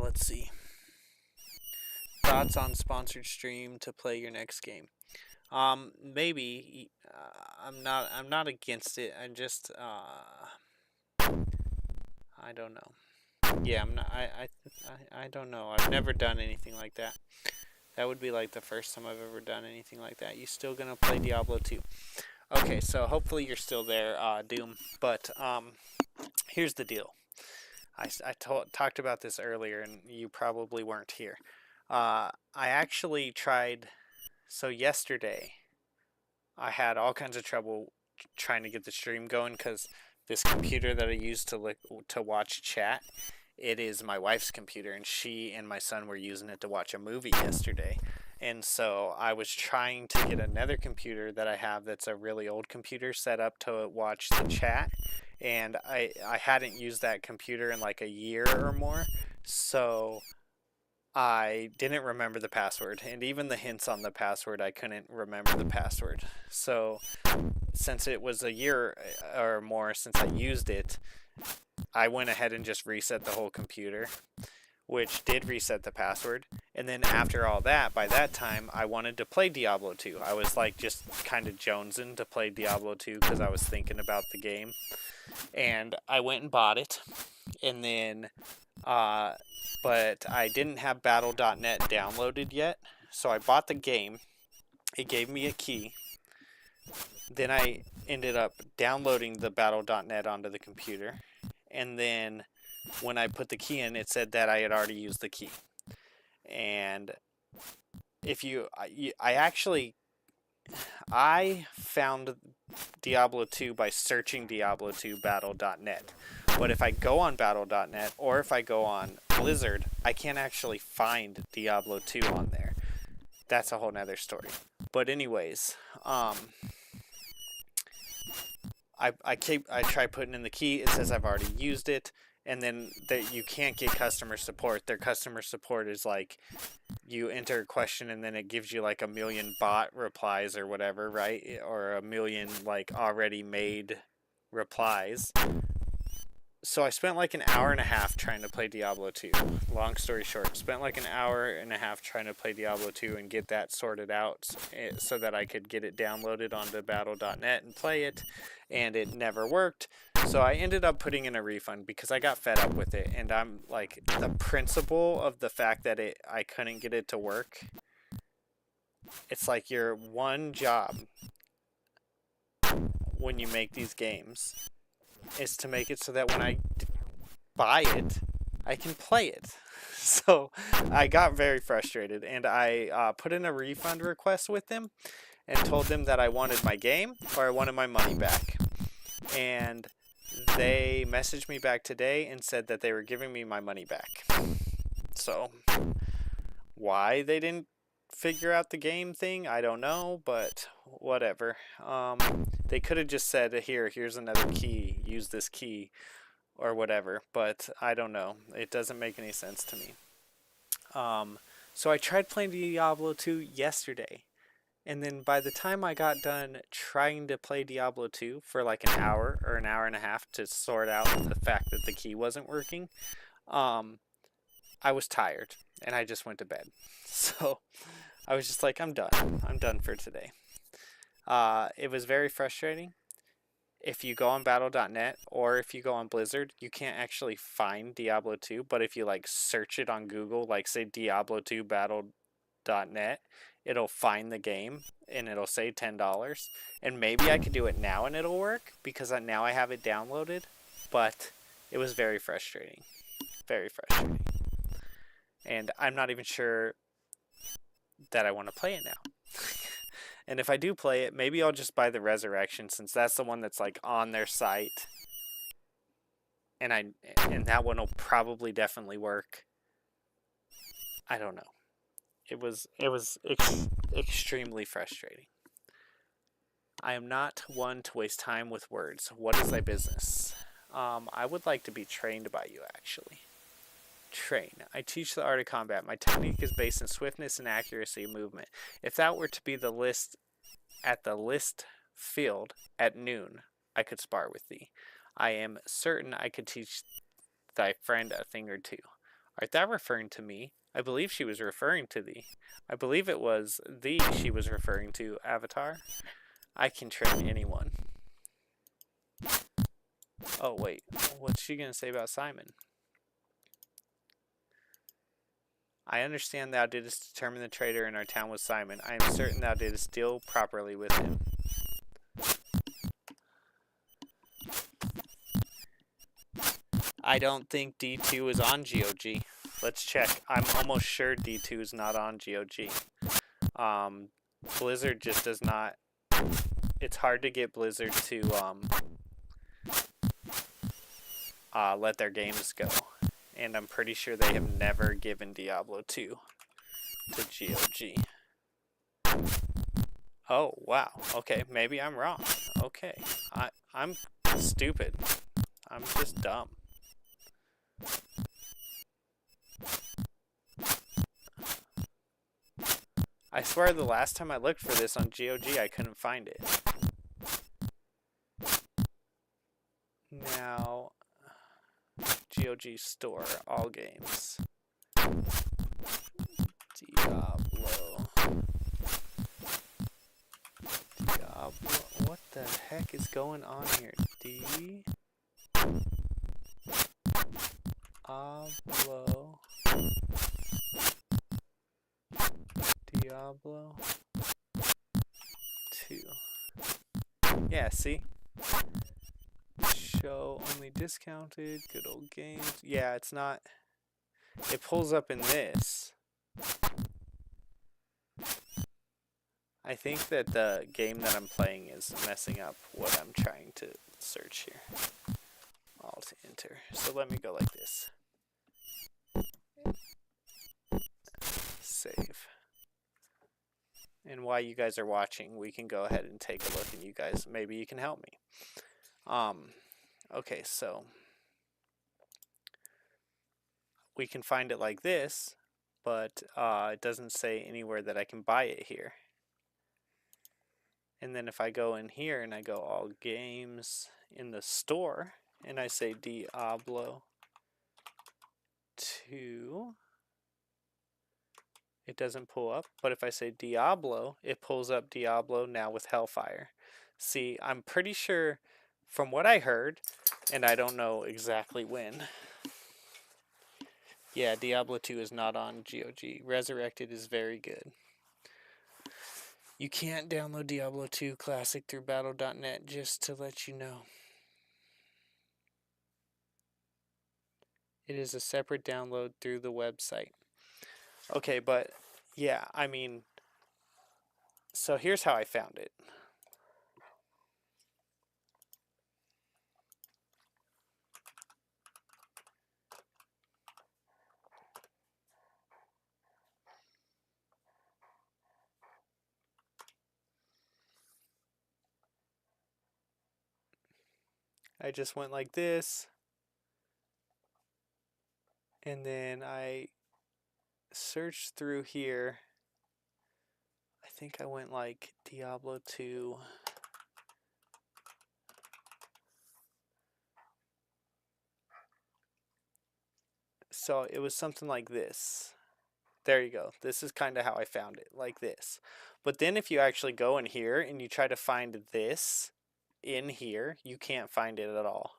Let's see. Thoughts on sponsored stream to play your next game? Maybe. I'm not against it. I just I don't know. Yeah, I'm not. I don't know. I've never done anything like that. That would be like the first time I've ever done anything like that. You still gonna play Diablo 2? Okay, so hopefully you're still there, Doom. But here's the deal. I talked about this earlier, and you probably weren't here. I actually tried. So yesterday, I had all kinds of trouble trying to get the stream going because this computer that I use to watch chat, it is my wife's computer, and she and my son were using it to watch a movie yesterday. And so I was trying to get another computer that I have that's a really old computer set up to watch the chat. And I hadn't used that computer in like a year or more, so I didn't remember the password, and even the hints on the password, I couldn't remember the password. So since it was a year or more since I used it, I went ahead and just reset the whole computer, which did reset the password. And then after all that, by that time, I wanted to play Diablo 2. I was like just kind of jonesing to play Diablo 2 because I was thinking about the game. And I went and bought it, and then, but I didn't have Battle.net downloaded yet, so I bought the game. It gave me a key. Then I ended up downloading the Battle.net onto the computer, and then when I put the key in, it said that I had already used the key. And if I found Diablo 2 by searching Diablo 2 Battle.net. But if I go on Battle.net or if I go on Blizzard, I can't actually find Diablo 2 on there. That's a whole nother story. But anyways, I try putting in the key. It says I've already used it. And then you can't get customer support. Their customer support is like, you enter a question and then it gives you like 1 million bot replies or whatever, right? Or 1 million like already made replies. So I spent like an hour and a half trying to play Diablo 2. Long story short, spent like an hour and a half trying to play Diablo 2 and get that sorted out so that I could get it downloaded onto Battle.net and play it, and it never worked. So I ended up putting in a refund because I got fed up with it, and I'm like, the principle of the fact that I couldn't get it to work, it's like your one job when you make these games is to make it so that when I buy it, I can play it. So I got very frustrated, and I put in a refund request with them and told them that I wanted my game or I wanted my money back. And they messaged me back today and said that they were giving me my money back. So why they didn't figure out the game thing, I don't know, but whatever. They could have just said, here's another key, use this key or whatever, but I don't know. It doesn't make any sense to me. So I tried playing Diablo 2 yesterday, and then by the time I got done trying to play Diablo 2 for like an hour or an hour and a half to sort out the fact that the key wasn't working, I was tired and I just went to bed. So I was just like, I'm done. I'm done for today. It was very frustrating. If you go on battle.net or if you go on Blizzard, you can't actually find Diablo 2, but if you like search it on Google, like say Diablo 2 battle.net, it'll find the game and it'll say $10. And maybe I could do it now and it'll work because now I have it downloaded, but it was very frustrating. Very frustrating. And I'm not even sure that I want to play it now. And if I do play it, maybe I'll just buy the Resurrection since that's the one that's like on their site. And that one will probably definitely work. I don't know. It was extremely frustrating. I am not one to waste time with words. What is thy business? I would like to be trained by you, actually. Train. I teach the art of combat. My technique is based in swiftness and accuracy of movement. If that were to be the list at the list field at noon, I could spar with thee. I am certain I could teach thy friend a thing or two. Art thou referring to me? I believe she was referring to thee. I believe it was thee she was referring to, Avatar. I can train anyone. Oh, wait. What's she going to say about Simon? I understand thou didst determine the traitor in our town was Simon. I am certain thou didst deal properly with him. I don't think D2 is on GOG. Let's check. I'm almost sure D2 is not on GOG. Blizzard just does not... It's hard to get Blizzard to let their games go. And I'm pretty sure they have never given Diablo 2 to GOG. Oh, wow. Okay, maybe I'm wrong. Okay. I'm stupid. I'm just dumb. I swear the last time I looked for this on GOG, I couldn't find it. Now... GOG store, all games. Diablo. What the heck is going on here? Diablo 2. Yeah, see? Show only discounted, good old games. Yeah, it's not. It pulls up in this. I think that the game that I'm playing is messing up what I'm trying to search here. Alt enter. So let me go like this. Save. And while you guys are watching, we can go ahead and take a look, and you guys, maybe you can help me. Okay, so we can find it like this, but it doesn't say anywhere that I can buy it here. And then if I go in here and I go all games in the store, and I say Diablo 2, it doesn't pull up. But if I say Diablo, it pulls up Diablo now with Hellfire. See, I'm pretty sure from what I heard, and I don't know exactly when. Yeah, Diablo 2 is not on GOG. Resurrected is very good. You can't download Diablo 2 Classic through battle.net, just to let you know. It is a separate download through the website. Okay, but yeah, I mean, so here's how I found it. I just went like this, and then I searched through here. I think I went like Diablo 2. So it was something like this. There you go. This is kind of how I found it, like this. But then if you actually go in here and you try to find this in here, you can't find it at all.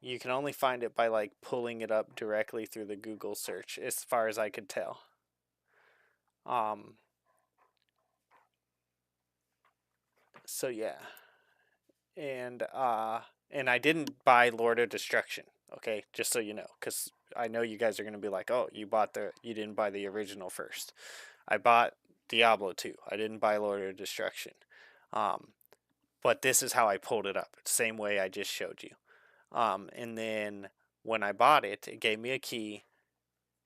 You can only find it by like pulling it up directly through the Google search, as far as I could tell. So yeah. And I didn't buy Lord of Destruction, okay? Just so you know, cuz I know you guys are going to be like, "Oh, you didn't buy the original first." I bought Diablo 2. I didn't buy Lord of Destruction. But this is how I pulled it up. Same way I just showed you. And then when I bought it, it gave me a key.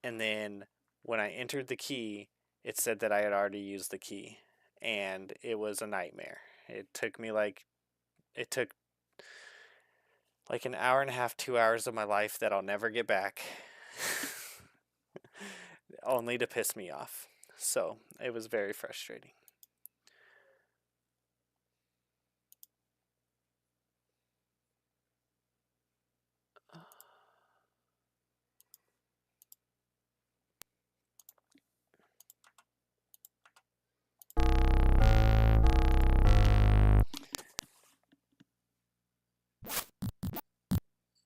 And then when I entered the key, it said that I had already used the key. And it was a nightmare. It took like an hour and a half, 2 hours of my life that I'll never get back. Only to piss me off. So it was very frustrating.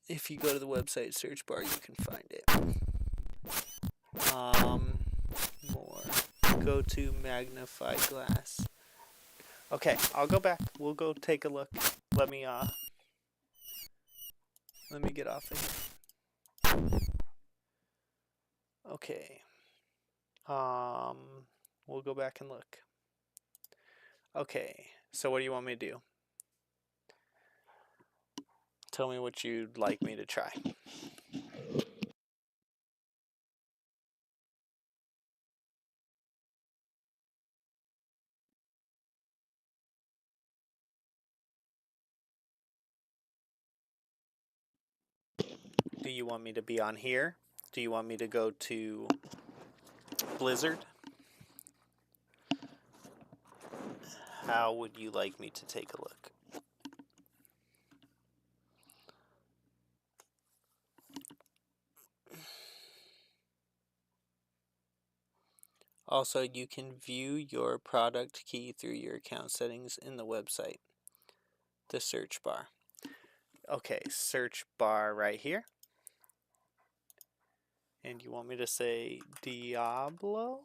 If you go to the website search bar, you can find it. More. Go to magnify glass. Okay, I'll go back. We'll go take a look. Let me get off of here. Okay. We'll go back and look. Okay. So what do you want me to do? Tell me what you'd like me to try. Do you want me to be on here? Do you want me to go to Blizzard? How would you like me to take a look? Also, you can view your product key through your account settings in the website. The search bar. Okay, search bar right here. And you want me to say Diablo?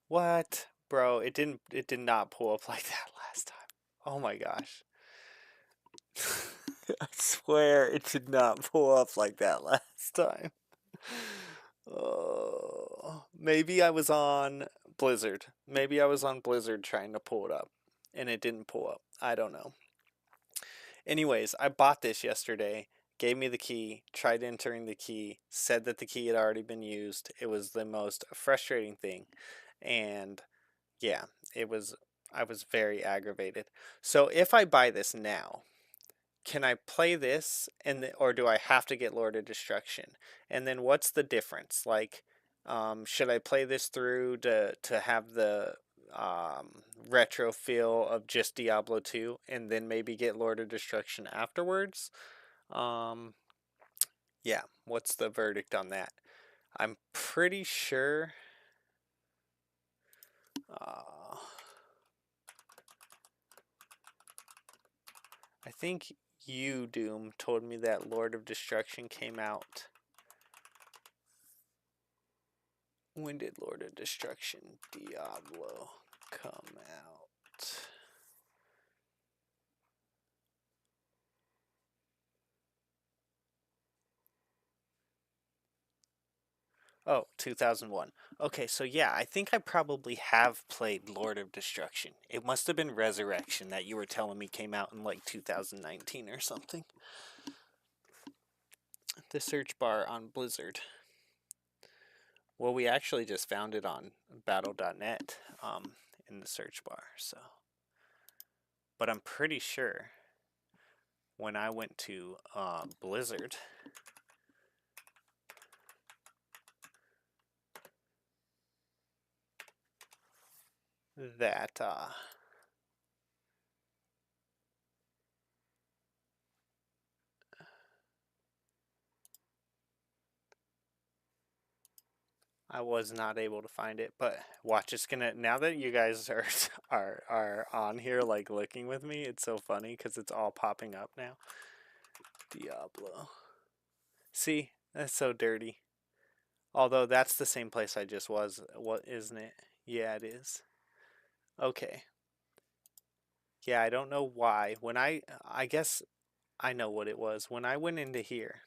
What? Bro, it did not pull up like that last time. Oh my gosh. I swear it did not pull up like that last time. Oh, maybe I was on Blizzard. Maybe I was on Blizzard trying to pull it up and it didn't pull up. I don't know. Anyways, I bought this yesterday, gave me the key, tried entering the key, said that the key had already been used. It was the most frustrating thing. And yeah, I was very aggravated. So if I buy this now, can I play this or do I have to get Lord of Destruction? And then what's the difference? Like, should I play this through to have the retro feel of just Diablo 2 and then maybe get Lord of Destruction afterwards? Yeah, what's the verdict on that? I'm pretty sure I think you, Doom, told me that Lord of Destruction came out. When did Lord of Destruction Diablo come out? Oh, 2001. Okay, so yeah, I think I probably have played Lord of Destruction. It must have been Resurrection that you were telling me came out in like 2019 or something. The search bar on Blizzard. Well, we actually just found it on battle.net in the search bar, so. But I'm pretty sure when I went to Blizzard, that I was not able to find it. But watch, it's gonna, now that you guys are on here like looking with me, it's so funny because it's all popping up now. Diablo. See, that's so dirty. Although that's the same place I just was. What, isn't it? Yeah, it is. Okay. Yeah, I don't know why. When I guess I know what it was. When I went into here,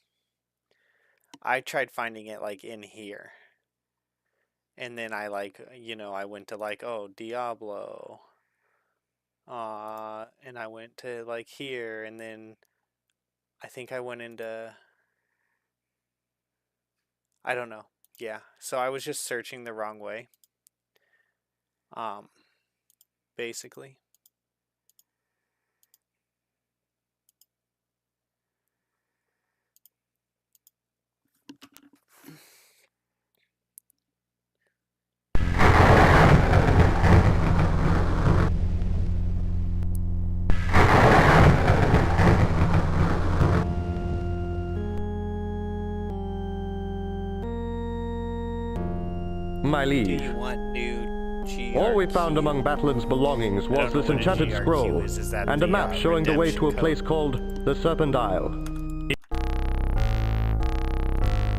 I tried finding it like in here. And then I like, I went to like, oh, Diablo. And I went to like here, and then I think I went into, I don't know. Yeah. So I was just searching the wrong way. Basically. My Do liege, you want new GRQ? all we found among Batlin's belongings I was don't know this what a enchanted GRQ scroll is that and a the, map showing the way to a redemption place code? called the Serpent Isle.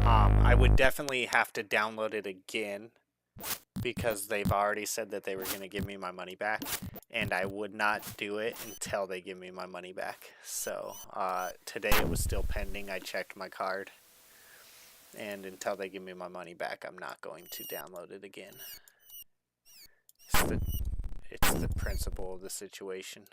I would definitely have to download it again because they've already said that they were going to give me my money back, and I would not do it until they give me my money back. So today it was still pending. I checked my card, and until they give me my money back, I'm not going to download it again. It's the principle of the situation.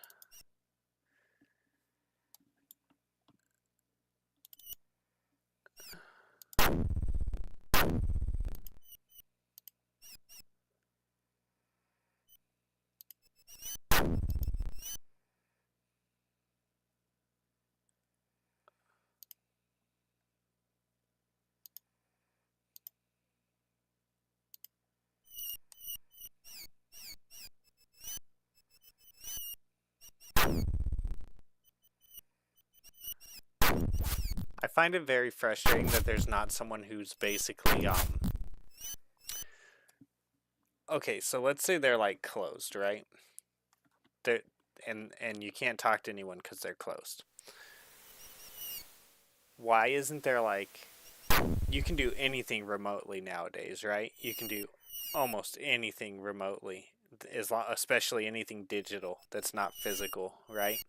I find it very frustrating that there's not someone who's basically okay, so let's say they're like closed, right? They're, and you can't talk to anyone because they're closed. Why isn't there like, you can do anything remotely nowadays, right? You can do almost anything remotely, especially anything digital that's not physical, right?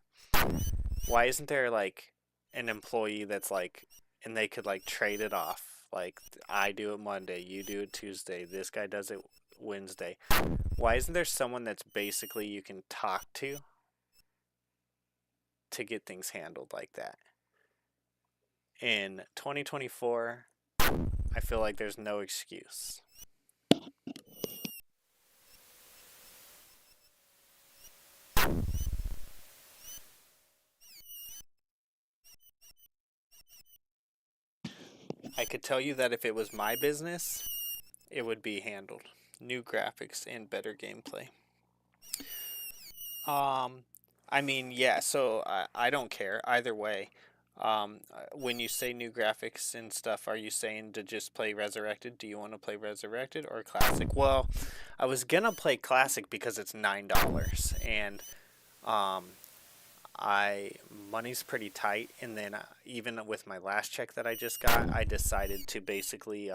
Why isn't there like an employee that's like, and they could like trade it off? Like, I do it Monday, you do it Tuesday, this guy does it Wednesday. Why isn't there someone that's basically you can talk to get things handled like that? In 2024, I feel like there's no excuse. I could tell you that if it was my business, it would be handled. New graphics and better gameplay. I mean, yeah, so I don't care either way. When you say new graphics and stuff, are you saying to just play Resurrected? Do you want to play Resurrected or Classic? Well, I was gonna play Classic because it's $9, and money's pretty tight. And then even with my last check that I just got, I decided to basically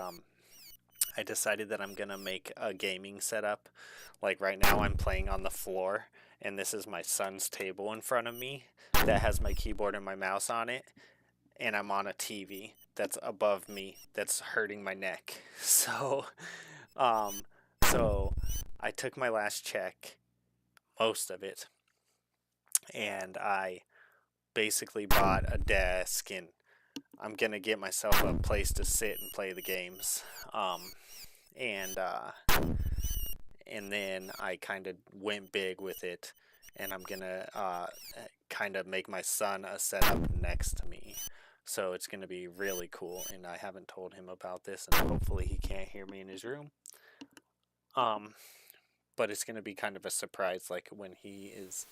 I decided that I'm gonna make a gaming setup. Like right now, I'm playing on the floor, and this is my son's table in front of me that has my keyboard and my mouse on it, and I'm on a TV that's above me that's hurting my neck. So, um, so I took my last check, most of it, and I basically bought a desk, and I'm gonna get myself a place to sit and play the games. And and then I kind of went big with it, and I'm gonna kind of make my son a setup next to me. So it's gonna be really cool, and I haven't told him about this, and hopefully he can't hear me in his room. Um, but it's gonna be kind of a surprise, like when he is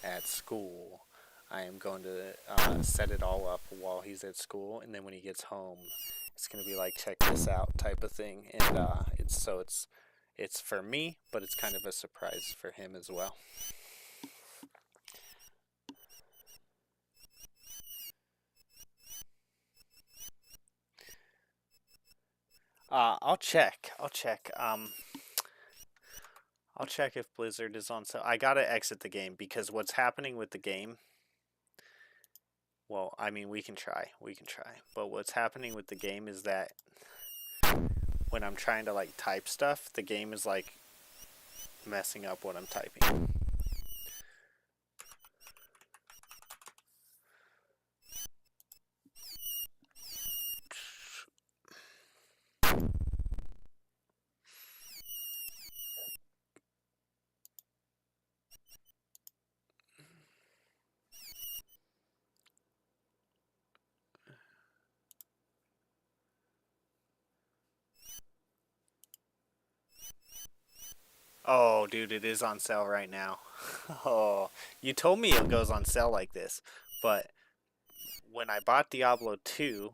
at school. I am going to set it all up while he's at school, and then when he gets home, it's gonna be like, check this out type of thing. And it's for me, but it's kind of a surprise for him as well. I'll check. I'll check if Blizzard is on sale. I gotta exit the game because what's happening with the game. Well, I mean, we can try. But what's happening with the game is that when I'm trying to like type stuff, the game is like messing up what I'm typing. Oh, dude, it is on sale right now. Oh, you told me it goes on sale like this, but when I bought Diablo 2,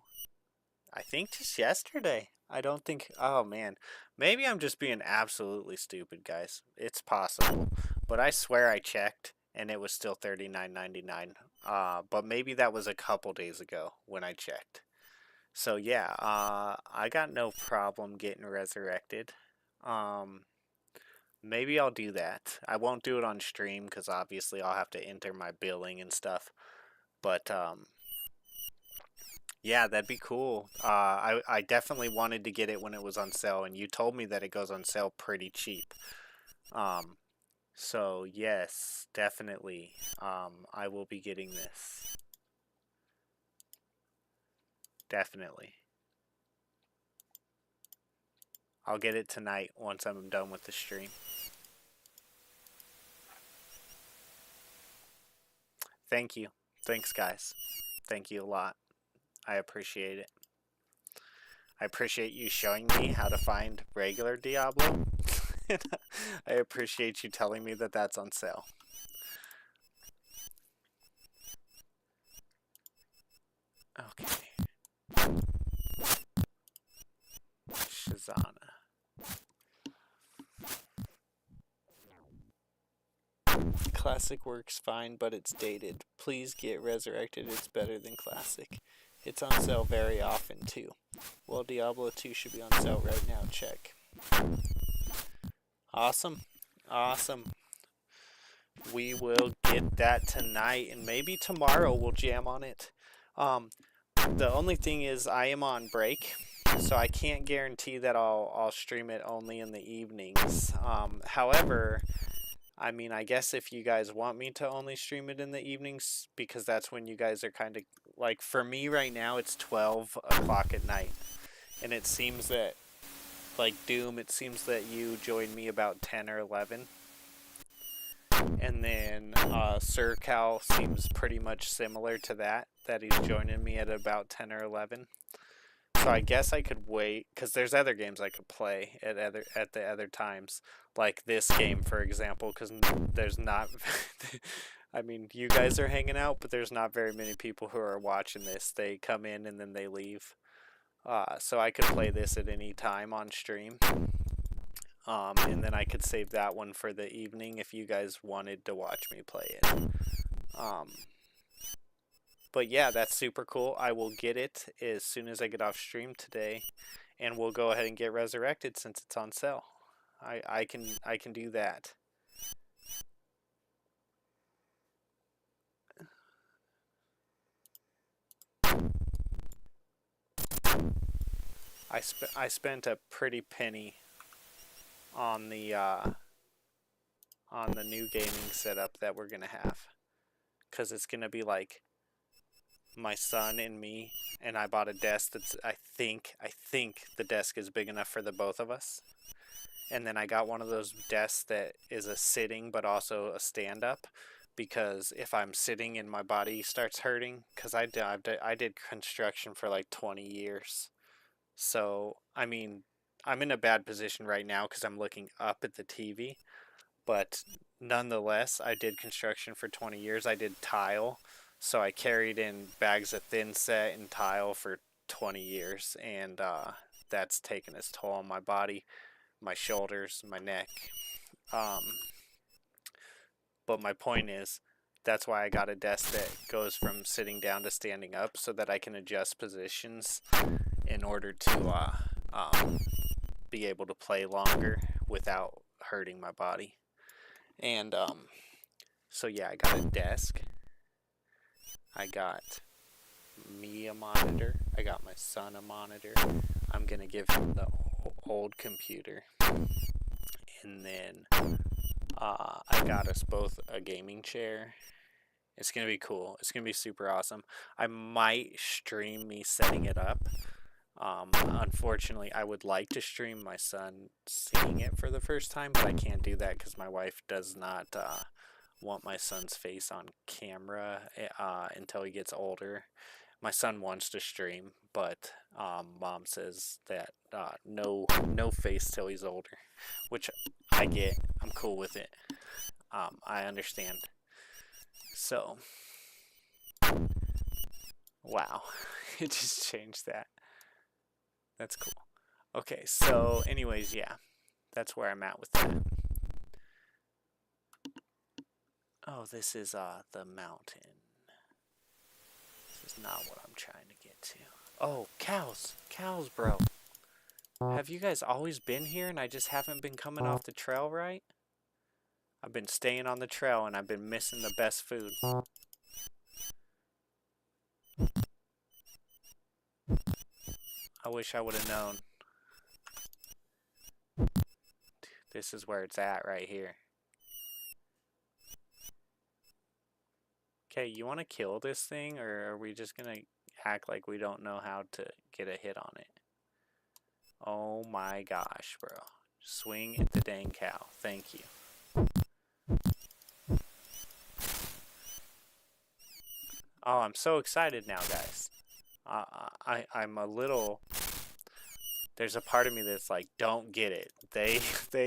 I think just yesterday. I don't think. Oh man, maybe I'm just being absolutely stupid, guys. It's possible, but I swear I checked and it was still $39.99. But maybe that was a couple days ago when I checked. So yeah, I got no problem getting resurrected. Um, Maybe I'll do that. I won't do it on stream because obviously I'll have to enter my billing and stuff. But yeah, that'd be cool. I definitely wanted to get it when it was on sale, and you told me that it goes on sale pretty cheap. Um, so yes, definitely. I will be getting this. Definitely. I'll get it tonight once I'm done with the stream. Thank you. Thanks, guys. Thank you a lot. I appreciate it. I appreciate you showing me how to find regular Diablo. I appreciate you telling me that that's on sale. Okay. Shazana. Classic works fine, but it's dated. Please get Resurrected. It's better than Classic. It's on sale very often, too. Well, Diablo 2 should be on sale right now. Check. Awesome. Awesome. We will get that tonight, and maybe tomorrow we'll jam on it. The only thing is I am on break, so I can't guarantee that I'll stream it only in the evenings. However, I mean, I guess if you guys want me to only stream it in the evenings, because that's when you guys are kind of, like, for me right now, it's 12 o'clock at night. And it seems that, like Doom, it seems that you joined me about 10 or 11. And then Sir Cal seems pretty much similar to that he's joining me at about 10 or 11. So I guess I could wait, because there's other games I could play at the other times, like this game, for example, because there's not, I mean, you guys are hanging out, but there's not very many people who are watching this. They come in and then they leave. So I could play this at any time on stream. And then I could save that one for the evening if you guys wanted to watch me play it. But yeah, that's super cool. I will get it as soon as I get off stream today, and we'll go ahead and get Resurrected since it's on sale. I can do that. I spent a pretty penny on the new gaming setup that we're gonna have, because it's gonna be like my son and me, and I bought a desk that's I think the desk is big enough for the both of us. And then I got one of those desks that is a sitting but also a stand up, because if I'm sitting and my body starts hurting, because I did construction for like 20 years. So, I mean, I'm in a bad position right now because I'm looking up at the TV, but nonetheless, I did construction for 20 years. I did tile, so I carried in bags of thin set and tile for 20 years, and that's taken its toll on my body, my shoulders, my neck. Um, but my point is, that's why I got a desk that goes from sitting down to standing up so that I can adjust positions in order to be able to play longer without hurting my body. And so yeah, I got a desk. I got me a monitor. I got my son a monitor. I'm gonna give him the old computer. And then I got us both a gaming chair. It's gonna be cool. It's gonna be super awesome. I might stream me setting it up. Unfortunately, I would like to stream my son seeing it for the first time, but I can't do that because my wife does not want my son's face on camera until he gets older. My son wants to stream, but mom says that no face till he's older, which I get. I'm cool with it. I understand. So, wow, it just changed that. That's cool. Okay, so anyways, yeah, that's where I'm at with that. Oh, this is the mountain. This is not what I'm trying to get to. Oh, cows, bro. Have you guys always been here and I just haven't been coming off the trail right? I've been staying on the trail and I've been missing the best food. I wish I would have known. This is where it's at right here. Okay, you want to kill this thing, or are we just gonna act like we don't know how to get a hit on it? Oh my gosh, bro. Swing at the dang cow. Thank you. Oh, I'm so excited now, guys. I'm a little... There's a part of me that's like, don't get it. They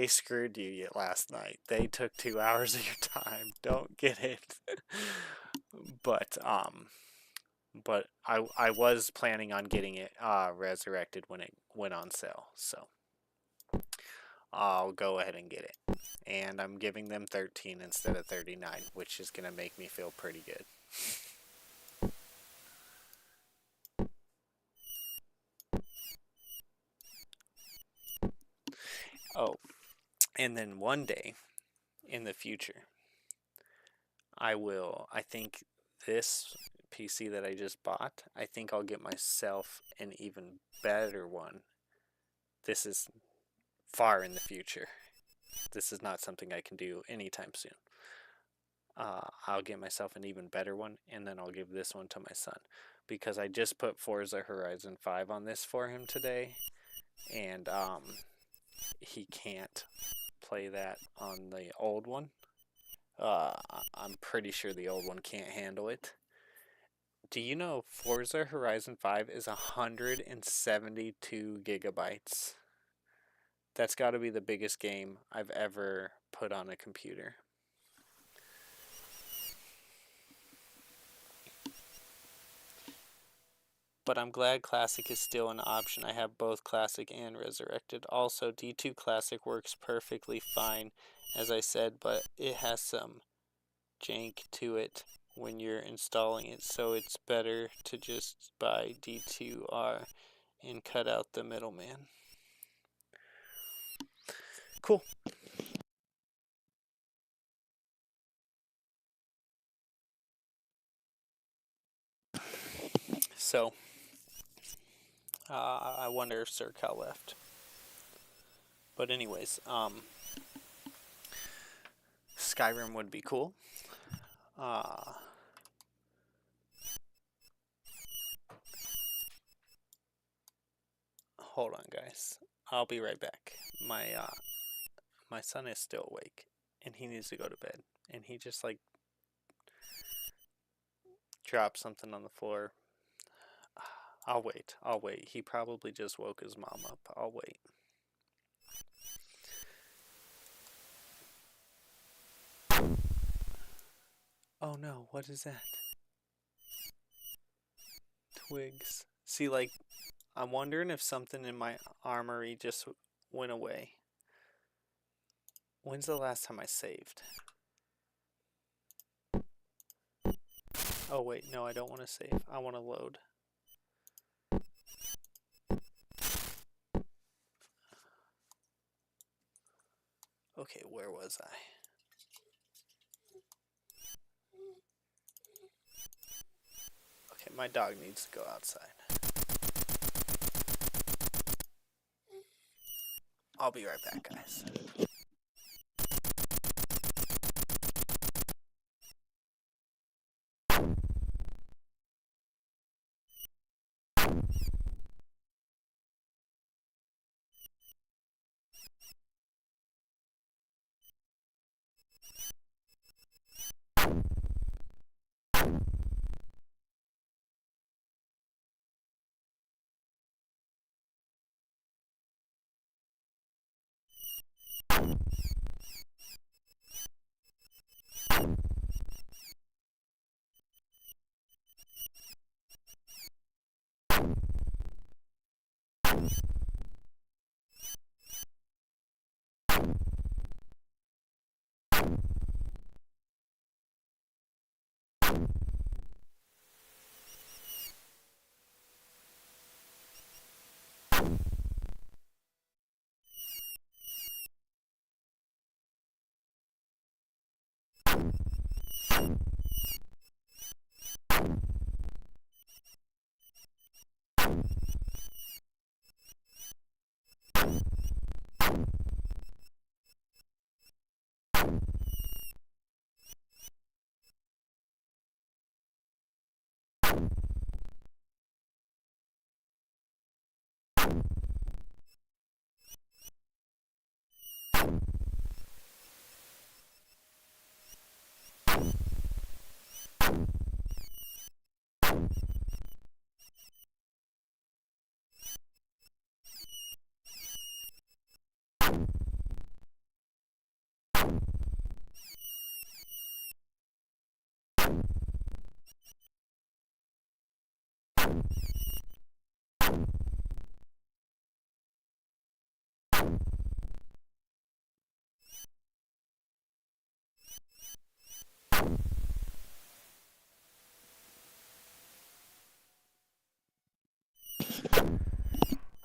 screwed you last night. They took 2 hours of your time. Don't get it. but I was planning on getting it resurrected when it went on sale. So I'll go ahead and get it. And I'm giving them 13 instead of 39, which is going to make me feel pretty good. Oh, and then one day in the future, I think this PC that I just bought, I think I'll get myself an even better one. This is far in the future. This is not something I can do anytime soon. I'll get myself an even better one, and then I'll give this one to my son, because I just put Forza Horizon 5 on this for him today, and he can't play that on the old one. I'm pretty sure the old one can't handle it. Do you know Forza Horizon 5 is 172 gigabytes? That's got to be the biggest game I've ever put on a computer. But I'm glad Classic is still an option. I have both Classic and Resurrected. Also, D2 Classic works perfectly fine, as I said, but it has some jank to it when you're installing it, so it's better to just buy D2R and cut out the middleman. Cool. So, I wonder if Sir Cal left. But anyways, Skyrim would be cool. Hold on, guys. I'll be right back. My son is still awake, and he needs to go to bed. And he just like dropped something on the floor. I'll wait. I'll wait. He probably just woke his mom up. I'll wait. Oh no, what is that? Twigs. See, like, I'm wondering if something in my armory just went away. When's the last time I saved? Oh wait, no, I don't want to save. I want to load. Okay, where was I? Okay, my dog needs to go outside. I'll be right back, guys.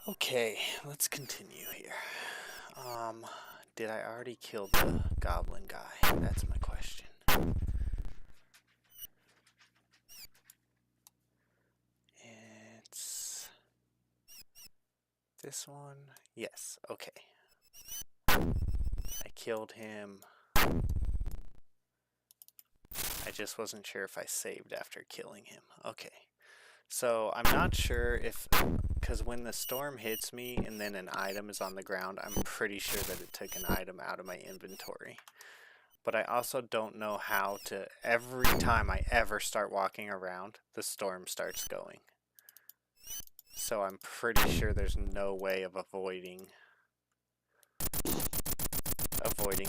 Okay, let's continue here. Did I already kill the goblin guy? That's my question. It's this one. Yes, okay. I killed him. I just wasn't sure if I saved after killing him. Okay. So I'm not sure if, because when the storm hits me and then an item is on the ground, I'm pretty sure that it took an item out of my inventory. But I also don't know how to, every time I ever start walking around, the storm starts going. So I'm pretty sure there's no way of avoiding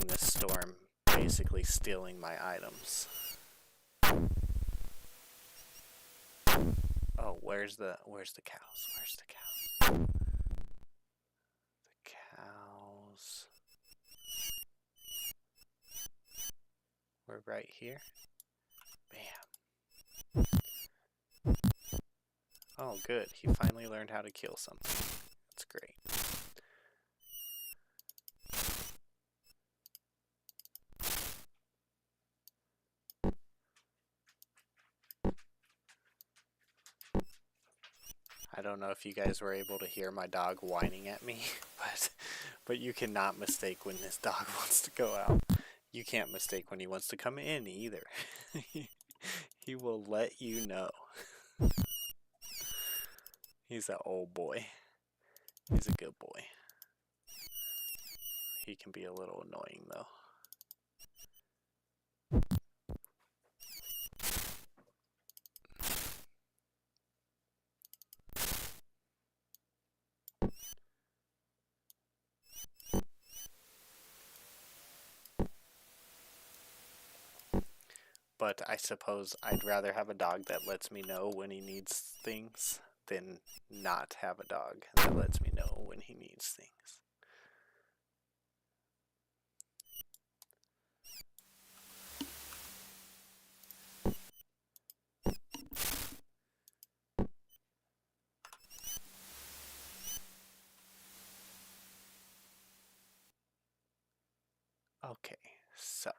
this storm basically stealing my items. Oh, where's the cows? Where's the cows? The cows. We're right here. Bam. Oh, good. He finally learned how to kill something. That's great. I don't know if you guys were able to hear my dog whining at me, but you cannot mistake when this dog wants to go out. You can't mistake when he wants to come in either. He will let you know. He's an old boy. He's a good boy. He can be a little annoying though. But I suppose I'd rather have a dog that lets me know when he needs things than not have a dog that lets me know when he needs things. Okay, so.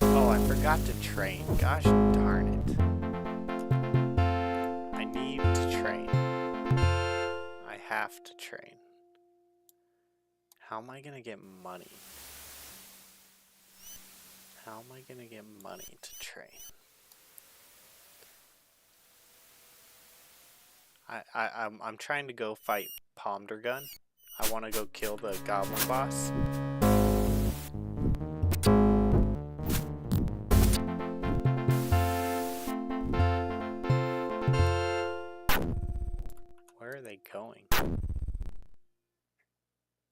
Oh, I forgot to train. Gosh darn it. I need to train. I have to train. How am I gonna get money? How am I gonna get money to train? I'm trying to go fight Pomdergun. I want to go kill the goblin boss. Where are they going?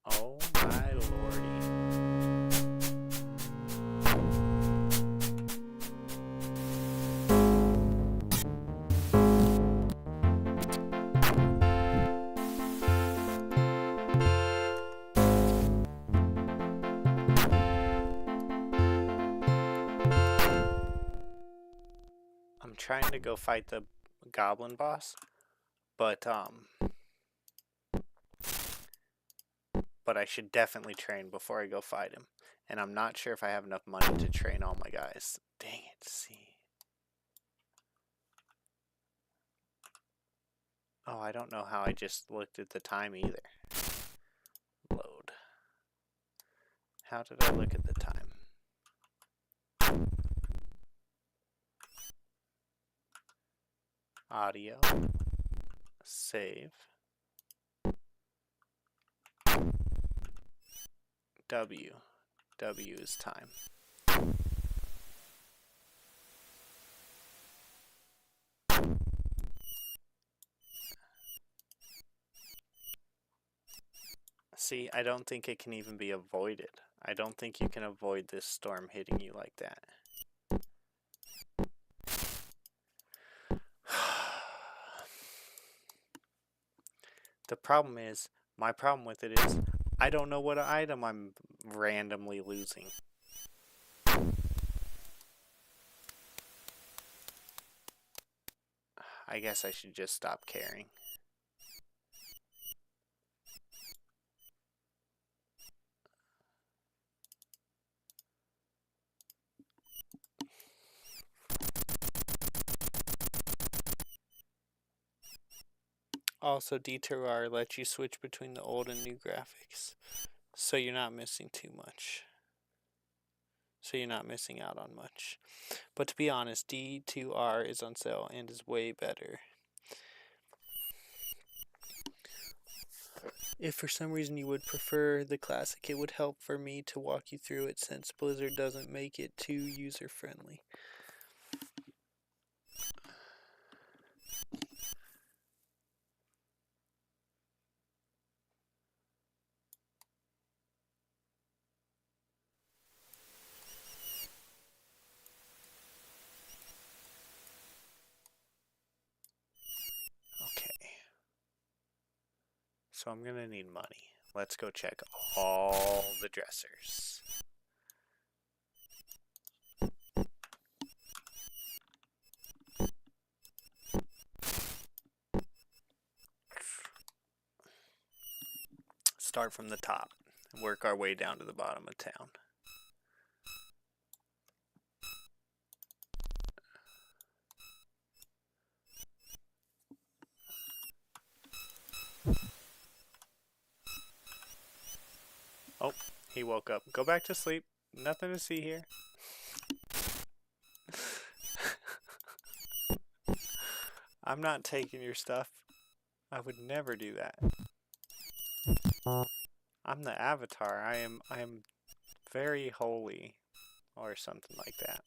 Oh my lordy. I'm trying to go fight the goblin boss, but I should definitely train before I go fight him. And I'm not sure if I have enough money to train all my guys. Dang it, see. Oh, I don't know how I just looked at the time either. Load. How did I look at the time? Audio. Save. W. W is time. See, I don't think it can even be avoided. I don't think you can avoid this storm hitting you like that. The problem is, my problem with it is, I don't know what item I'm randomly losing. I guess I should just stop caring. Also, D2R lets you switch between the old and new graphics, so you're not missing too much. So you're not missing out on much. But to be honest, D2R is on sale and is way better. If for some reason you would prefer the classic, it would help for me to walk you through it since Blizzard doesn't make it too user-friendly. So I'm gonna need money. Let's go check all the dressers. Start from the top and work our way down to the bottom of town. Oh, he woke up. Go back to sleep. Nothing to see here. I'm not taking your stuff. I would never do that. I'm the avatar. I am very holy or something like that.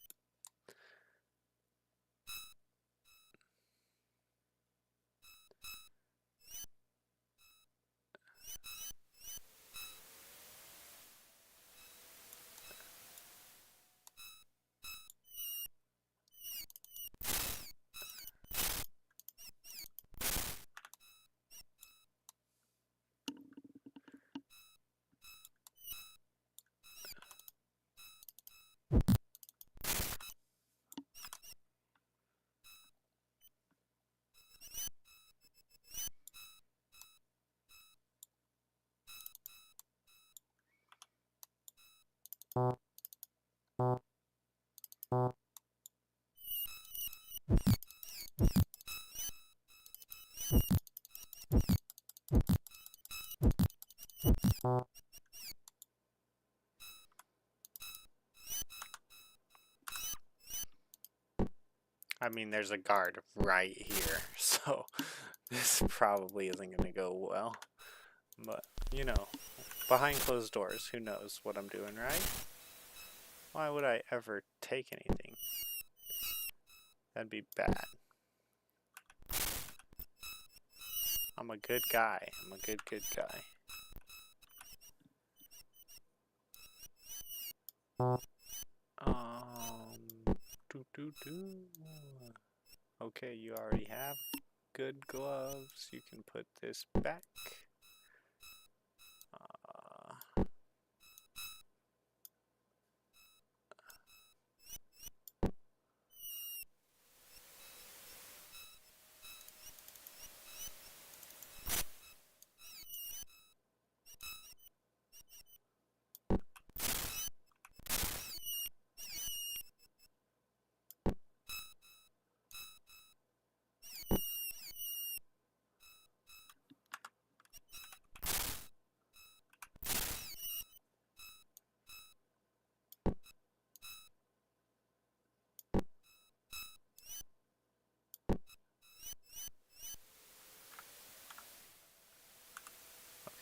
I mean, there's a guard right here, so this probably isn't going to go well. But, you know, behind closed doors, who knows what I'm doing, right? Why would I ever take anything? That'd be bad. I'm a good guy. I'm a good guy. Doo. Okay, you already have good gloves. You can put this back.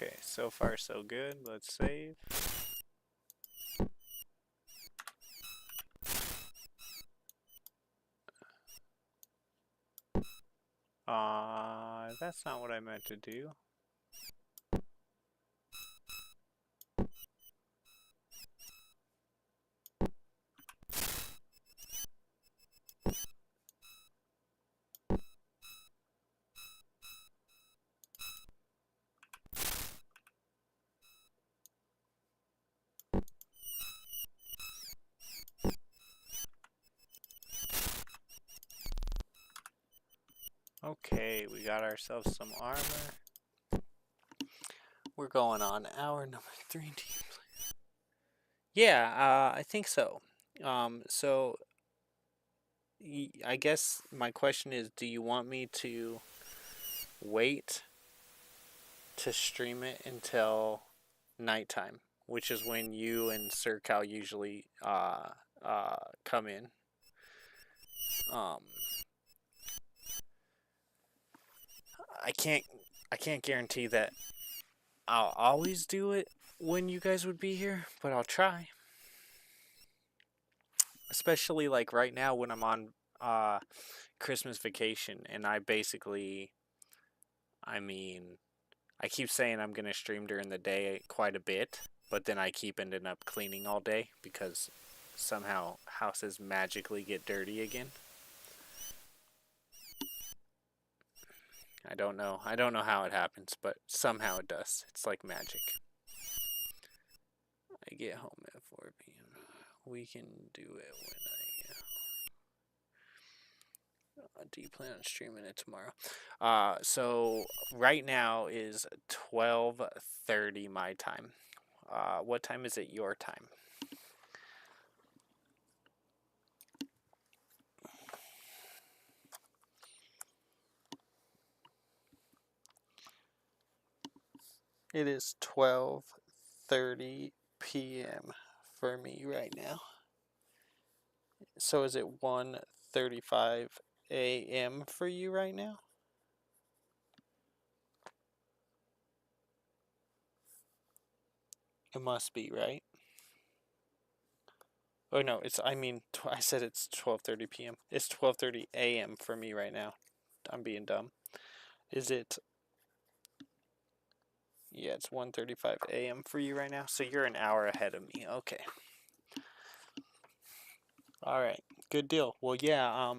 Okay, so far so good. Let's save. That's not what I meant to do. Okay, we got ourselves some armor. We're going on hour number 3. Yeah, I think so. So I guess my question is, do you want me to wait to stream it until nighttime, which is when you and Sir Cal usually come in? Um, I can't guarantee that I'll always do it when you guys would be here, but I'll try. Especially like right now when I'm on Christmas vacation and I mean, I keep saying I'm gonna stream during the day quite a bit, but then I keep ending up cleaning all day because somehow houses magically get dirty again. I don't know. I don't know how it happens, but somehow it does. It's like magic. I get home at 4 p.m. We can do it when do you plan on streaming it tomorrow? So right now is 12:30 my time. What time is it your time? It is 12:30 12:30 p.m. for me right now. So is it 1:35 a.m. for you right now? It must be, right? Oh no, I said it's 12:30 p.m. It's 12:30 a.m. for me right now. I'm being dumb. Is it? Yeah, it's 1:35 a.m. for you right now. So you're an hour ahead of me. Okay. All right. Good deal. Well, yeah,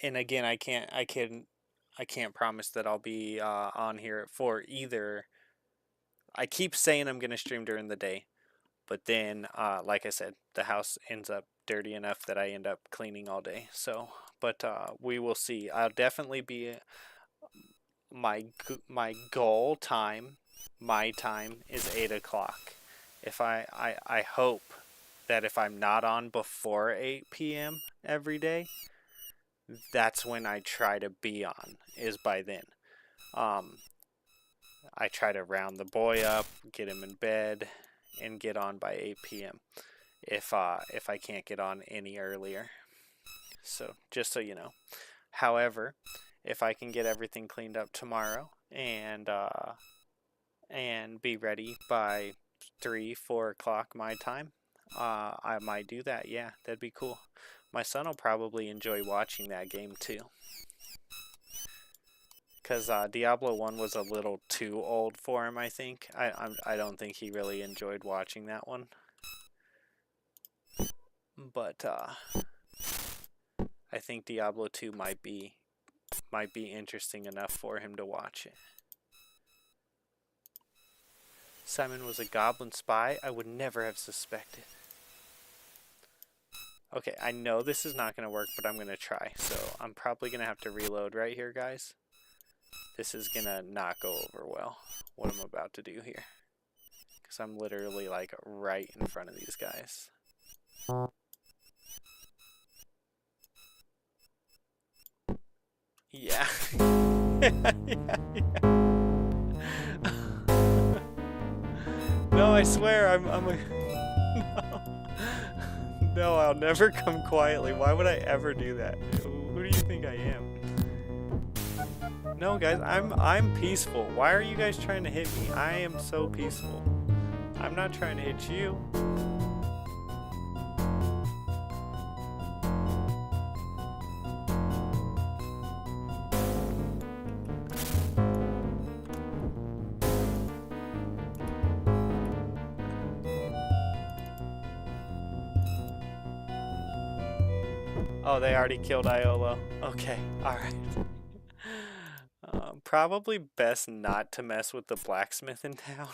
and again, I can't promise that I'll be on here for either. I keep saying I'm going to stream during the day, but then like I said, the house ends up dirty enough that I end up cleaning all day. So, but we will see. I'll definitely be my goal time, my time is 8 o'clock. If I hope that if I'm not on before 8 p.m. every day, that's when I try to be on, is by then. I try to round the boy up, get him in bed, and get on by 8 p.m. If I can't get on any earlier. So just so you know. However, if I can get everything cleaned up tomorrow and be ready by 3-4 o'clock my time, I might do that. Yeah, that'd be cool. My son will probably enjoy watching that game too. Because Diablo 1 was a little too old for him, I think. I don't think he really enjoyed watching that one. But I think Diablo 2 might be interesting enough for him to watch it. Simon was a goblin spy. I would never have suspected. Okay, I know this is not going to work, but I'm going to try. So I'm probably going to have to reload right here, guys. This is going to not go over well, what I'm about to do here. Because I'm literally like right in front of these guys. Yeah. Yeah. No, I swear, I'm a... No. No, I'll never come quietly. Why would I ever do that? Who do you think I am? No, guys, I'm peaceful. Why are you guys trying to hit me? I am so peaceful. I'm not trying to hit you. Oh, they already killed Iolo. Okay, alright. Probably best not to mess with the blacksmith in town.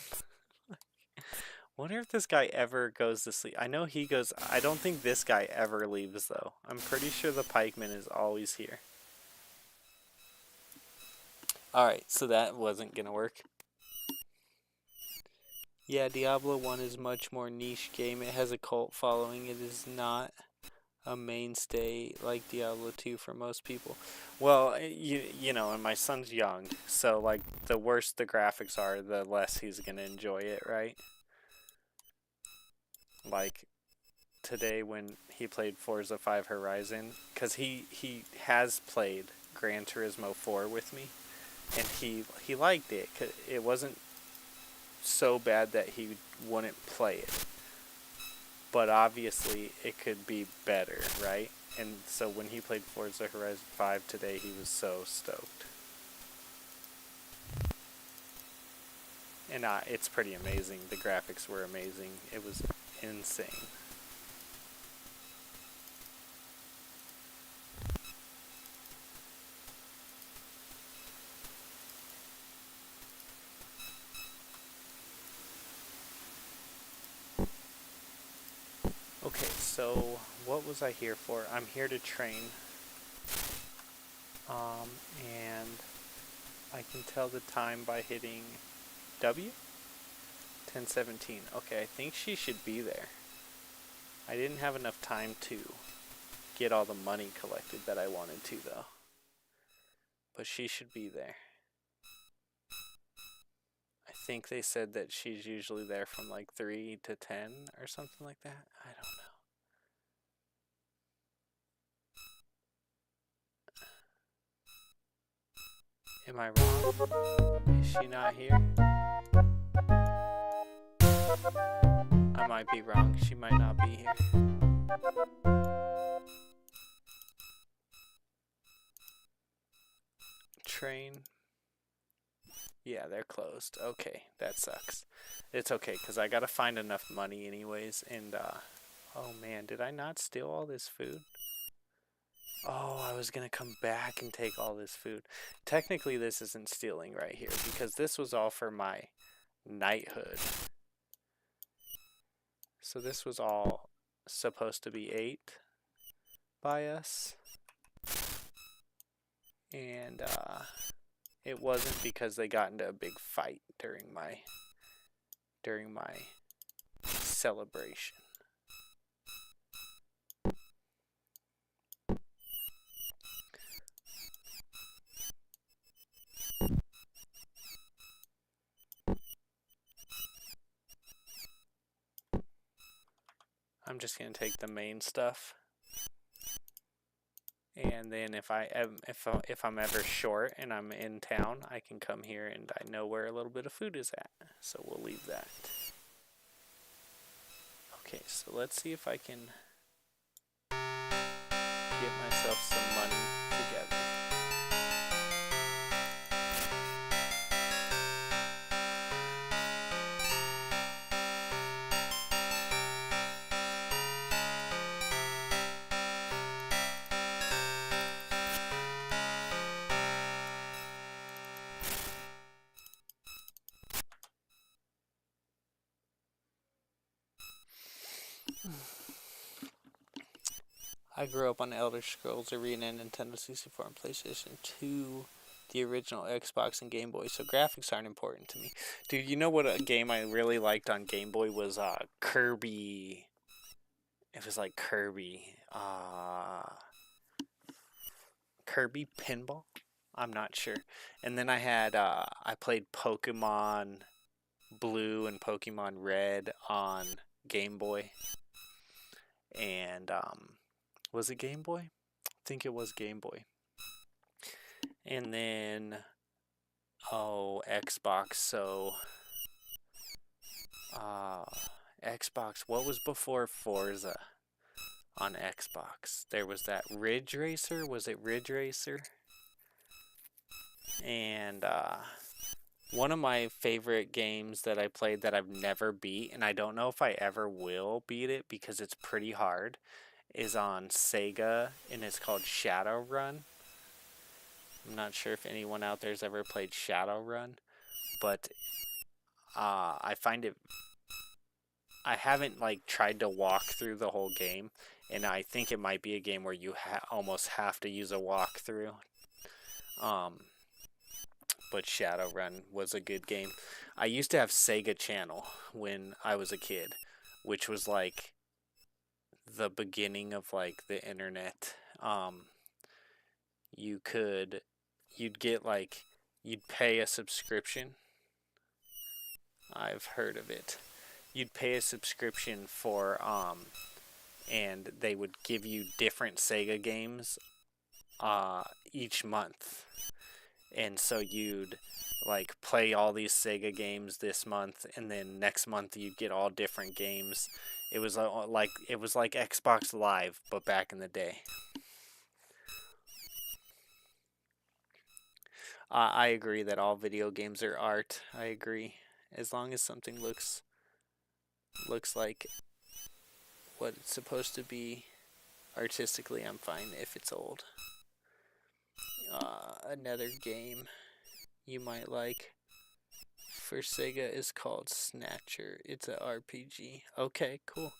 Wonder if this guy ever goes to sleep. I know he goes. I don't think this guy ever leaves, though. I'm pretty sure the pikeman is always here. Alright, so that wasn't gonna work. Yeah, Diablo 1 is much more niche game. It has a cult following. It is not a mainstay like Diablo 2 for most people. Well, you know, and my son's young, so like the worse the graphics are, the less he's gonna enjoy it, right? Like today when he played Forza 5 Horizon, because he has played Gran Turismo 4 with me, and he liked it. 'Cause it wasn't so bad that he wouldn't play it, but obviously it could be better, right? And so when he played Forza Horizon 5 today, he was so stoked. And it's pretty amazing. The graphics were amazing. It was insane. Okay, so what was I here for? I'm here to train. And I can tell the time by hitting W? 10:17. Okay, I think she should be there. I didn't have enough time to get all the money collected that I wanted to, though. But she should be there. I think they said that she's usually there from like 3 to 10 or something like that. I don't know. Am I wrong? Is she not here? I might be wrong. She might not be here. Train. Yeah, they're closed. Okay, that sucks. It's okay, because I gotta find enough money anyways, and, oh man, did I not steal all this food? Oh, I was gonna come back and take all this food. Technically, this isn't stealing right here, because this was all for my knighthood. So this was all supposed to be 8 by us. And, it wasn't because they got into a big fight during my celebration. I'm just gonna take the main stuff, and then if I'm ever short and I'm in town, I can come here and I know where a little bit of food is at. So we'll leave that. Okay, so let's see if I can get myself some money together. I grew up on Elder Scrolls Arena and Nintendo 64 and PlayStation 2, the original Xbox and Game Boy, so graphics aren't important to me. Dude, you know what a game I really liked on Game Boy was Kirby. It was like Kirby. Kirby Pinball? I'm not sure. And then I had, I played Pokemon Blue and Pokemon Red on Game Boy. And, was it Game Boy? I think it was Game Boy. And then, oh, Xbox. So, Xbox. What was before Forza on Xbox? There was that Ridge Racer. Was it Ridge Racer? And, one of my favorite games that I played that I've never beat, and I don't know if I ever will beat it because it's pretty hard, is on Sega, and it's called Shadowrun. I'm not sure if anyone out there's ever played Shadowrun, but I find it. I haven't like tried to walk through the whole game, and I think it might be a game where you almost have to use a walkthrough. But Shadowrun was a good game. I used to have Sega Channel when I was a kid, which was like the beginning of like the internet. You'd get like, you'd pay a subscription. I've heard of it. You'd pay a subscription for, and they would give you different Sega games, each month. And so you'd like play all these Sega games this month, and then next month you'd get all different games. It was like Xbox Live, but back in the day. I agree that all video games are art. I agree. As long as something looks like what it's supposed to be artistically, I'm fine if it's old. Another game you might like for Sega is called Snatcher. It's a RPG. Okay, cool.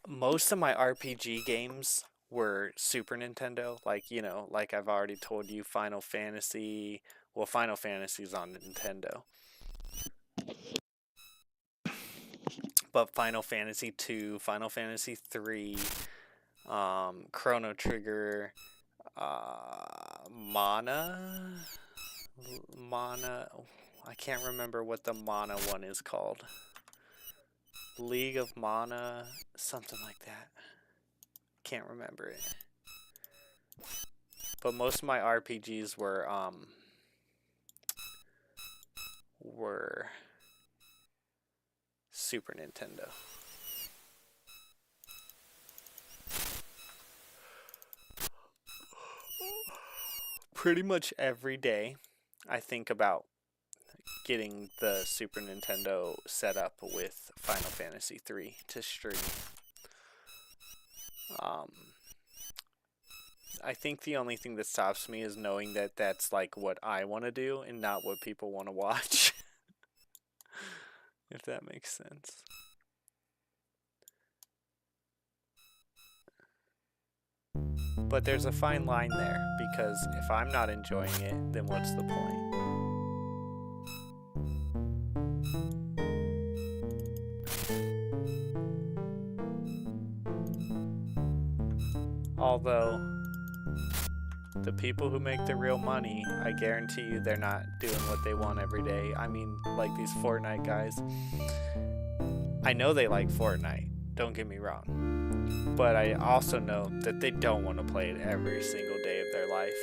Most of my RPG games were Super Nintendo. Like, you know, like I've already told you, Final Fantasy. Well, Final Fantasy's on Nintendo. But Final Fantasy 2, Final Fantasy 3, Chrono Trigger, Mana, I can't remember what the Mana one is called. League of Mana, something like that. Can't remember it. But most of my RPGs were Super Nintendo. Pretty much every day I think about getting the Super Nintendo set up with Final Fantasy III to stream. I think the only thing that stops me is knowing that that's like what I want to do and not what people want to watch. If that makes sense. But there's a fine line there, because if I'm not enjoying it, then what's the point? Although, the people who make the real money, I guarantee you they're not doing what they want every day. I mean, like these Fortnite guys. I know they like Fortnite, don't get me wrong. But I also know that they don't want to play it every single day of their life.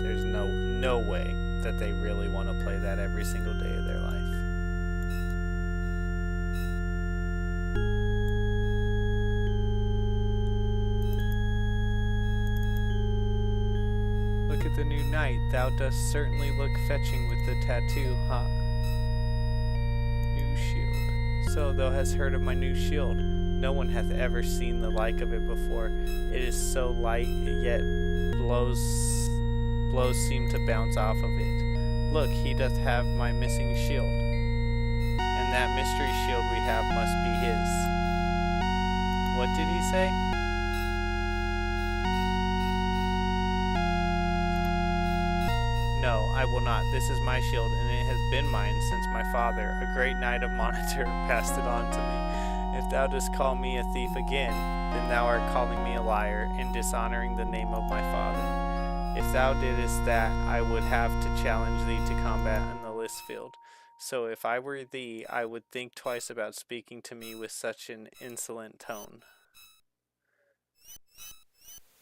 There's no way that they really want to play that every single day of their life. Look at the new knight. Thou dost certainly look fetching with the tattoo, huh? New shield. So thou hast heard of my new shield. No one hath ever seen the like of it before. It is so light, yet blows seem to bounce off of it. Look, he doth have my missing shield. And that mystery shield we have must be his. What did he say? No, I will not. This is my shield, and it has been mine since my father, a great knight of Monitor, passed it on to me. If thou dost call me a thief again, then thou art calling me a liar, and dishonoring the name of my father. If thou didst that, I would have to challenge thee to combat in the list field. So if I were thee, I would think twice about speaking to me with such an insolent tone.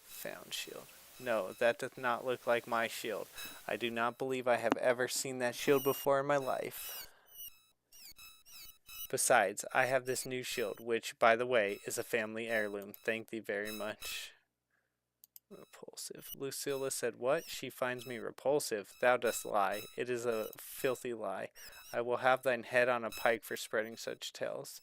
Found shield. No, that doth not look like my shield. I do not believe I have ever seen that shield before in my life. Besides, I have this new shield, which, by the way, is a family heirloom. Thank thee very much. Repulsive. Lucilla said, what? She finds me repulsive. Thou dost lie. It is a filthy lie. I will have thine head on a pike for spreading such tales.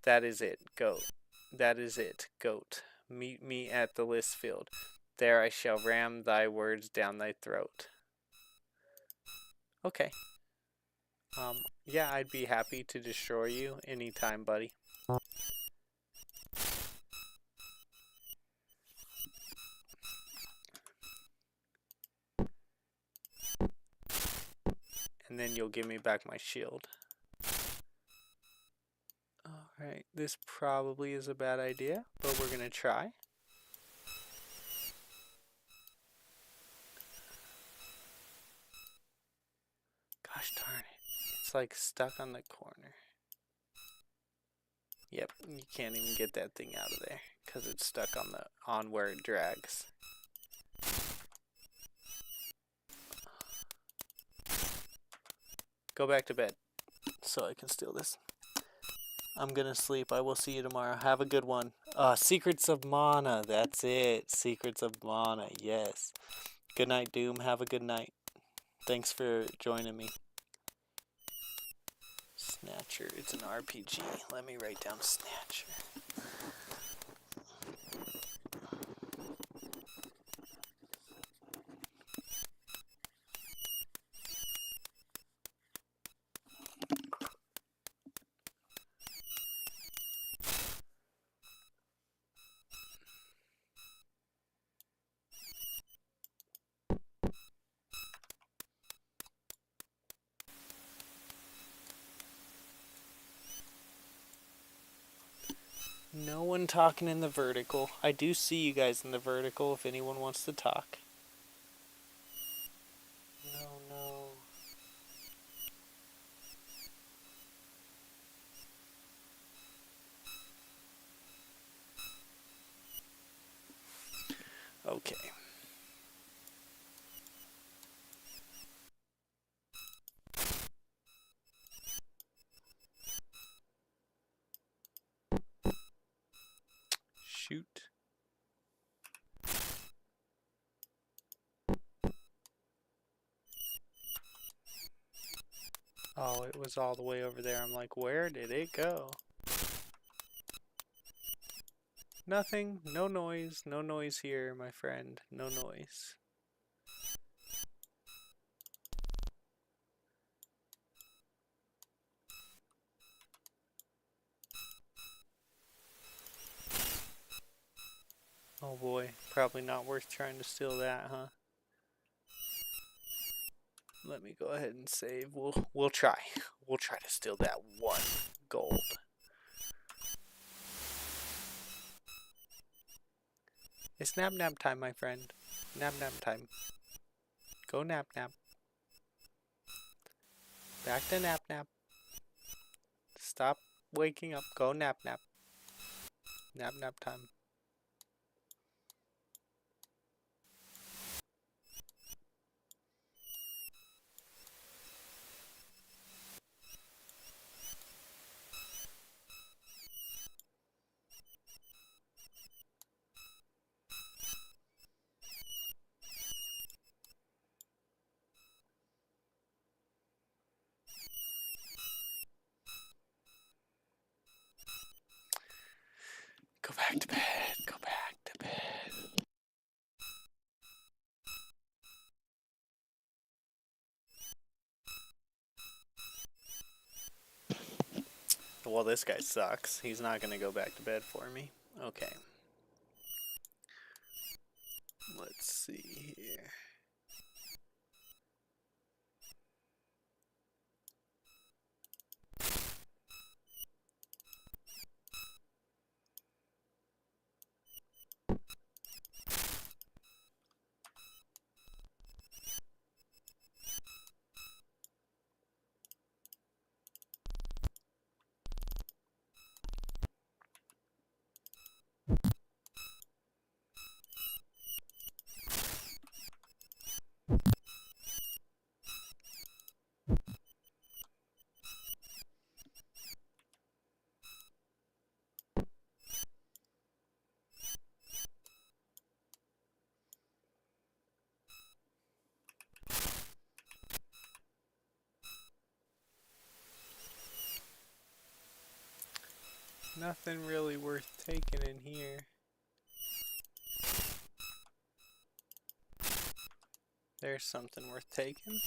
That is it, goat. That is it, goat. Meet me at the list field. There I shall ram thy words down thy throat. Okay. Yeah, I'd be happy to destroy you anytime, buddy. And then you'll give me back my shield. Alright, this probably is a bad idea, but we're gonna try. Gosh darn it. It's like stuck on the corner. Yep, you can't even get that thing out of there because it's stuck on where it drags. Go back to bed so I can steal this. I'm gonna sleep. I will see you tomorrow. Have a good one. Secrets of Mana. That's it. Secrets of Mana. Yes. Good night, Doom. Have a good night. Thanks for joining me. Snatcher. It's an RPG. Let me write down Snatcher. No one talking in the vertical. I do see you guys in the vertical if anyone wants to talk. No, Oh, it was all the way over there. I'm like, where did it go? Nothing. No noise. No noise here, my friend. No noise. Oh boy. Probably not worth trying to steal that, huh? Let me go ahead and save. We'll try. We'll try to steal that 1 gold. It's nap nap time, my friend. Nap nap time. Go nap nap. Back to nap nap. Stop waking up. Go nap nap. Nap nap time. Go back to bed. Go back to bed. Well, this guy sucks. He's not gonna go back to bed for me. Okay. Let's see here. Nothing really worth taking in here. There's something worth taking.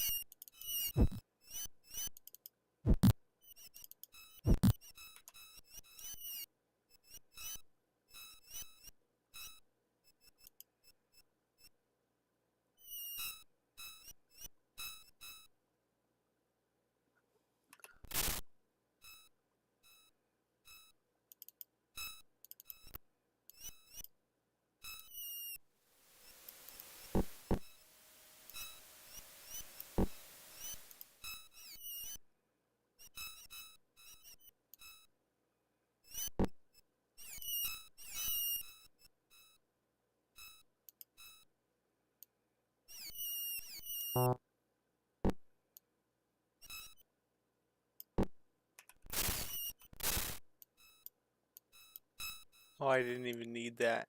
Oh, I didn't even need that.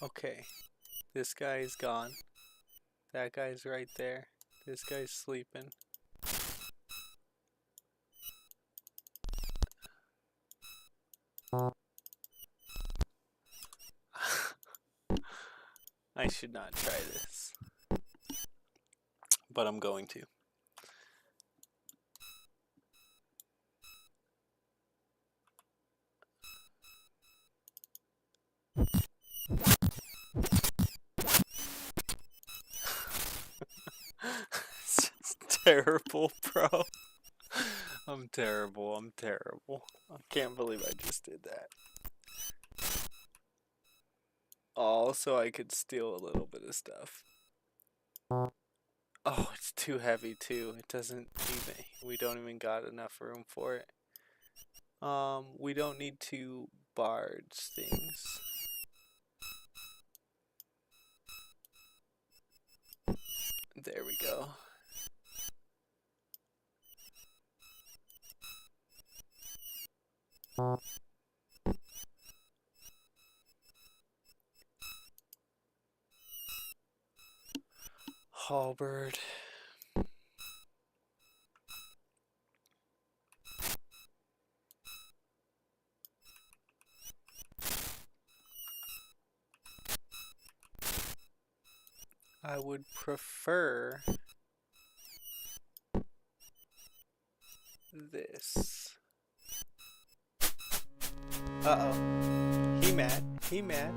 Okay. This guy is gone. That guy's right there. This guy's sleeping. I should not try this. But I'm going to. It's just terrible, bro. I'm terrible. I'm terrible. I can't believe I just did that. Oh, so I could steal a little bit of stuff. Oh, it's too heavy too. It doesn't even, we don't even got enough room for it. We don't need to barge things. There we go. Halberd. I would prefer this. Uh-oh. He mad. He mad.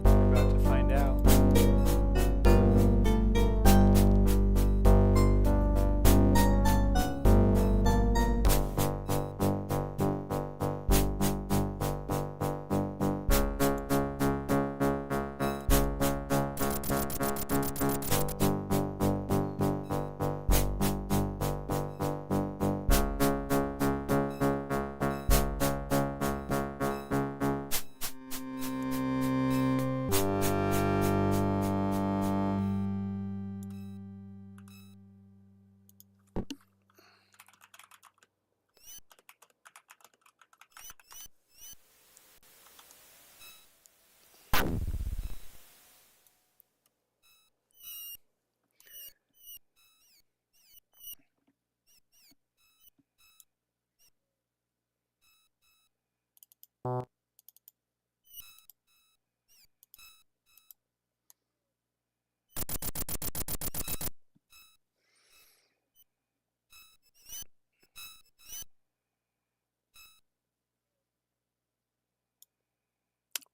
We're about to find out.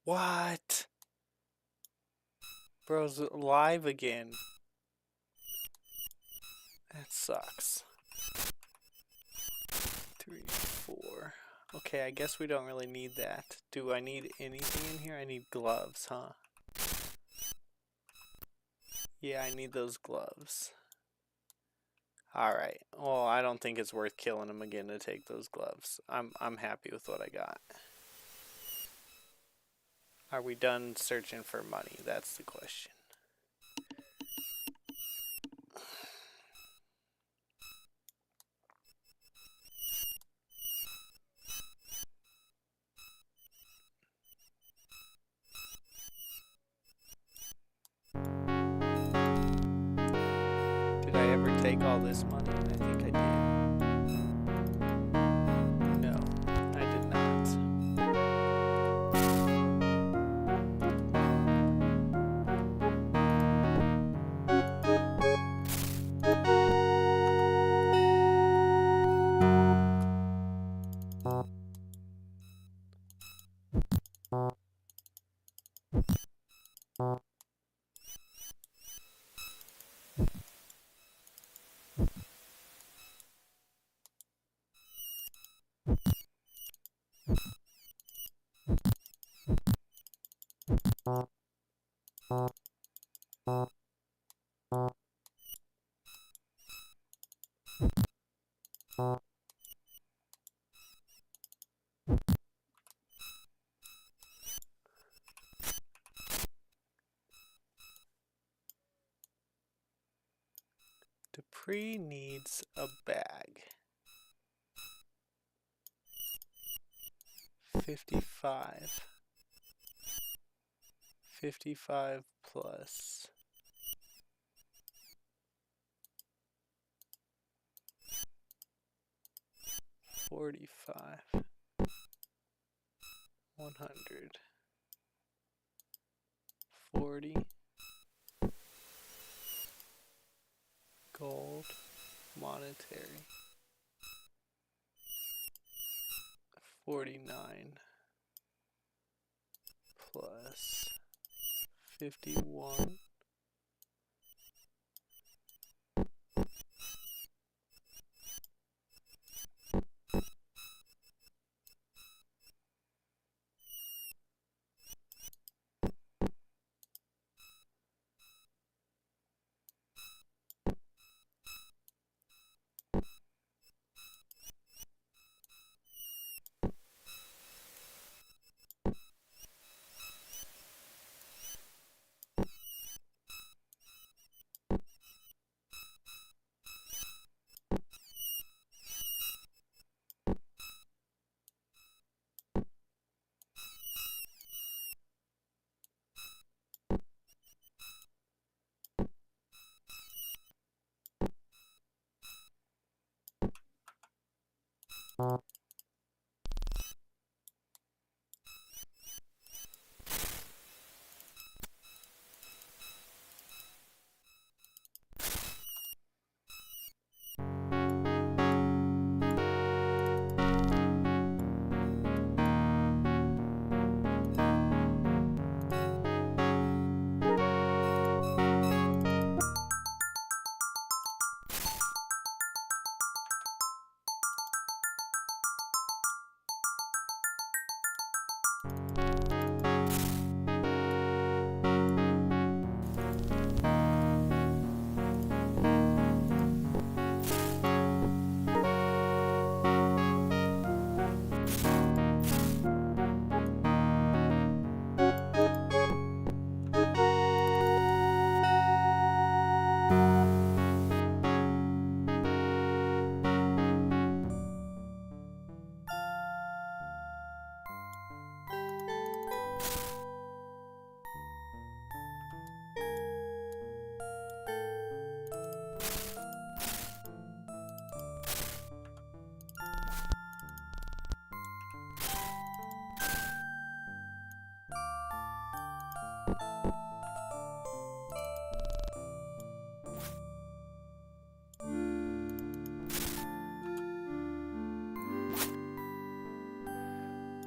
What? Bro's live again. That sucks. 3, 4. Okay, I guess we don't really need that. Do I need anything in here? I need gloves, huh? Yeah, I need those gloves. Alright. Well, I don't think it's worth killing him again to take those gloves. I'm happy with what I got. Are we done searching for money? That's the question. Did I ever take all this money? I think I did. No, I did not. Dupree needs a bag. 55. 55 plus. 45. 100. 40. Gold. Monetary. 49 plus 51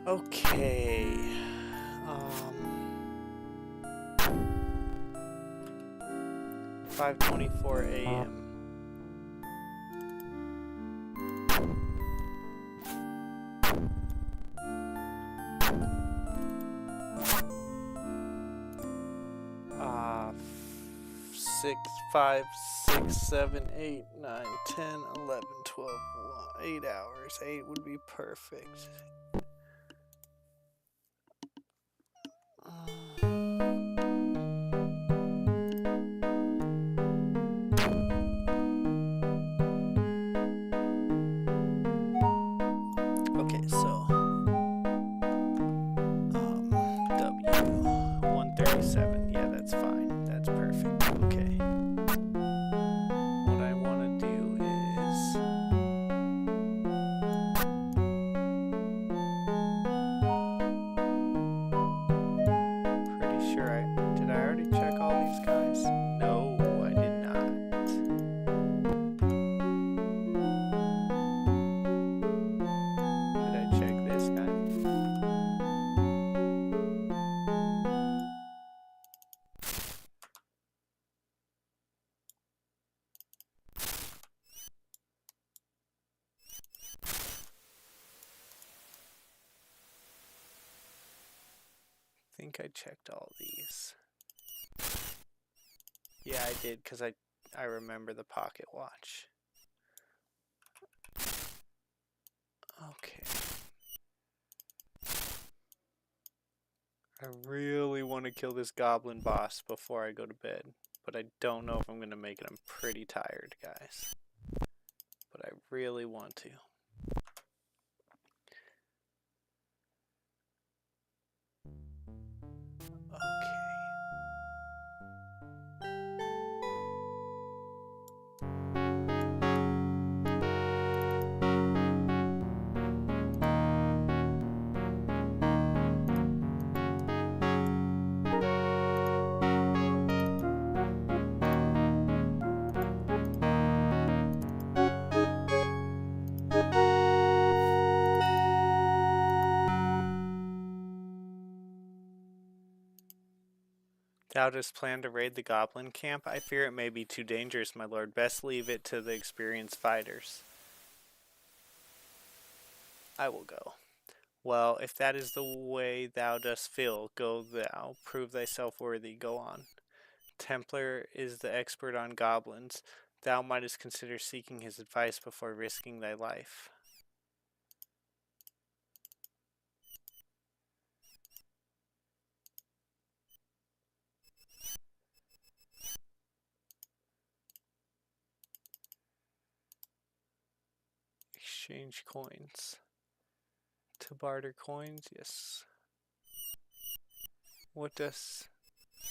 Okay. 5:24 a.m. Uh, 6, 5, 6, 7, 8, 9, 10, 11, 12, 8 hours. 8 would be perfect. Okay, so W 137. Yeah, that's fine. That's perfect. Okay. What I want to do is pretty sure did I already check all these guys? No, I did not. Did I check this guy? I think I checked all these. Yeah, I did, because I remember the pocket watch. Okay. I really want to kill this goblin boss before I go to bed, but I don't know if I'm going to make it. I'm pretty tired, guys. But I really want to. Okay. Thou dost plan to raid the goblin camp? I fear it may be too dangerous, my lord. Best leave it to the experienced fighters. I will go. Well, if that is the way thou dost feel, go thou. Prove thyself worthy. Go on. Templar is the expert on goblins. Thou mightest consider seeking his advice before risking thy life. Exchange coins. To barter coins, yes. What dost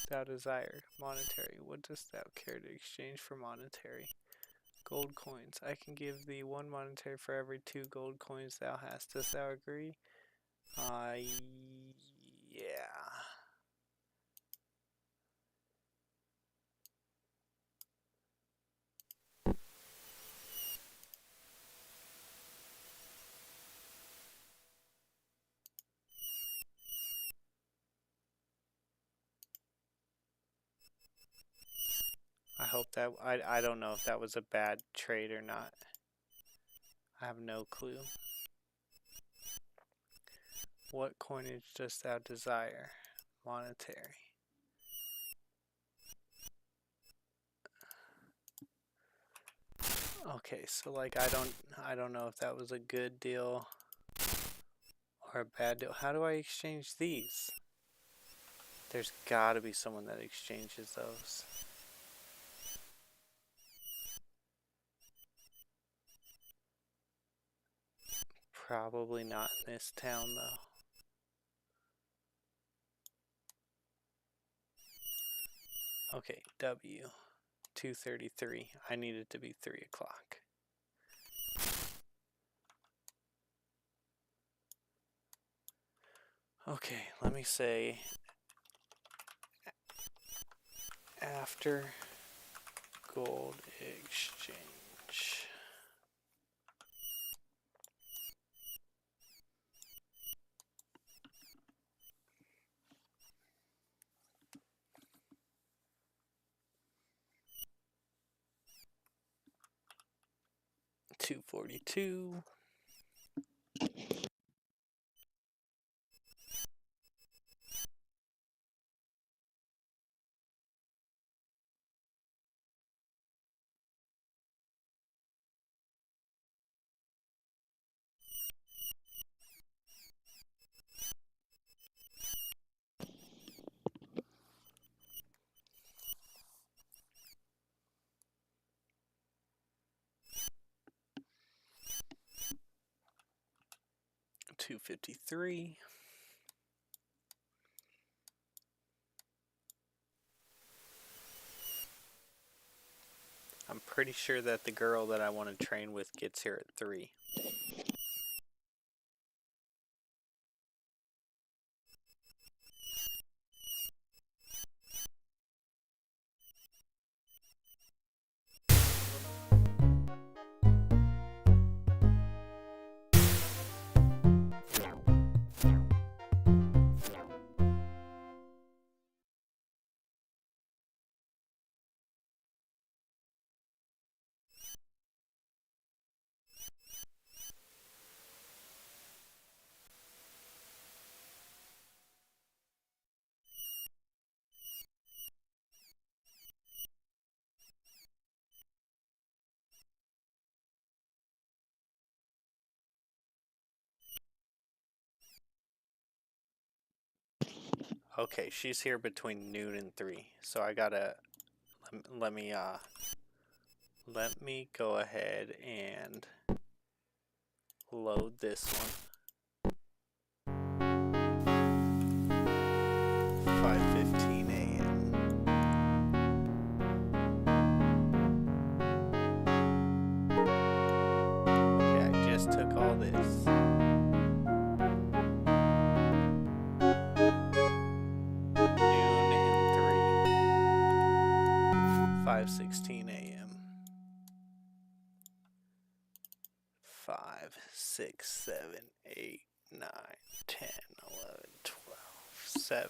thou desire? Monetary. What dost thou care to exchange for monetary? Gold coins. I can give thee 1 monetary for every 2 gold coins thou hast. Dost thou agree? Yeah. I hope that, I don't know if that was a bad trade or not. I have no clue. What coinage dost thou desire? Monetary. Okay, so like I don't know if that was a good deal or a bad deal. How do I exchange these? There's gotta be someone that exchanges those. Probably not in this town though. Okay, W. 2:33. I need it to be 3 o'clock. Okay, let me say after gold exchange. $242. $253. I'm pretty sure that the girl that I want to train with gets here at 3. Okay, she's here between noon and 3. So I gotta let me go ahead and load this one. 5:15 a.m. Okay, I just took all this. Noon and 3. 5:16 a.m. 5, 6, 7, 8, 9, 10, 11, 12, 7.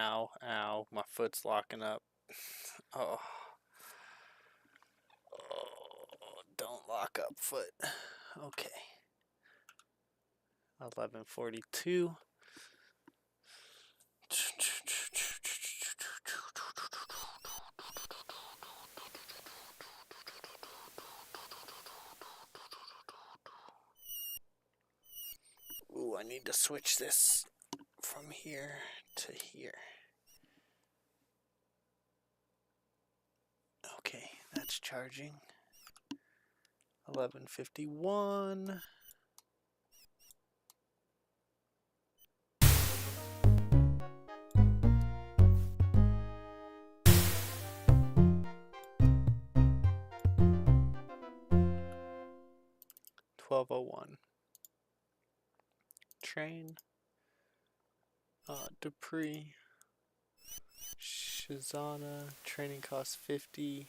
Ow, ow, my foot's locking up. Oh. Oh, don't lock up, foot. Okay. 1142. Ooh, I need to switch this from here to here. Okay, that's charging. 1151. $12.01. Train. Dupree. Shizana. Training costs 50.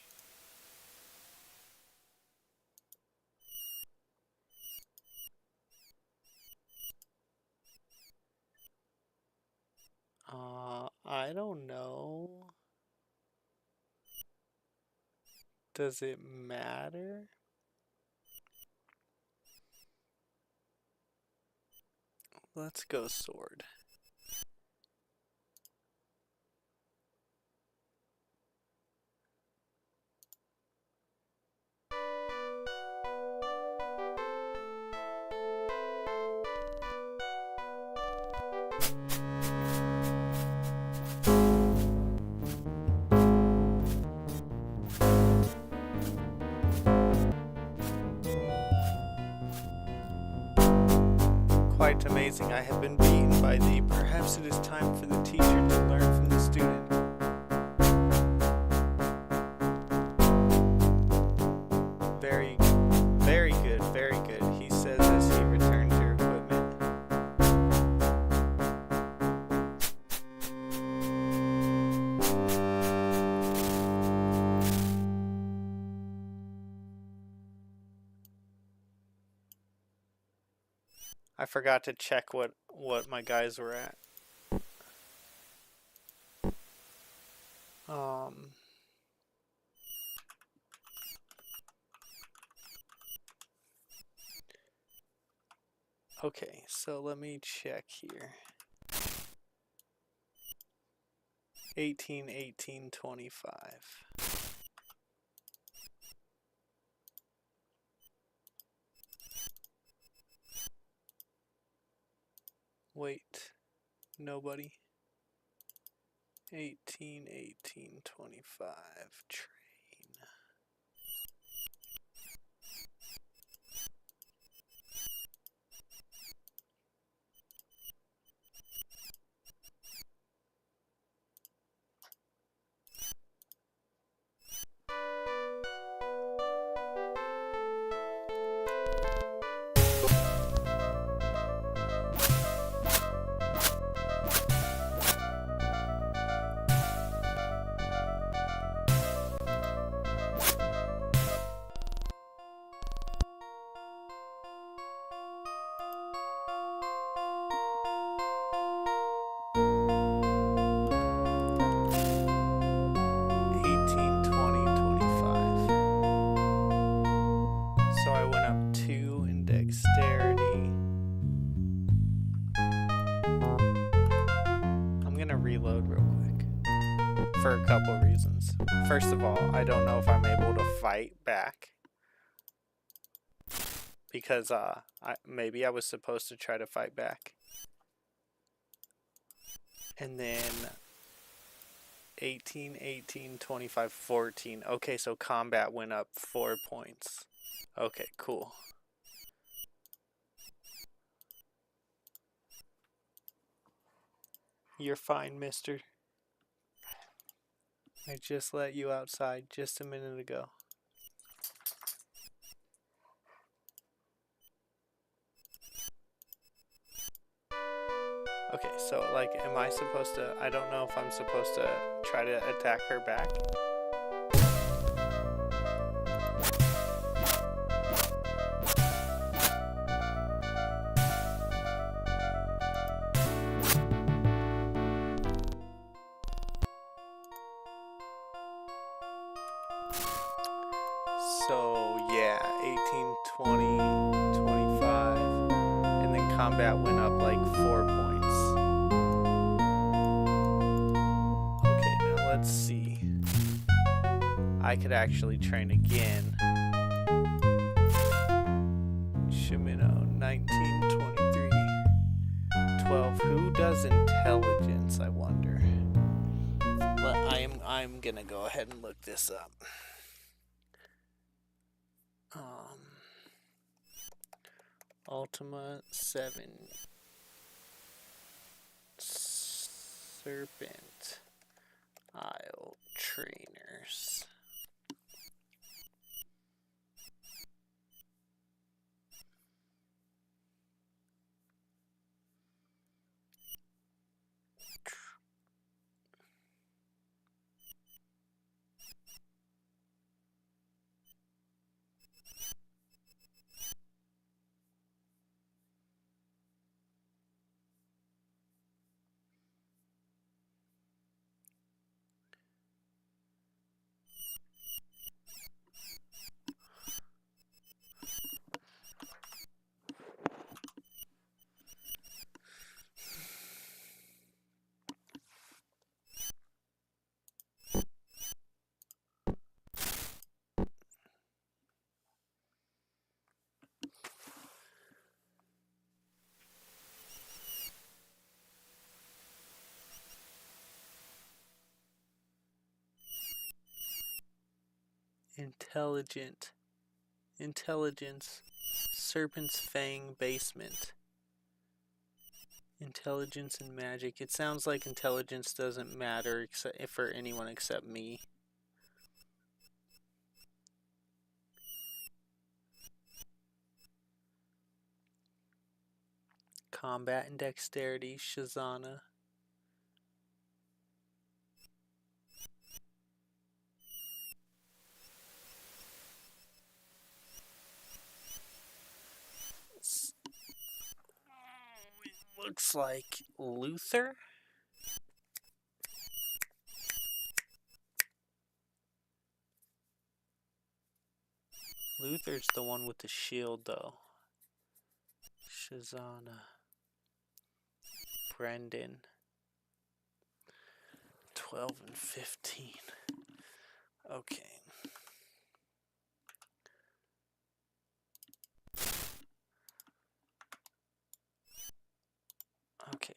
I don't know. Does it matter? Let's go sword. Quite amazing, I have been beaten by thee. Perhaps it is time for the teacher to learn from the student. Very good, very good. He says as he returns your equipment. I forgot to check what my guys were at. Okay, so let me check here. 18, 18, 25. Wait, nobody. 18, 18, 25. Train. For a couple reasons. First of all, I don't know if I'm able to fight back because maybe I was supposed to try to fight back. And then 18, 18, 25, 14. Okay, so combat went up 4 points. Okay, cool. You're fine, mister. I just let you outside just a minute ago. Okay, so like, am I supposed to, I don't know if I'm supposed to try to attack her back. So yeah, 18, 20, 25, and then combat went up like 4 points. Okay, now let's see. I could actually train again. Shimino, 19, 23, 12. Who does intelligence, I wonder? But I'm gonna go ahead and look this up. Ultima 7. Serpent Isle Trainers. Intelligence, Serpent's Fang Basement. Intelligence and magic. It sounds like intelligence doesn't matter except for anyone except me. Combat and dexterity, Shazana. Looks like Luther. Luther's the one with the shield, though. Shazana. Brendan. 12 and 15. Okay. Okay.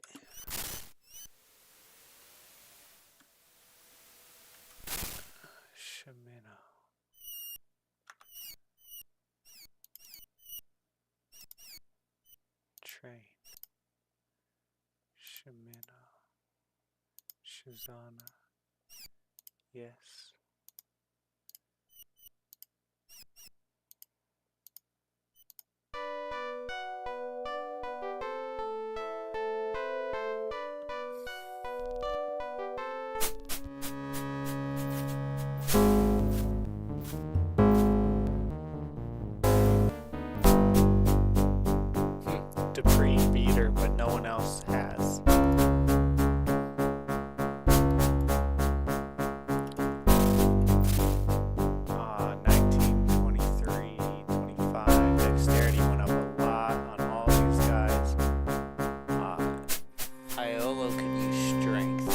Shimino. Train. Shimino. Shazana. Yes. Dupree beater, but no one else has. 19, 23, 25. Dexterity went up a lot on all these guys. Iolo could use strength.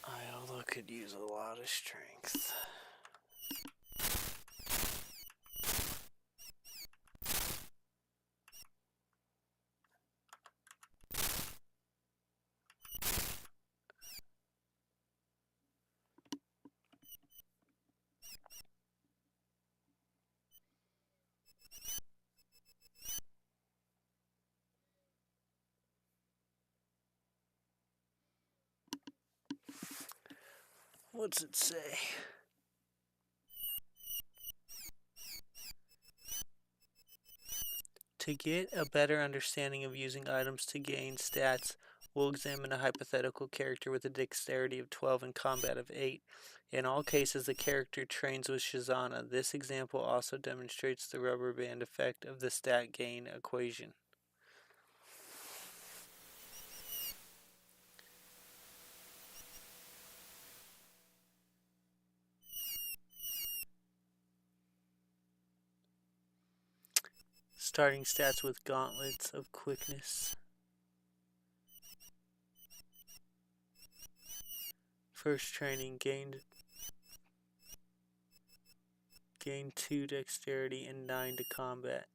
Iolo could use a lot of strength. What's it say? To get a better understanding of using items to gain stats We'll examine a hypothetical character with a dexterity of 12 and combat of 8. In all cases, the character trains with Shizana. This example also demonstrates the rubber band effect of the stat gain equation. Starting stats with gauntlets of quickness. First training gained 2 dexterity and 9 to combat.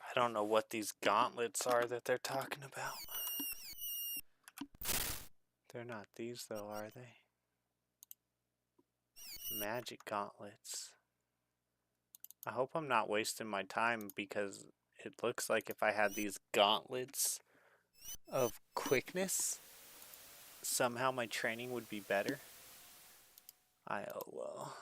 I don't know what these gauntlets are that they're talking about. They're not these though, are they? Magic gauntlets. I hope I'm not wasting my time because it looks like if I had these gauntlets of quickness, somehow my training would be better. Oh well.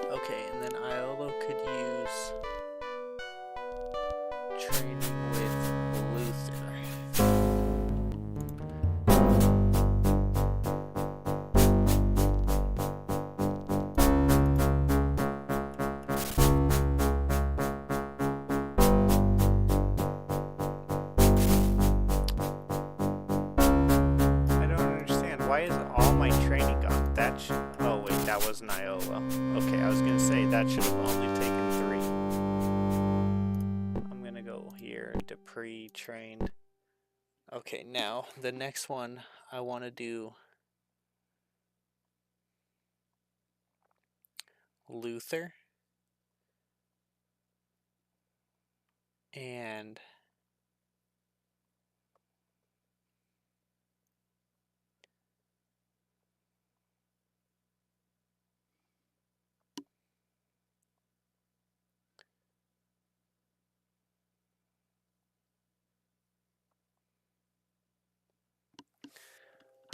Okay, and then Iolo could use training with Luther. I don't understand. Why is all my training gone? That should... Oh wait, that wasn't Iolo. Okay, I was gonna say that should have only taken 3. I'm gonna go here, Dupree trained. Okay, now the next one I want to do Luther and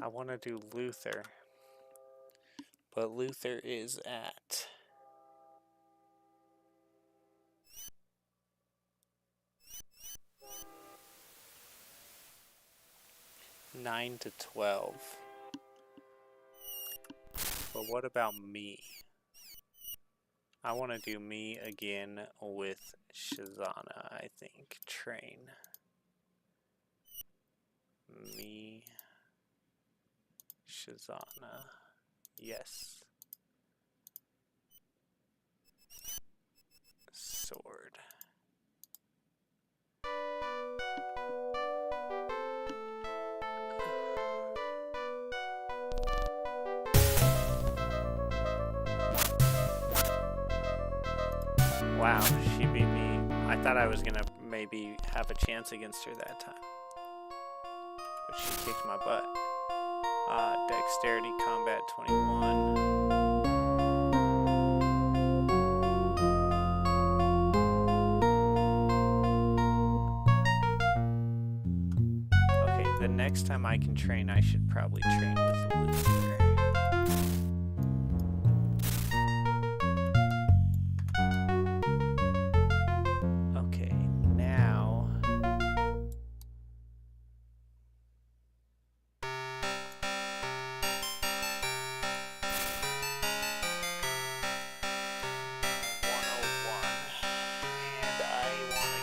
I want to do Luther, but Luther is at 9 to 12. But what about me? I want to do me again with Shizana, I think. Train. Me. Shizana. Yes. Sword. Wow, she beat me. I thought I was gonna maybe have a chance against her that time. But she kicked my butt. Dexterity, combat 21. Okay, the next time I can train, I should probably train with Luther. Okay, now...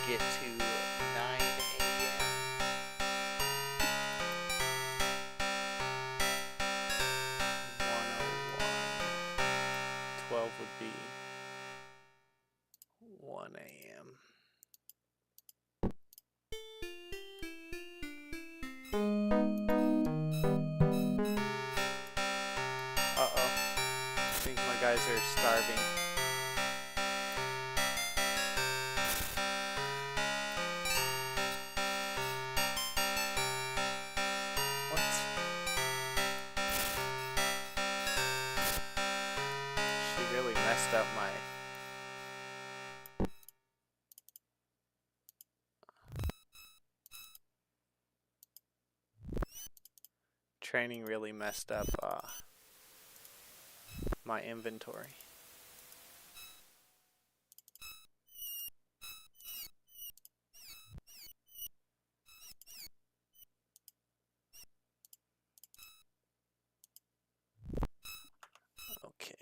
get to 9 a.m. 101. 12 would be 1 a.m. Uh-oh. are starving. What? She really messed up my... Training really messed up my inventory. Okay.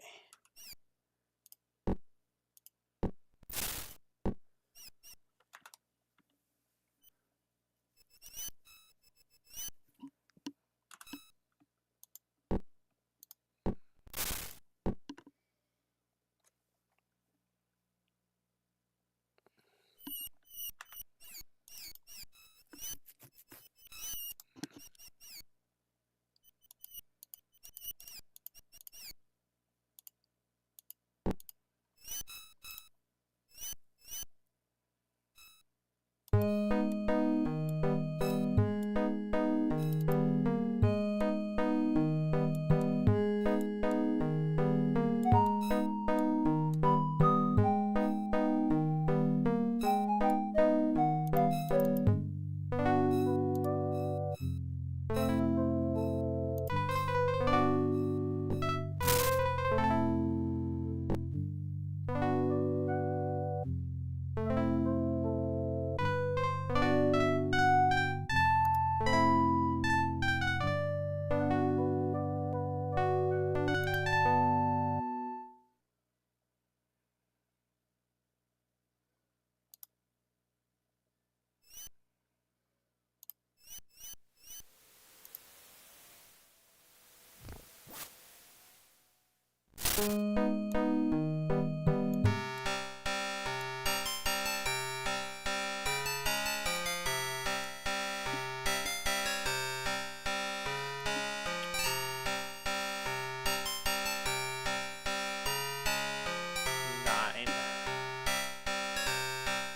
Nine.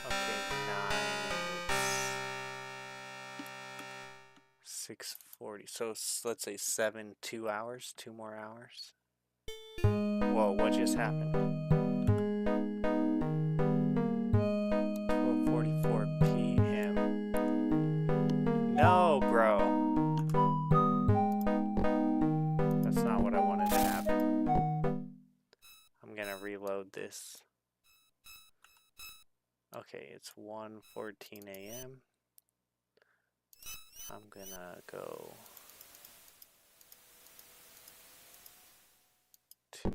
Okay, 6:40. So let's say 7, 2 hours, 2 more hours. Whoa, what just happened? 12:44 p.m. No, bro. That's not what I wanted to happen. I'm gonna reload this. Okay, it's 1:14 a.m. I'm gonna go to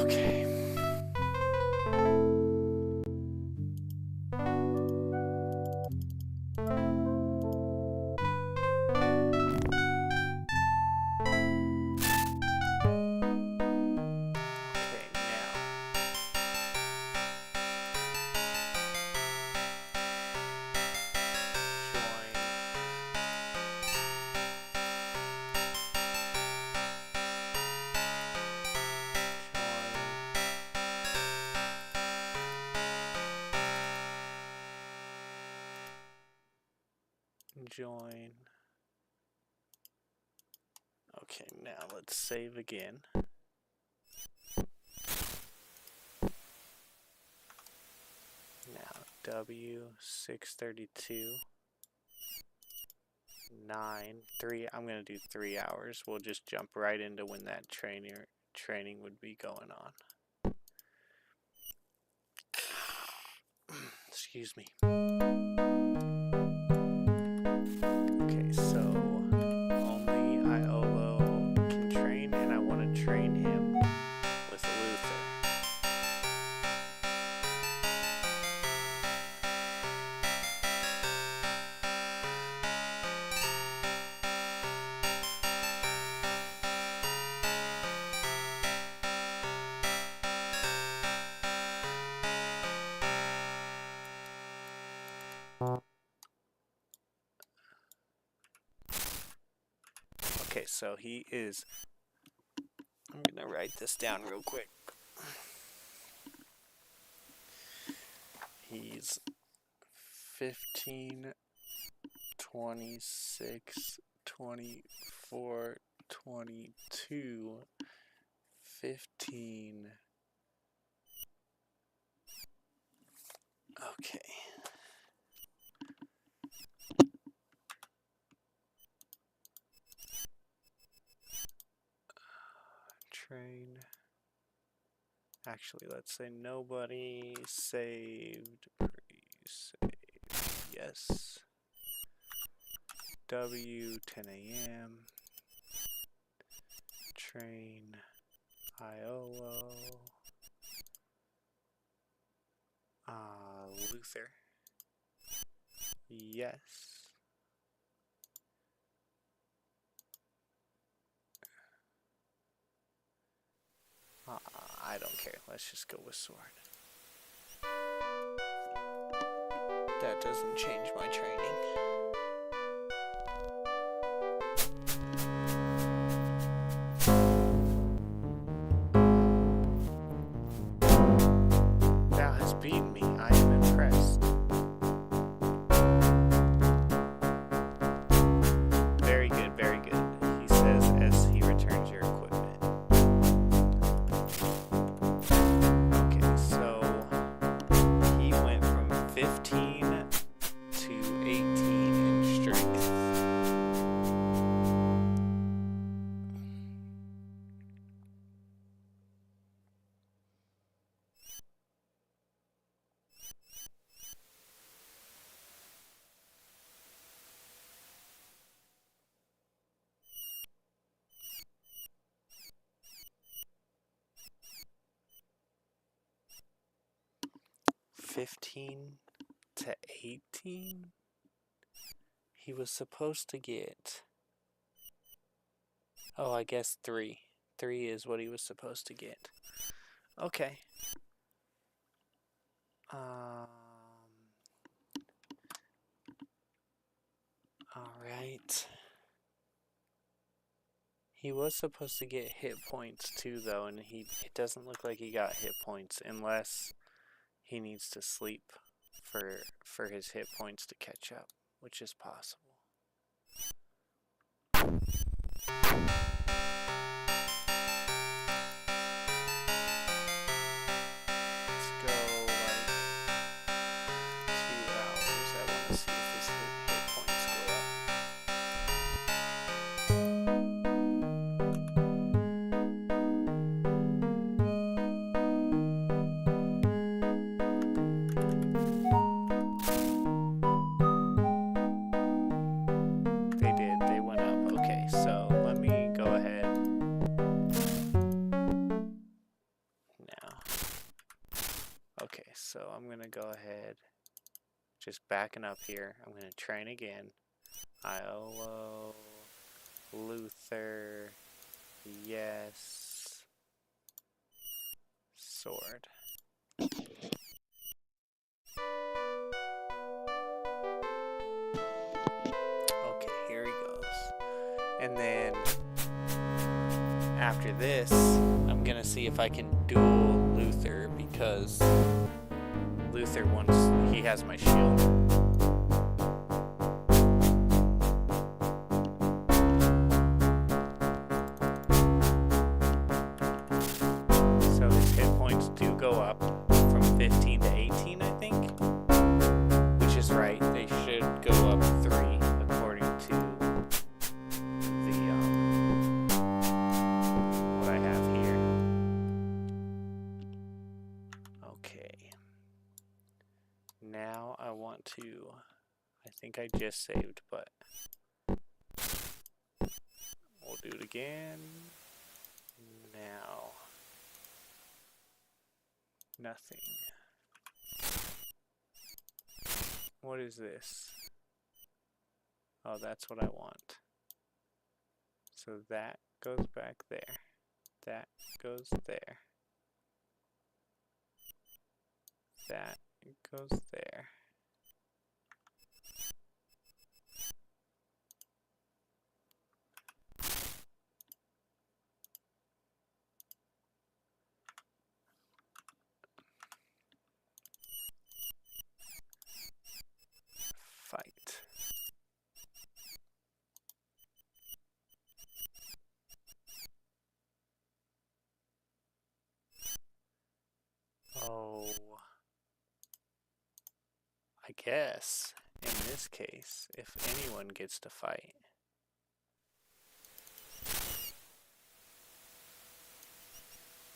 okay. Join. Okay, now let's save again. Now W632 9 3. I'm gonna do 3 hours. We'll just jump right into when that training would be going on. Excuse me. Okay, so only Iolo can train, and I want to train him with Luther. Okay, so he is... I'm gonna write this down real quick. He's 15, 26, 24, 22, 15. Okay. Train. Actually, let's say nobody saved. Save. Yes. W, 10 a.m. Train. Iolo. Luther. Yes. I don't care. Let's just go with sword. That doesn't change my training. Thou hast beaten me. I am impressed. Very good, very good. He says as he returns your equipment. Okay, so he went from 15 to 18 in strength. $15 to $18? He was supposed to get... Oh, I guess 3. 3 is what he was supposed to get. Okay. Alright. He was supposed to get hit points too, though, and it doesn't look like he got hit points unless he needs to sleep for his hit points to catch up, which is possible. Let's go like 2 hours. I want to see if his hit points go up. They did. They went up. Okay, so let me go ahead now. Okay, so I'm gonna go ahead, just backing up here. I'm gonna train again. Iolo, Luther, yes, sword. Okay, here he goes. And then after this, I'm gonna see if I can duel Luther because Luther he has my shield. So his hit points do go up from 15 to 18, I think. Which is right. They should go up 3 according to the what I have here. Okay. Now I want to, I think I just saved, but we'll do it again. Now, nothing. What is this? Oh, that's what I want. So that goes back there. That goes there. That goes there. guess in this case, if anyone gets to fight,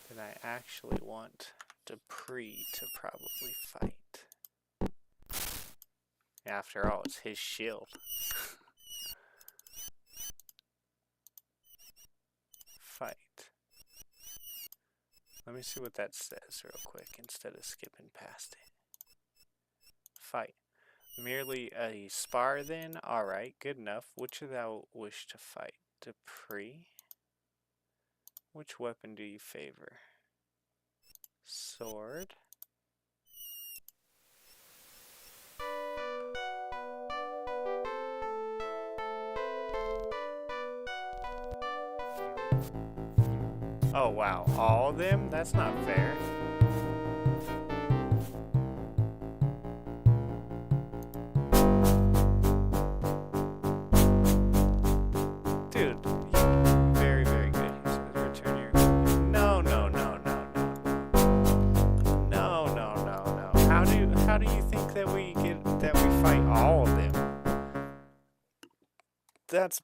then I actually want Dupree to probably fight. After all, it's his shield. Fight. Let me see what that says real quick instead of skipping past it. Fight. Merely a spar then? Alright, good enough. Which of thou wish to fight? Dupree? Which weapon do you favor? Sword? Oh wow, all of them? That's not fair. Dude, very, very good. Return your... No. How do you think that we fight all of them? That's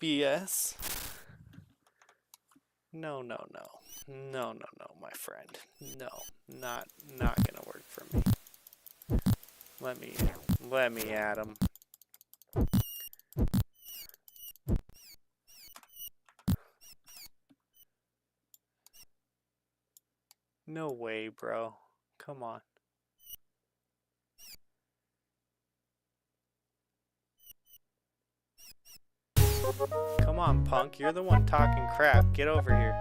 BS. No, my friend. No, not gonna work for me. Let me at him. No way, bro. Come on. Come on, punk. You're the one talking crap. Get over here.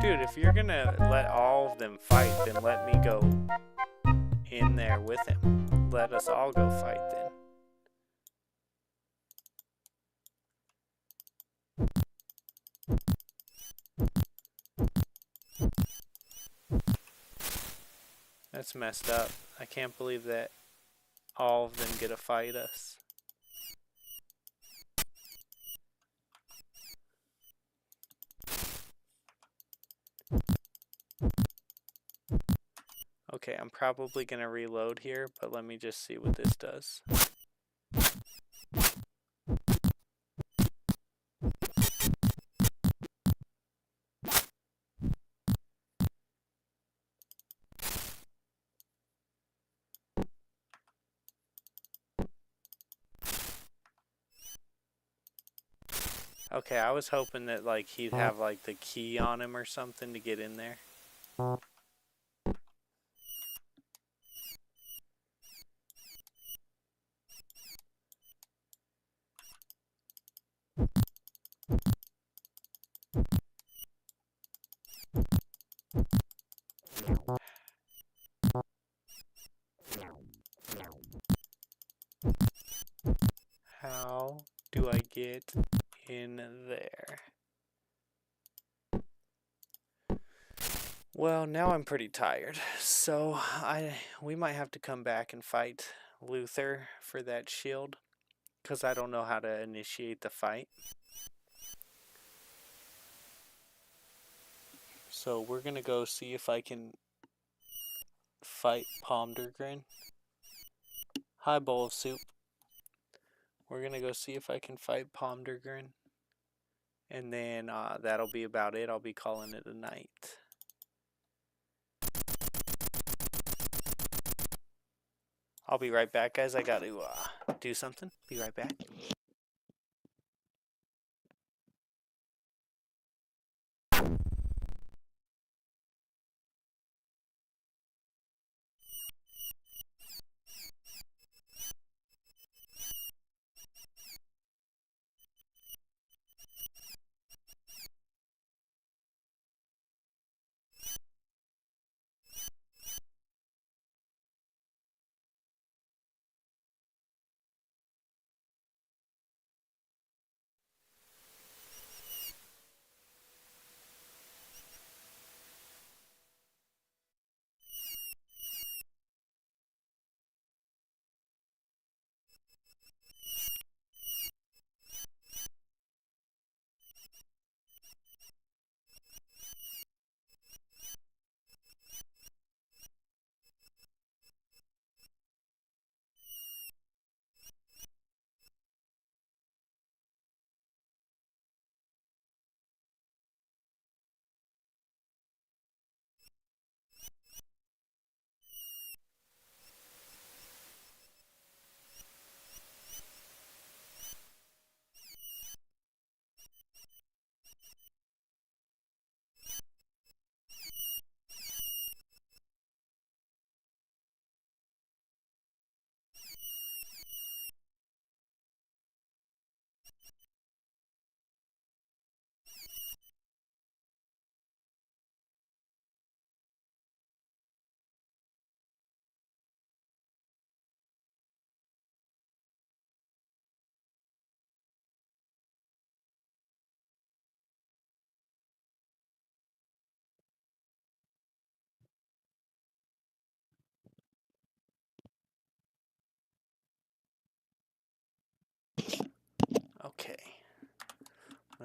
Dude, if you're gonna let all of them fight, then let me go in there with him. Let us all go fight then. That's messed up. I can't believe that all of them get to fight us. Okay, I'm probably gonna reload here, but let me just see what this does. Okay, I was hoping that like he'd have like the key on him or something to get in there. How do I get in there? Well, now I'm pretty tired, so we might have to come back and fight Luther for that shield, because I don't know how to initiate the fight. So we're gonna go see if I can fight Pomdergren. Hi, bowl of soup. We're gonna go see if I can fight Pomdergren, and then that'll be about it. I'll be calling it a night. I'll be right back, guys. I got to do something. Be right back.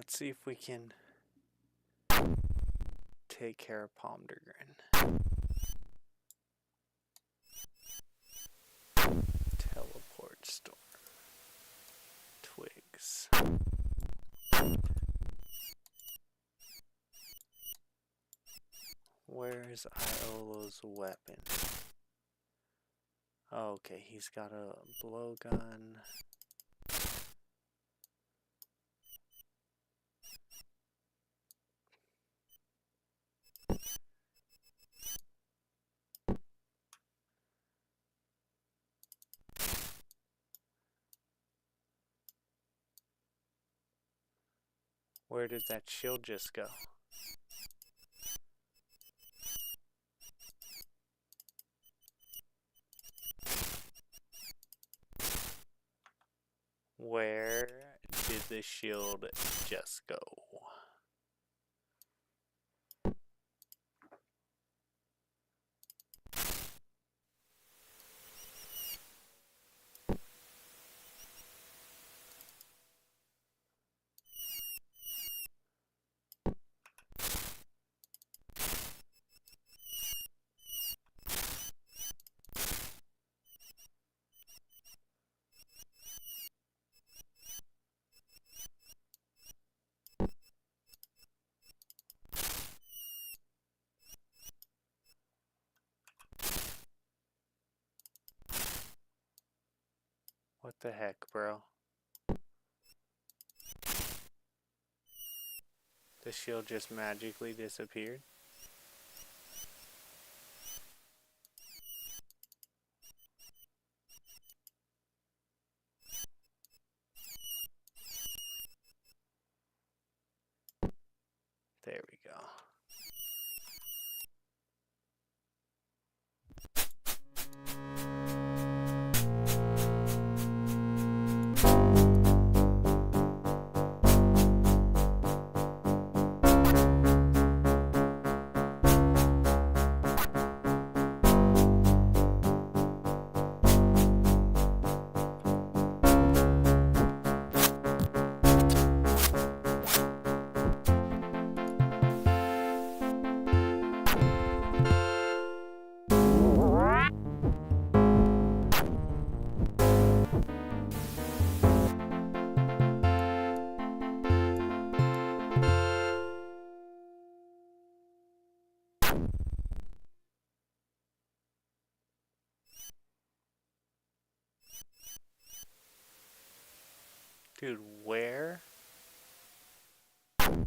Let's see if we can take care of Palmdergren. Teleport storm. Twigs. Where's Iolo's weapon? Oh, okay, he's got a blowgun. Where did that shield just go? Where did the shield just go? What the heck, bro? The shield just magically disappeared? There we go. Dude, where? I'm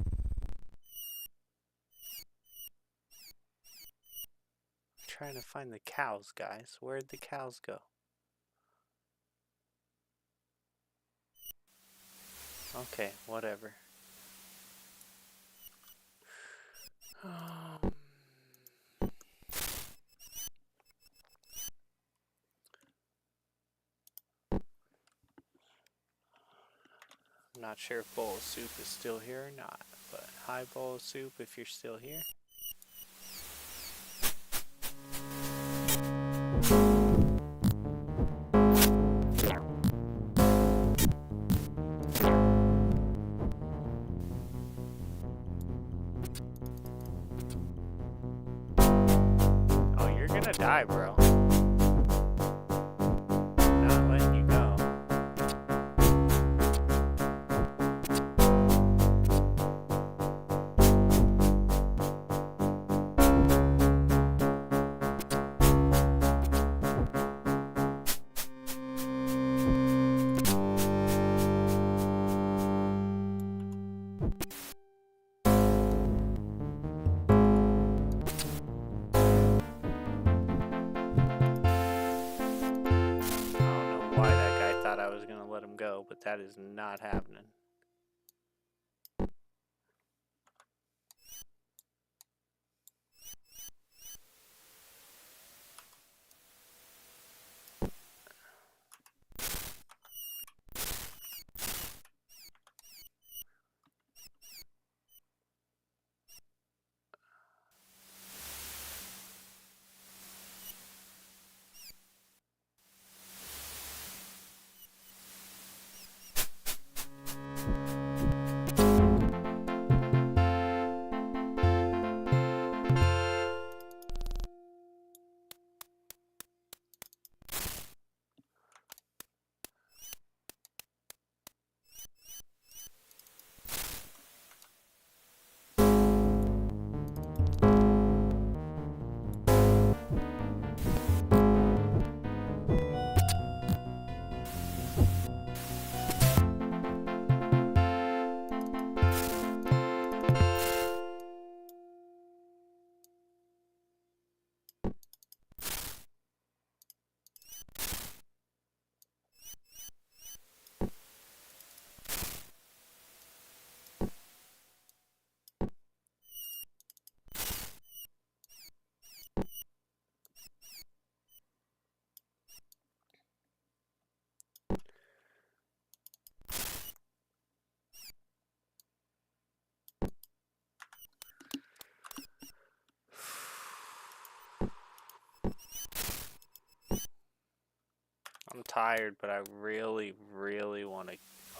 trying to find the cows, guys. Where'd the cows go? Okay, whatever. I'm not sure if Bowl of Soup is still here or not, but hi Bowl of Soup if you're still here. Oh, you're gonna die, bro. Not letting you go. Why that guy thought I was gonna let him go, but that is not happening. tired, but I really, really want to...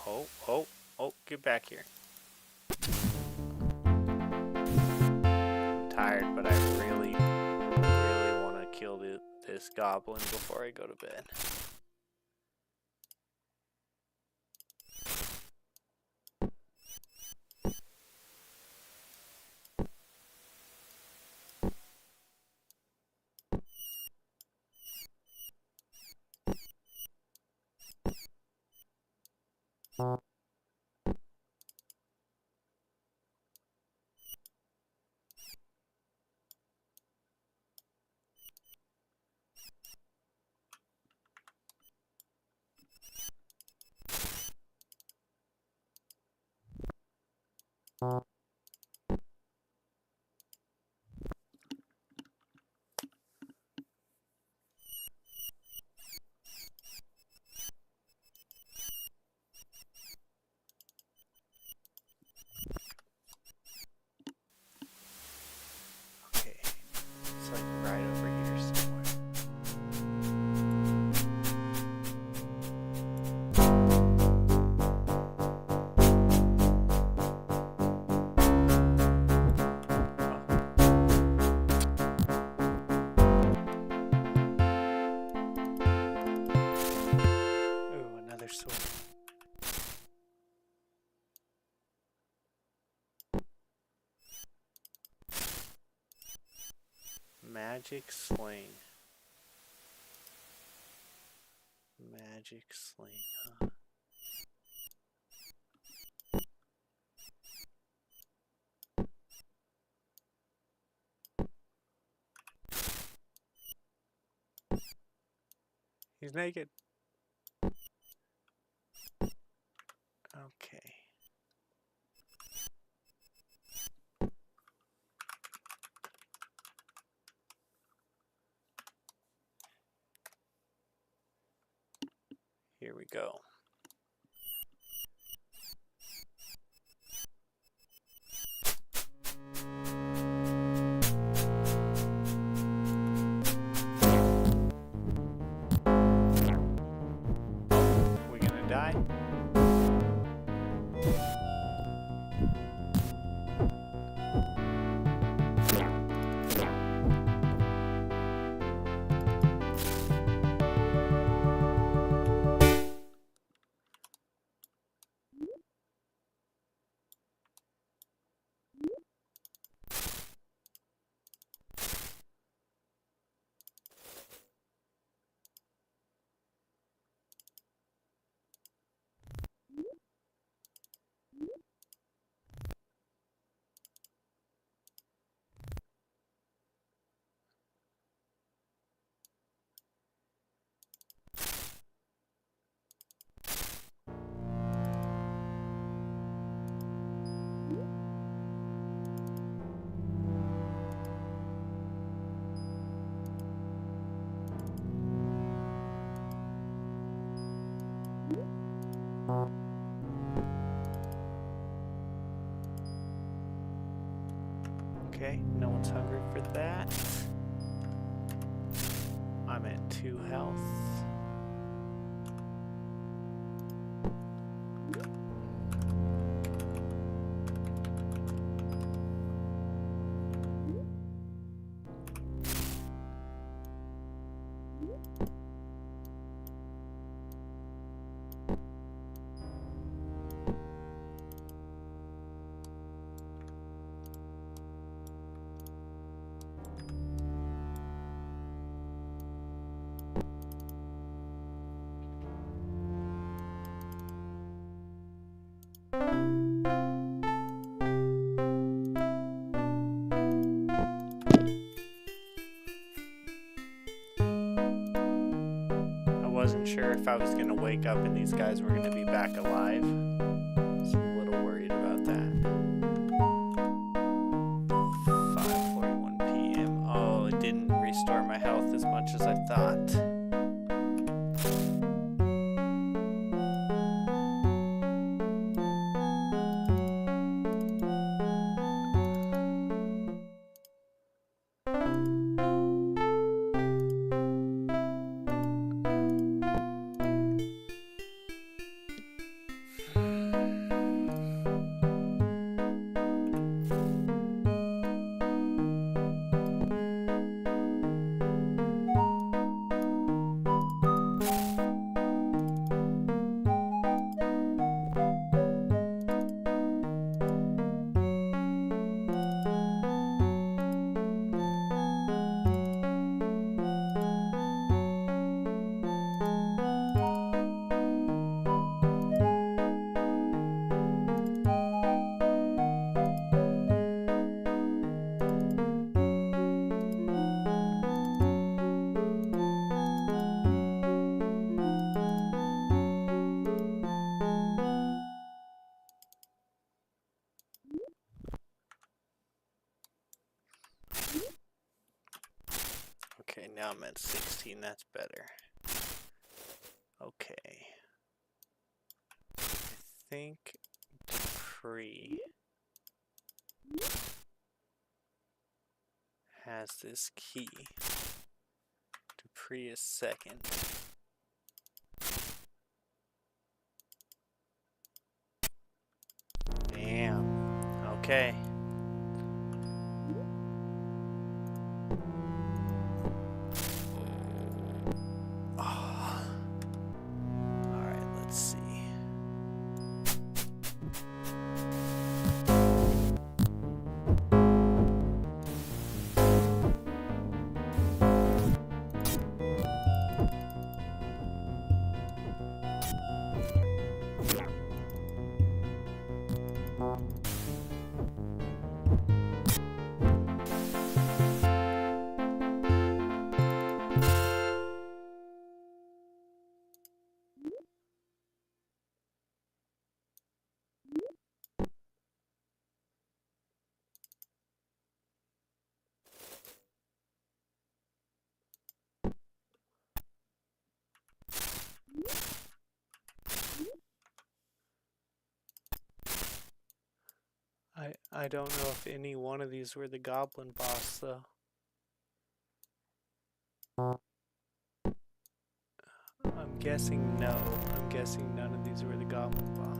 Oh, get back here. I'm tired, but I really, really want to kill this goblin before I go to bed. Okay, it's like right over here somewhere. Ooh, another sword. Magic sling. Magic sling, huh? He's naked. Okay. Here we go. We gonna die? Okay, no one's hungry for that. I'm at 2 health. I wasn't sure if I was going to wake up and these guys were going to be back alive. So I'm a little worried about that. 5:41 p.m. Oh, it didn't restore my health as much as I thought. now I'm at 16. That's better. Okay. I think Dupree has this key. Dupree is second. Damn. Okay. Oh. Alright, let's see. I don't know if any one of these were the goblin boss though. I'm guessing no. I'm guessing none of these were the goblin boss.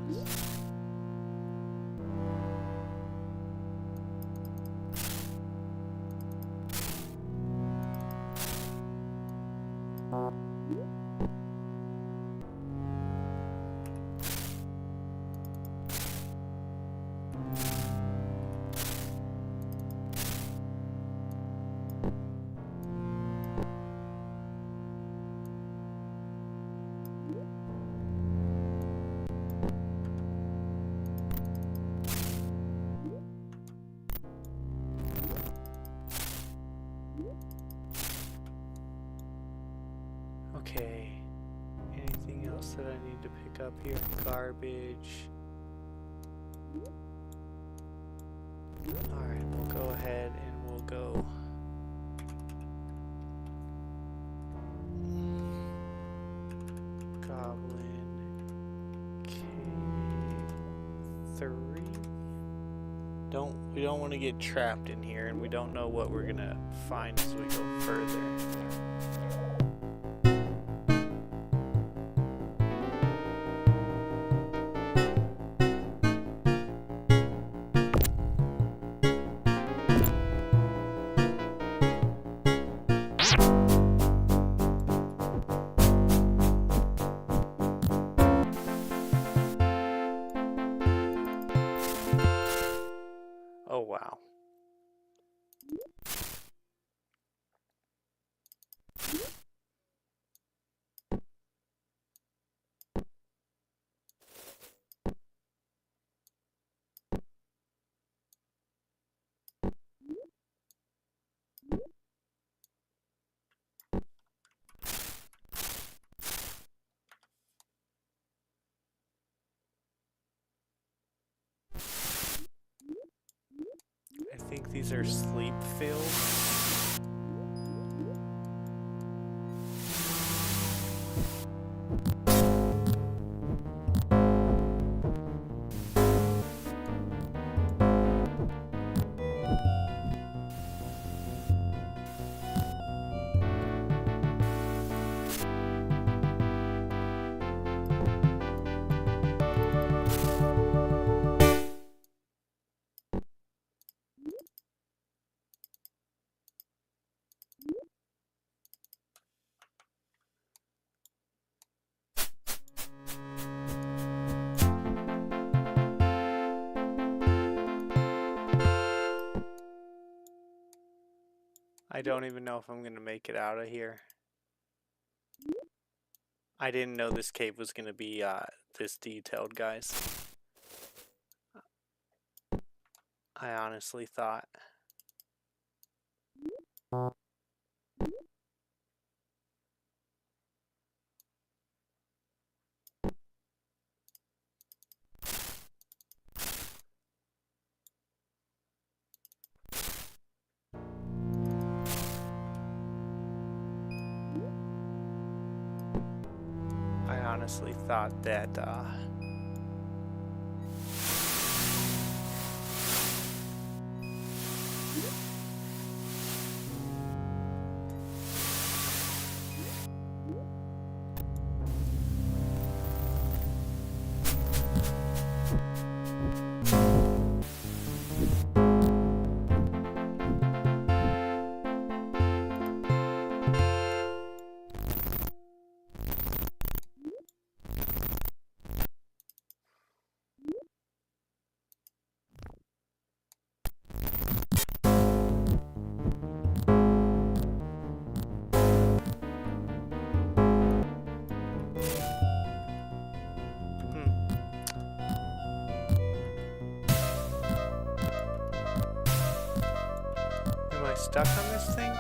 Okay. Anything else that I need to pick up here? Garbage. Alright, we'll go ahead and we'll go. Goblin Cave 3. We don't want to get trapped in here, and we don't know what we're gonna find as we go further. Oh wow. I think these are sleep filled. I don't even know if I'm gonna make it out of here. I didn't know this cave was gonna be this detailed, guys. I honestly thought. honestly thought that am I stuck on this thing?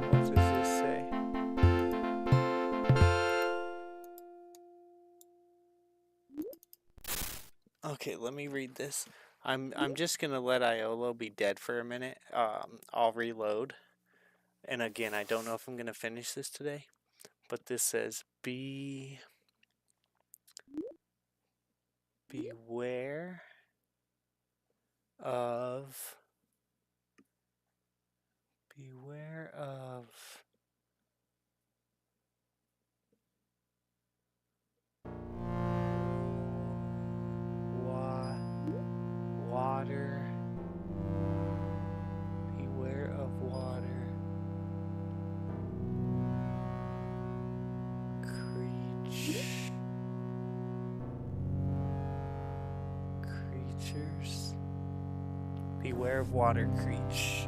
What does this say? Okay, let me read this. I'm just gonna let Iolo be dead for a minute. I'll reload. And again, I don't know if I'm gonna finish this today, but this says beware of water. Beware of water creatures. Beware of water creatures.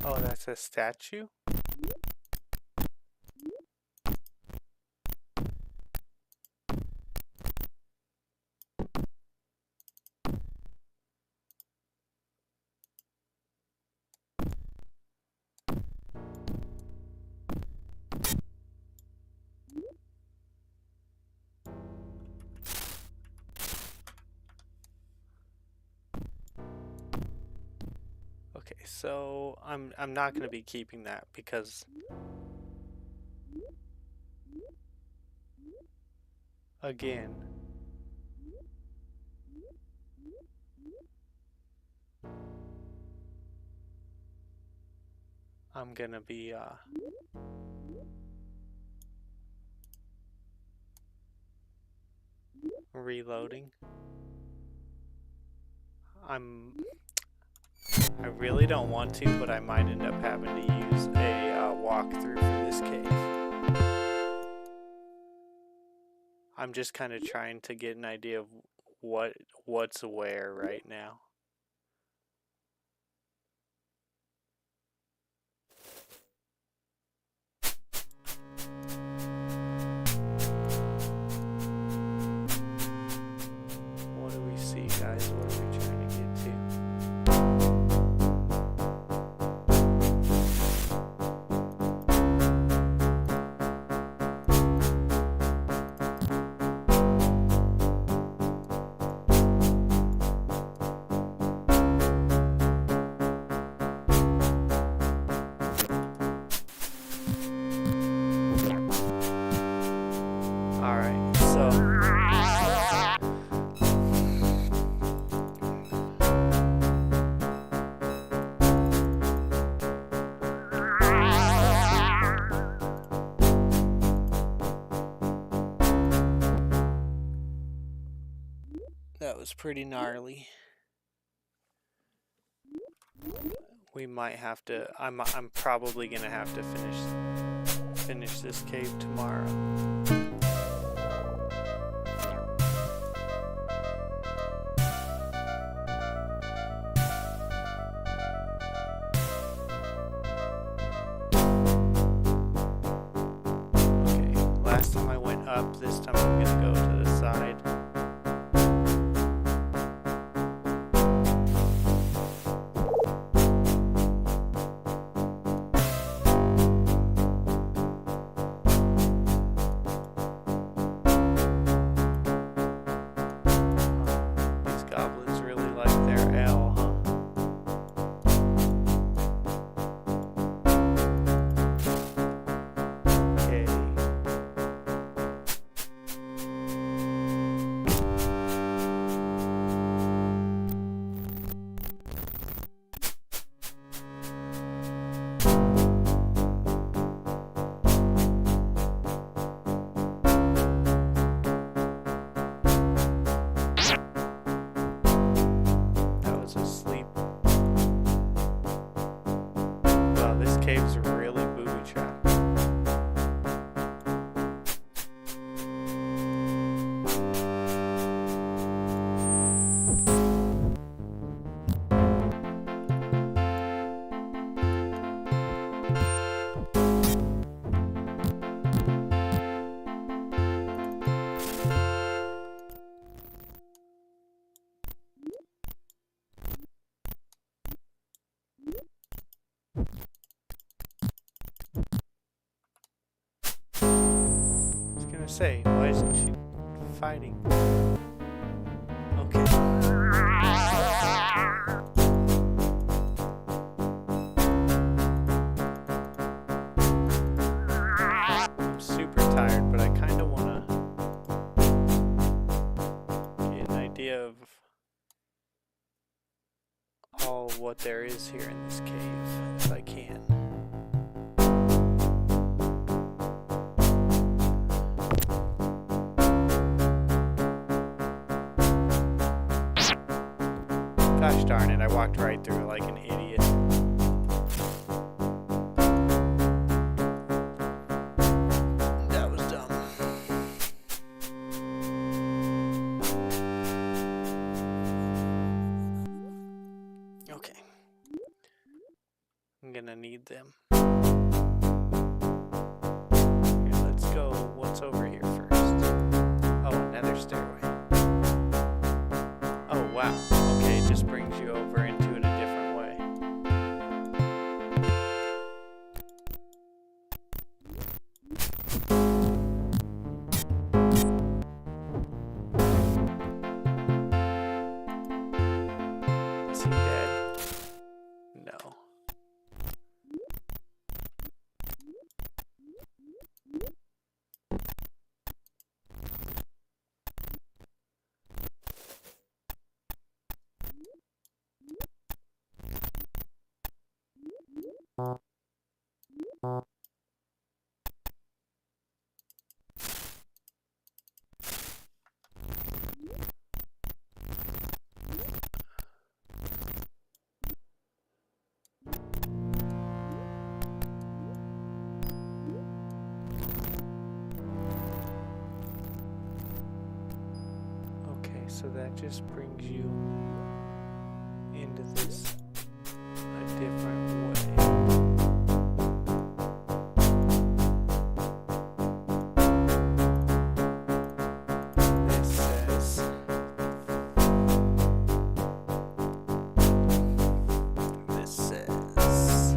Oh, that's a statue? Okay, so I'm not going to be keeping that because again, I'm going to be reloading. I really don't want to, but I might end up having to use a walkthrough for this cave. I'm just kind of trying to get an idea of what's where right now. What do we see, guys? What are we trying to get to? That was pretty gnarly. We might have to. I'm probably gonna have to finish this cave tomorrow. Okay, last time I went up. This time I'm gonna go to the side. These goblins really like their ale, huh? Okay. That was asleep. Wow, this cave's really booby trapped. I was gonna say, why isn't she fighting? Okay. I'm super tired, but I kind of want to get an idea of all what there is here in this cave, if I can. Gosh darn it, I walked right through it like an idiot. That was dumb. Okay. I'm gonna need them. Here, let's go. What's over here first? Oh, another stairway. Oh, wow. Okay, it just brings you over into it a different way. Is he dead? No. Okay, so that just brings you into this a different way. This says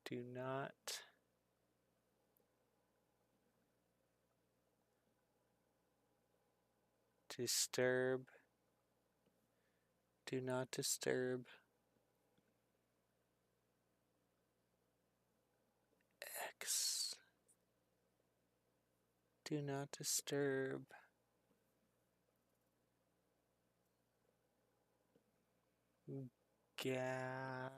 do not disturb Do not disturb. X. Do not disturb. Ga.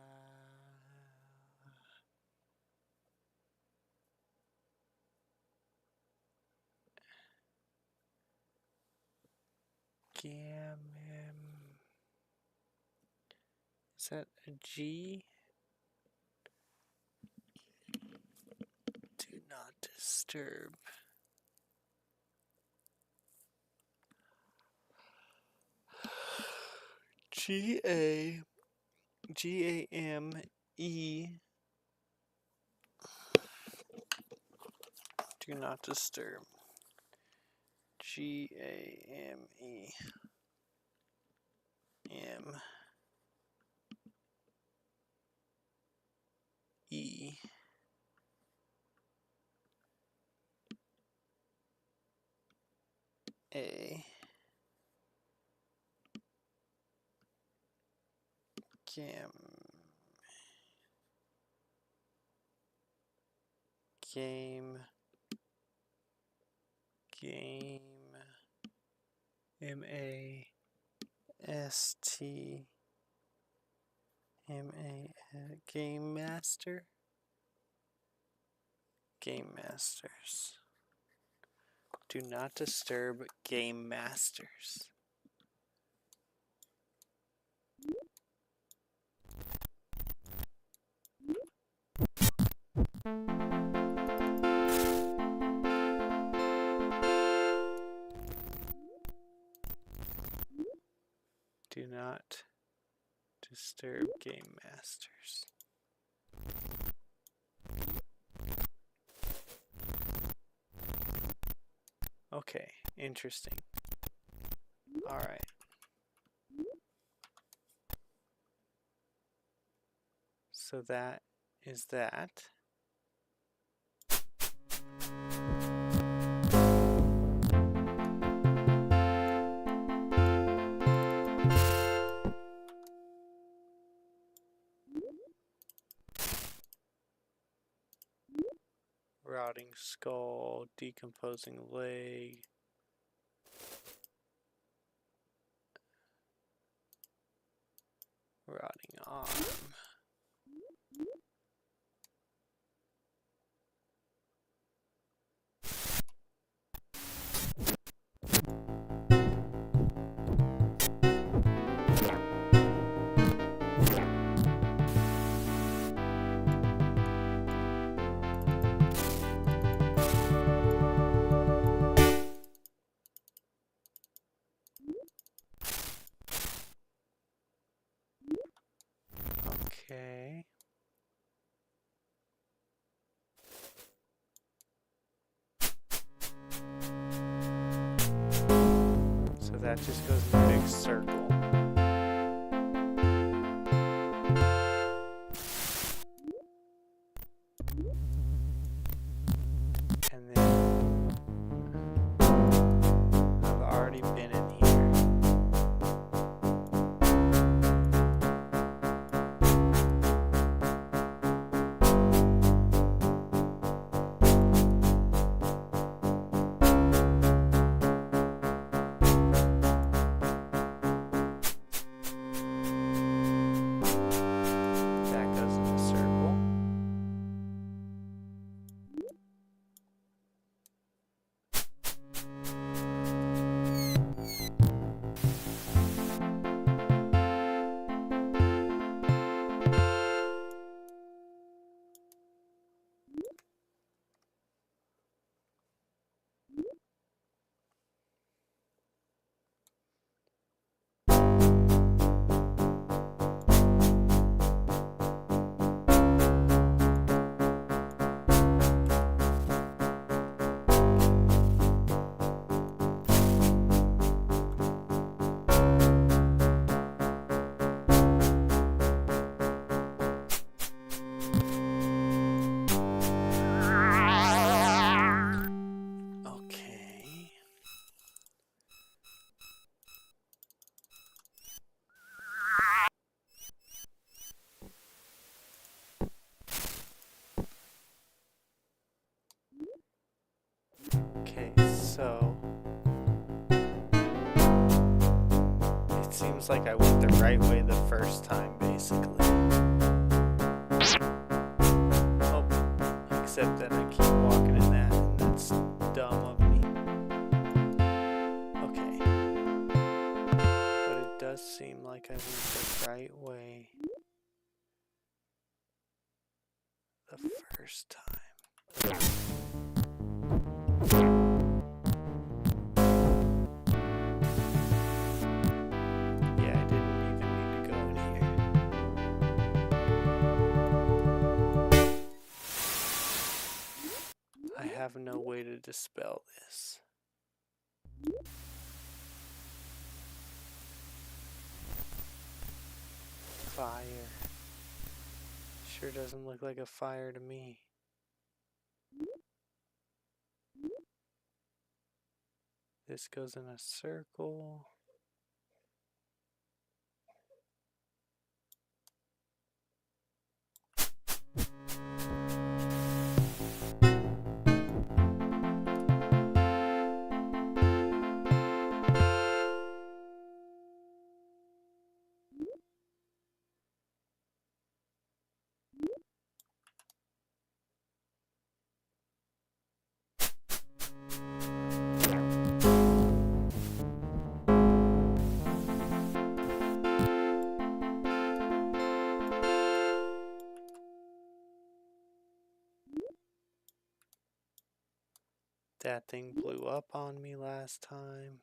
Gam. Is that a G? Do not disturb. G-A-M-E. Do not disturb. G-A-M-E. M-E. A. Game. M-A-S-T. Game Master. Game Masters. Do not disturb Game Masters. Do not disturb Game Masters. Okay, interesting. All right. So that is that. Routing skull, decomposing leg. Routing arm. Okay. So that just goes in a big circle. And then I've already been in here. That goes in a circle. Looks like I went the right way the first time, basically. Oh, except that I keep walking in that, and that's dumb of me. Okay. But it does seem like I went the right way the first time. Yeah, I didn't even need to go in here. I have no way to dispel this. Fire. Sure doesn't look like a fire to me. This goes in a circle. That thing blew up on me last time.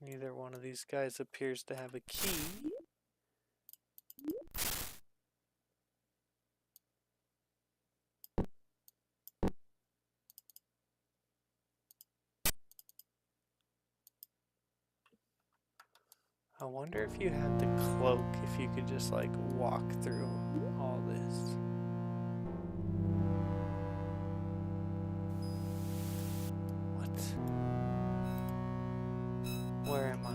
Neither one of these guys appears to have a key. I wonder if you had the cloak, if you could just like walk through all this. What? Where am I?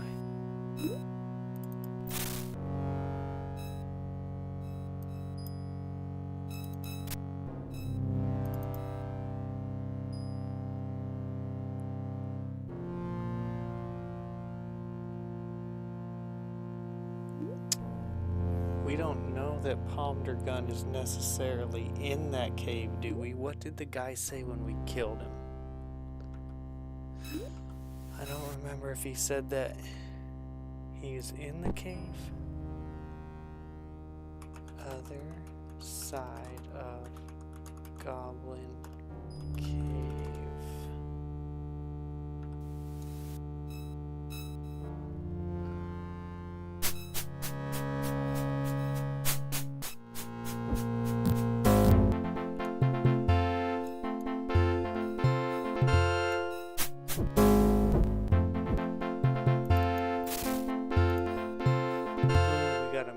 We don't know that Palmdergun is necessarily in that cave, do we? What did the guy say when we killed him? I don't remember if he said that he's in the cave. Other side of Goblin Cave.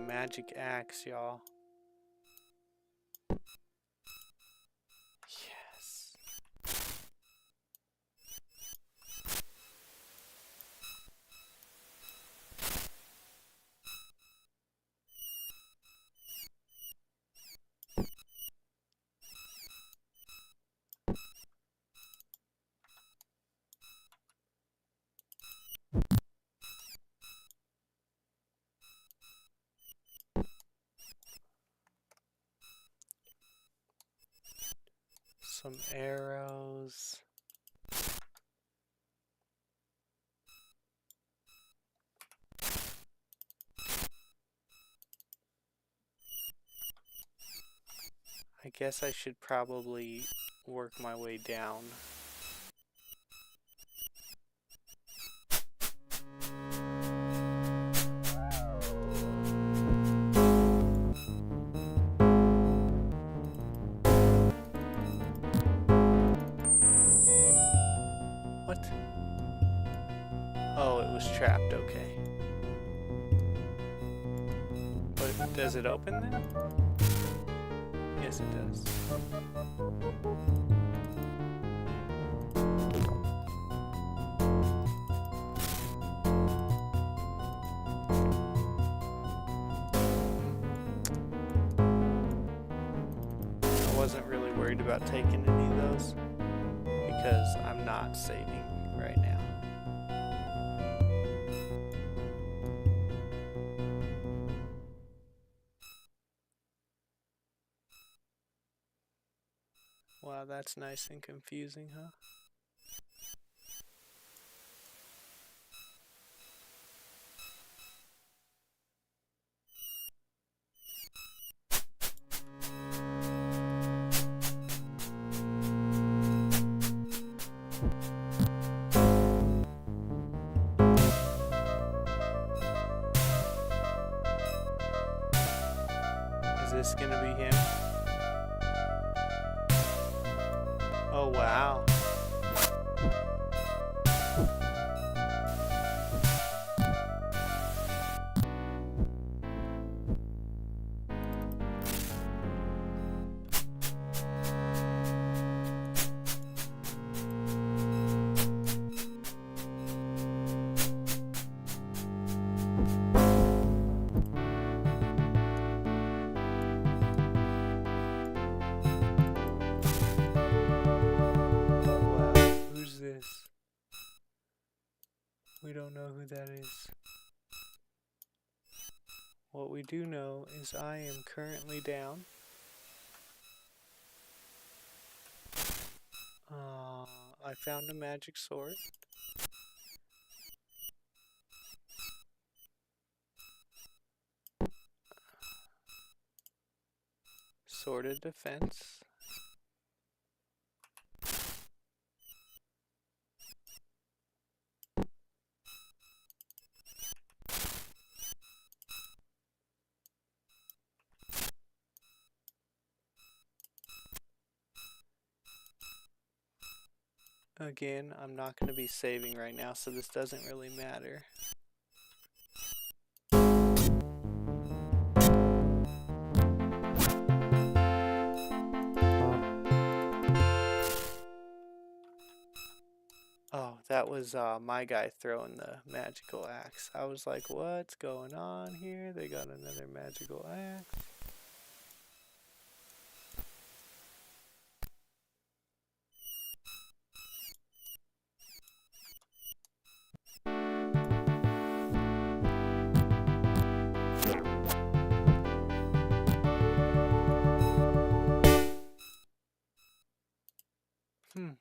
Magic axe, y'all. Yes. Some arrows. I guess I should probably work my way down. What? Oh, it was trapped, okay. But does it open then? Yes, it does. I wasn't really worried about taking any of those because I'm not saving right now. Wow, that's nice and confusing, huh? Is this gonna be him? Oh, wow. Wow, who's this? We don't know who that is. What we do know is I am currently down. I found a magic sword. Sword of defense. Again, I'm not going to be saving right now, so this doesn't really matter. Oh, that was my guy throwing the magical axe. I was like, what's going on here? They got another magical axe.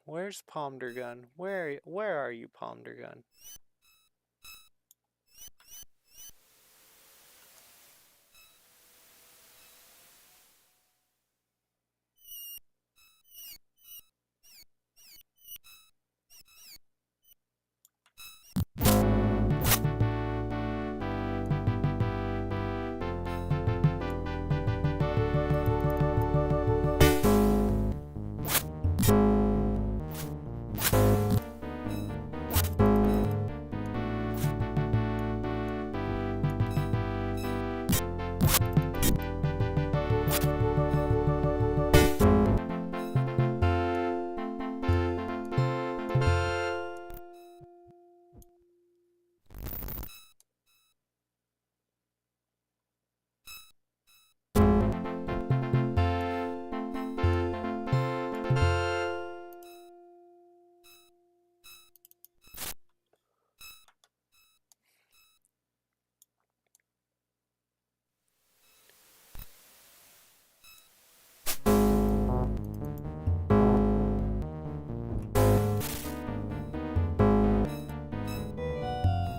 Where's Palmdergun? Where are you, Palmdergun?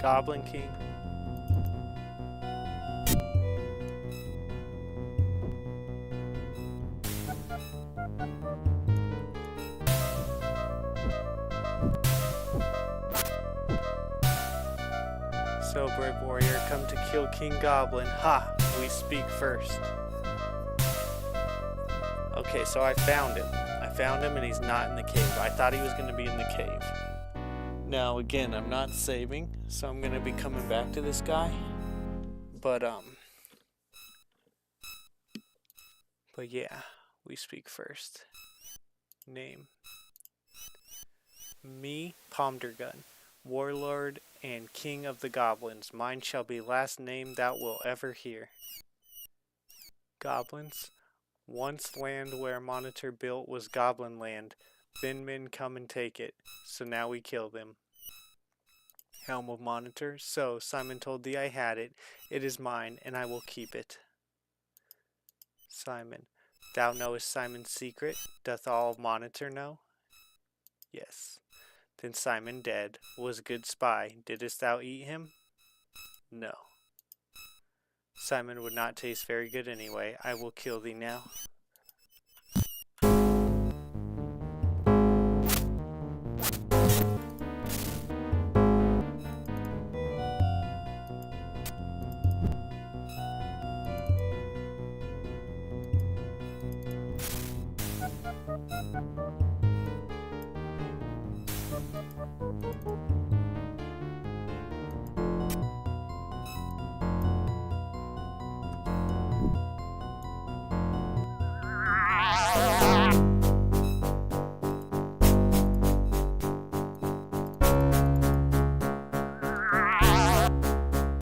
Goblin King. So, brave warrior, come to kill King Goblin. Ha! We speak first. Okay, so I found him. I found him and he's not in the cave. I thought he was going to be in the cave. Now, again, I'm not saving, so I'm going to be coming back to this guy. But yeah, We speak first. Name. Me, Pomdergun, warlord and king of the goblins. Mine shall be last name thou wilt ever hear. Goblins. Once land where Monitor built was goblin land. Then men come and take it, so now we kill them. Helm of Monitor. So, Simon told thee I had it. It is mine, and I will keep it. Simon. Thou knowest Simon's secret? Doth all Monitor know? Yes. Then Simon dead, was good spy. Didst thou eat him? No. Simon would not taste very good anyway. I will kill thee now.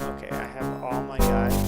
Okay, I have all my guys.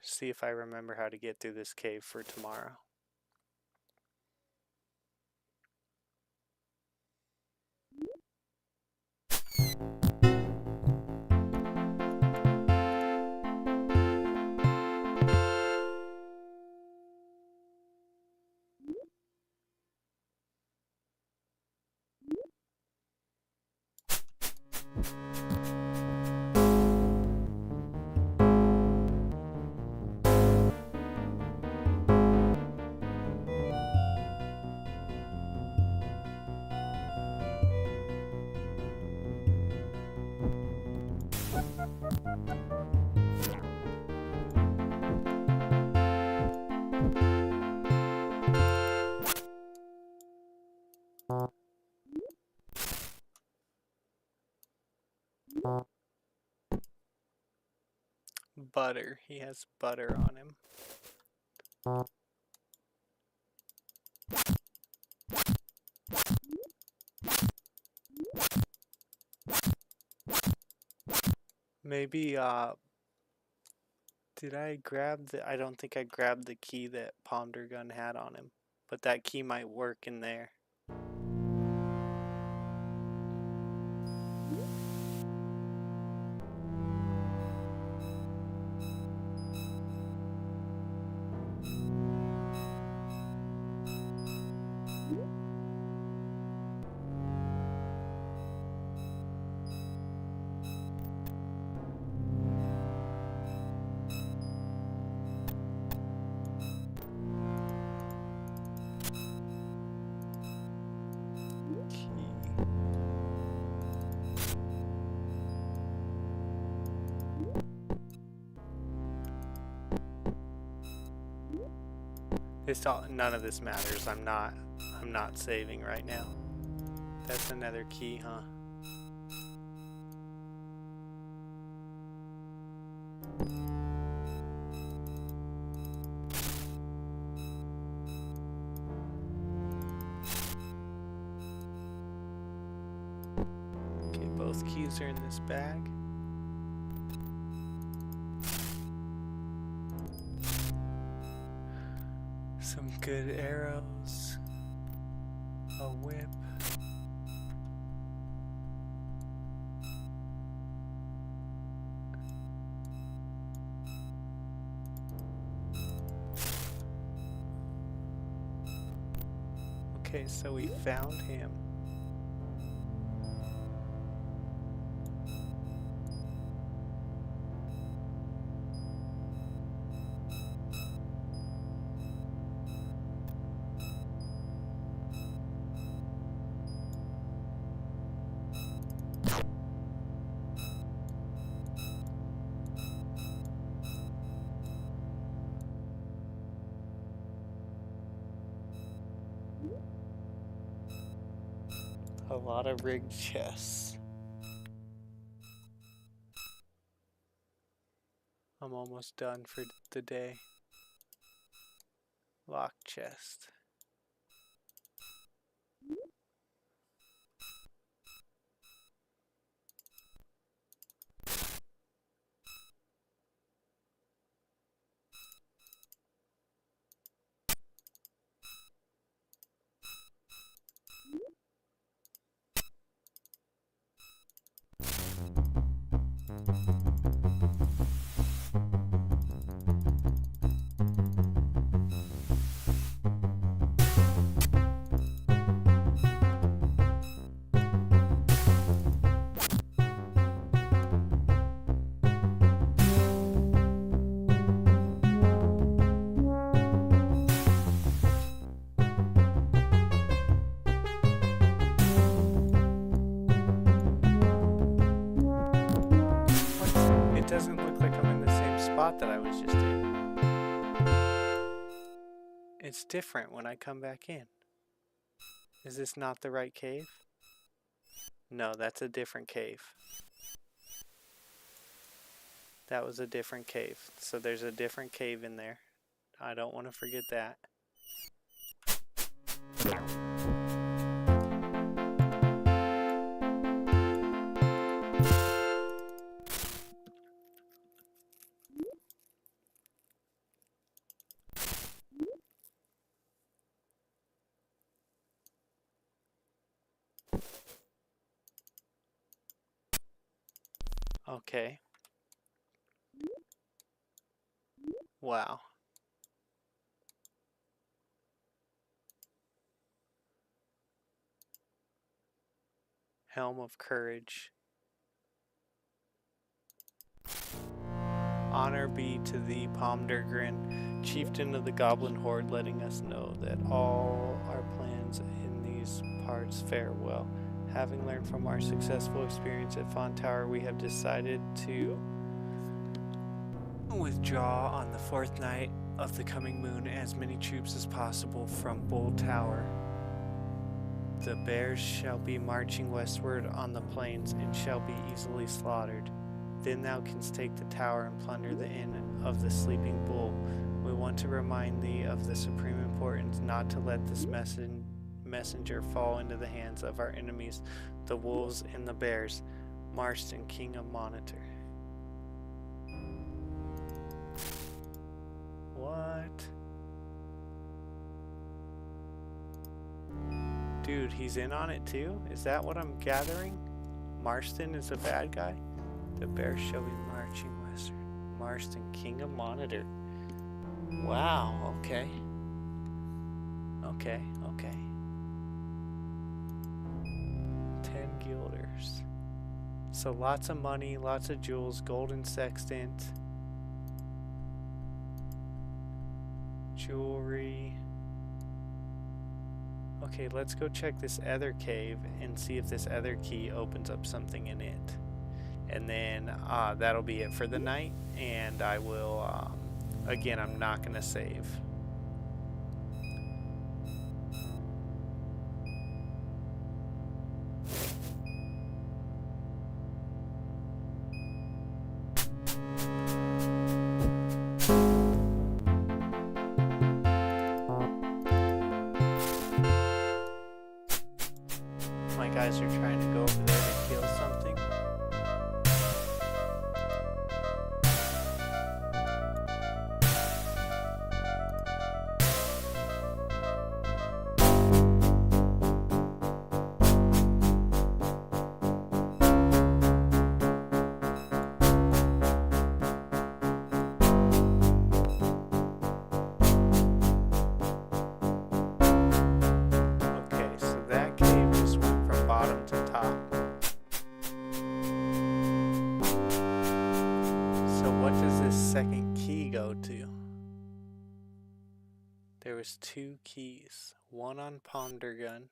See if I remember how to get through this cave for tomorrow. Butter. He has butter on him. Maybe, did I grab the... I don't think I grabbed the key that Pomdergun had on him. But that key might work in there. None of this matters. I'm not saving right now. That's another key, huh? keys are in this bag. Some good arrows. A whip. Okay, so we found him. A lot of rigged chests. I'm almost done for the day. Lock chest. It doesn't look like I'm in the same spot that I was just in. It's different when I come back in. Is this not the right cave? No, that's a different cave. That was a different cave. So there's a different cave in there. I don't want to forget that. Okay. Wow. Helm of Courage. Honor be to thee, Pomdergrin, chieftain of the goblin horde, letting us know that all our plans in these parts fare well. Having learned from our successful experience at Font Tower, we have decided to withdraw on the 4th night of the coming moon as many troops as possible from Bull Tower. The bears shall be marching westward on the plains and shall be easily slaughtered. Then thou canst take the tower and plunder the inn of the sleeping bull. We want to remind thee of the supreme importance not to let this messenger fall into the hands of our enemies, the wolves and the bears. Marston, King of Monitor. What? Dude, he's in on it too? Is that what I'm gathering? Marston is a bad guy? The bears shall be marching westward. Marston, King of Monitor. Wow, okay. Okay. 10 guilders. So lots of money, lots of jewels, golden sextant. Jewelry. Okay, let's go check this other cave and see if this other key opens up something in it. And then that'll be it for the night, and I will, again, I'm not going to save. My guys are trying to go over there to kill something. second key go to? There was 2 keys. One on Pondergun.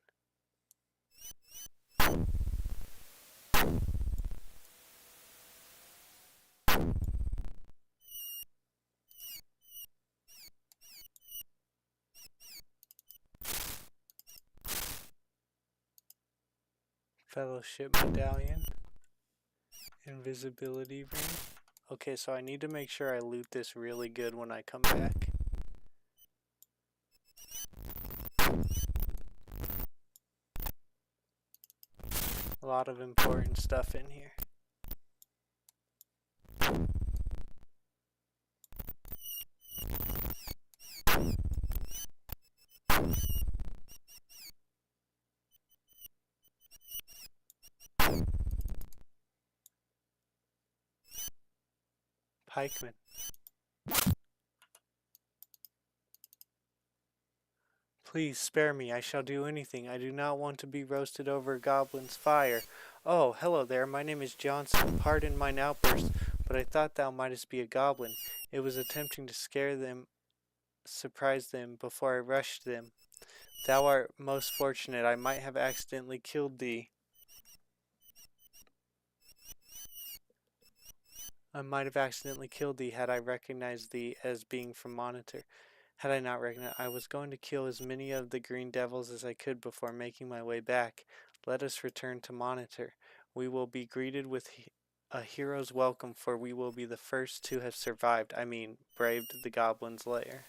Fellowship Medallion. Invisibility Ring. Okay, so I need to make sure I loot this really good when I come back. A lot of important stuff in here. Pikeman. Please spare me, I shall do anything. I do not want to be roasted over a goblin's fire. Oh, hello there, my name is Johnson. Pardon mine outburst, but I thought thou mightest be a goblin. It was attempting to scare them, surprise them, before I rushed them. Thou art most fortunate. I might have accidentally killed thee. Had I recognized thee as being from Monitor. Had I not recognized, I was going to kill as many of the green devils as I could before making my way back. Let us return to Monitor. We will be greeted with a hero's welcome, for we will be the first to have survived, braved the goblin's lair.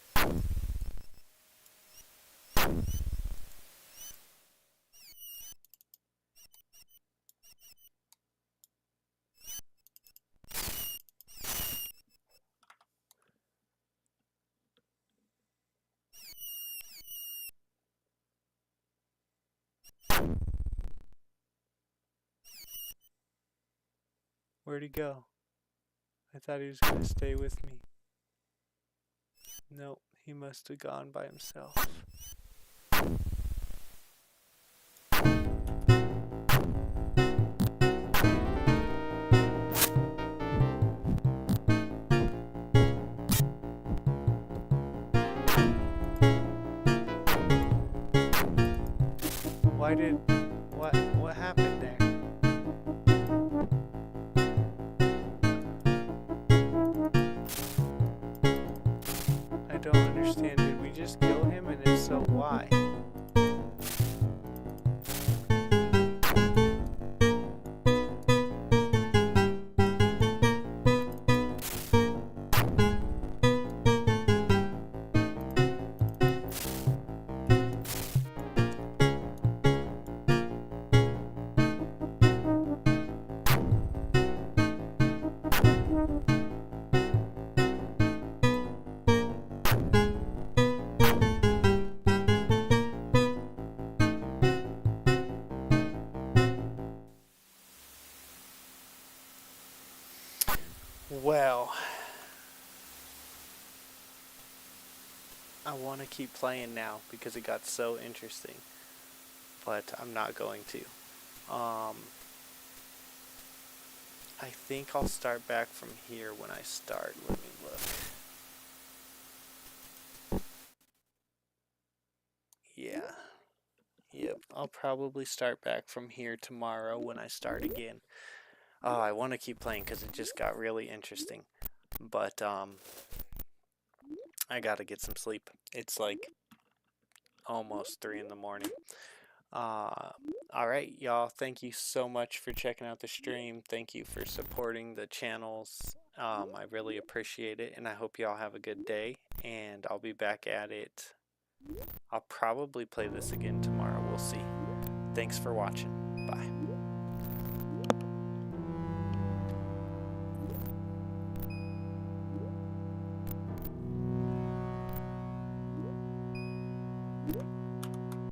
Where'd he go? I thought he was going to stay with me. Nope, he must have gone by himself. What happened there? I don't understand. Did we just kill him? And if so, why? Well, I want to keep playing now because it got so interesting, but I'm not going to. I think I'll start back from here when I start. Let me look. Yeah. Yep, I'll probably start back from here tomorrow when I start again. Oh, I want to keep playing because it just got really interesting. But, I gotta get some sleep. It's like almost 3 in the morning. Alright, y'all. Thank you so much for checking out the stream. Thank you for supporting the channels. I really appreciate it, and I hope y'all have a good day. And I'll be back at it. I'll probably play this again tomorrow. We'll see. Thanks for watching. Bye. You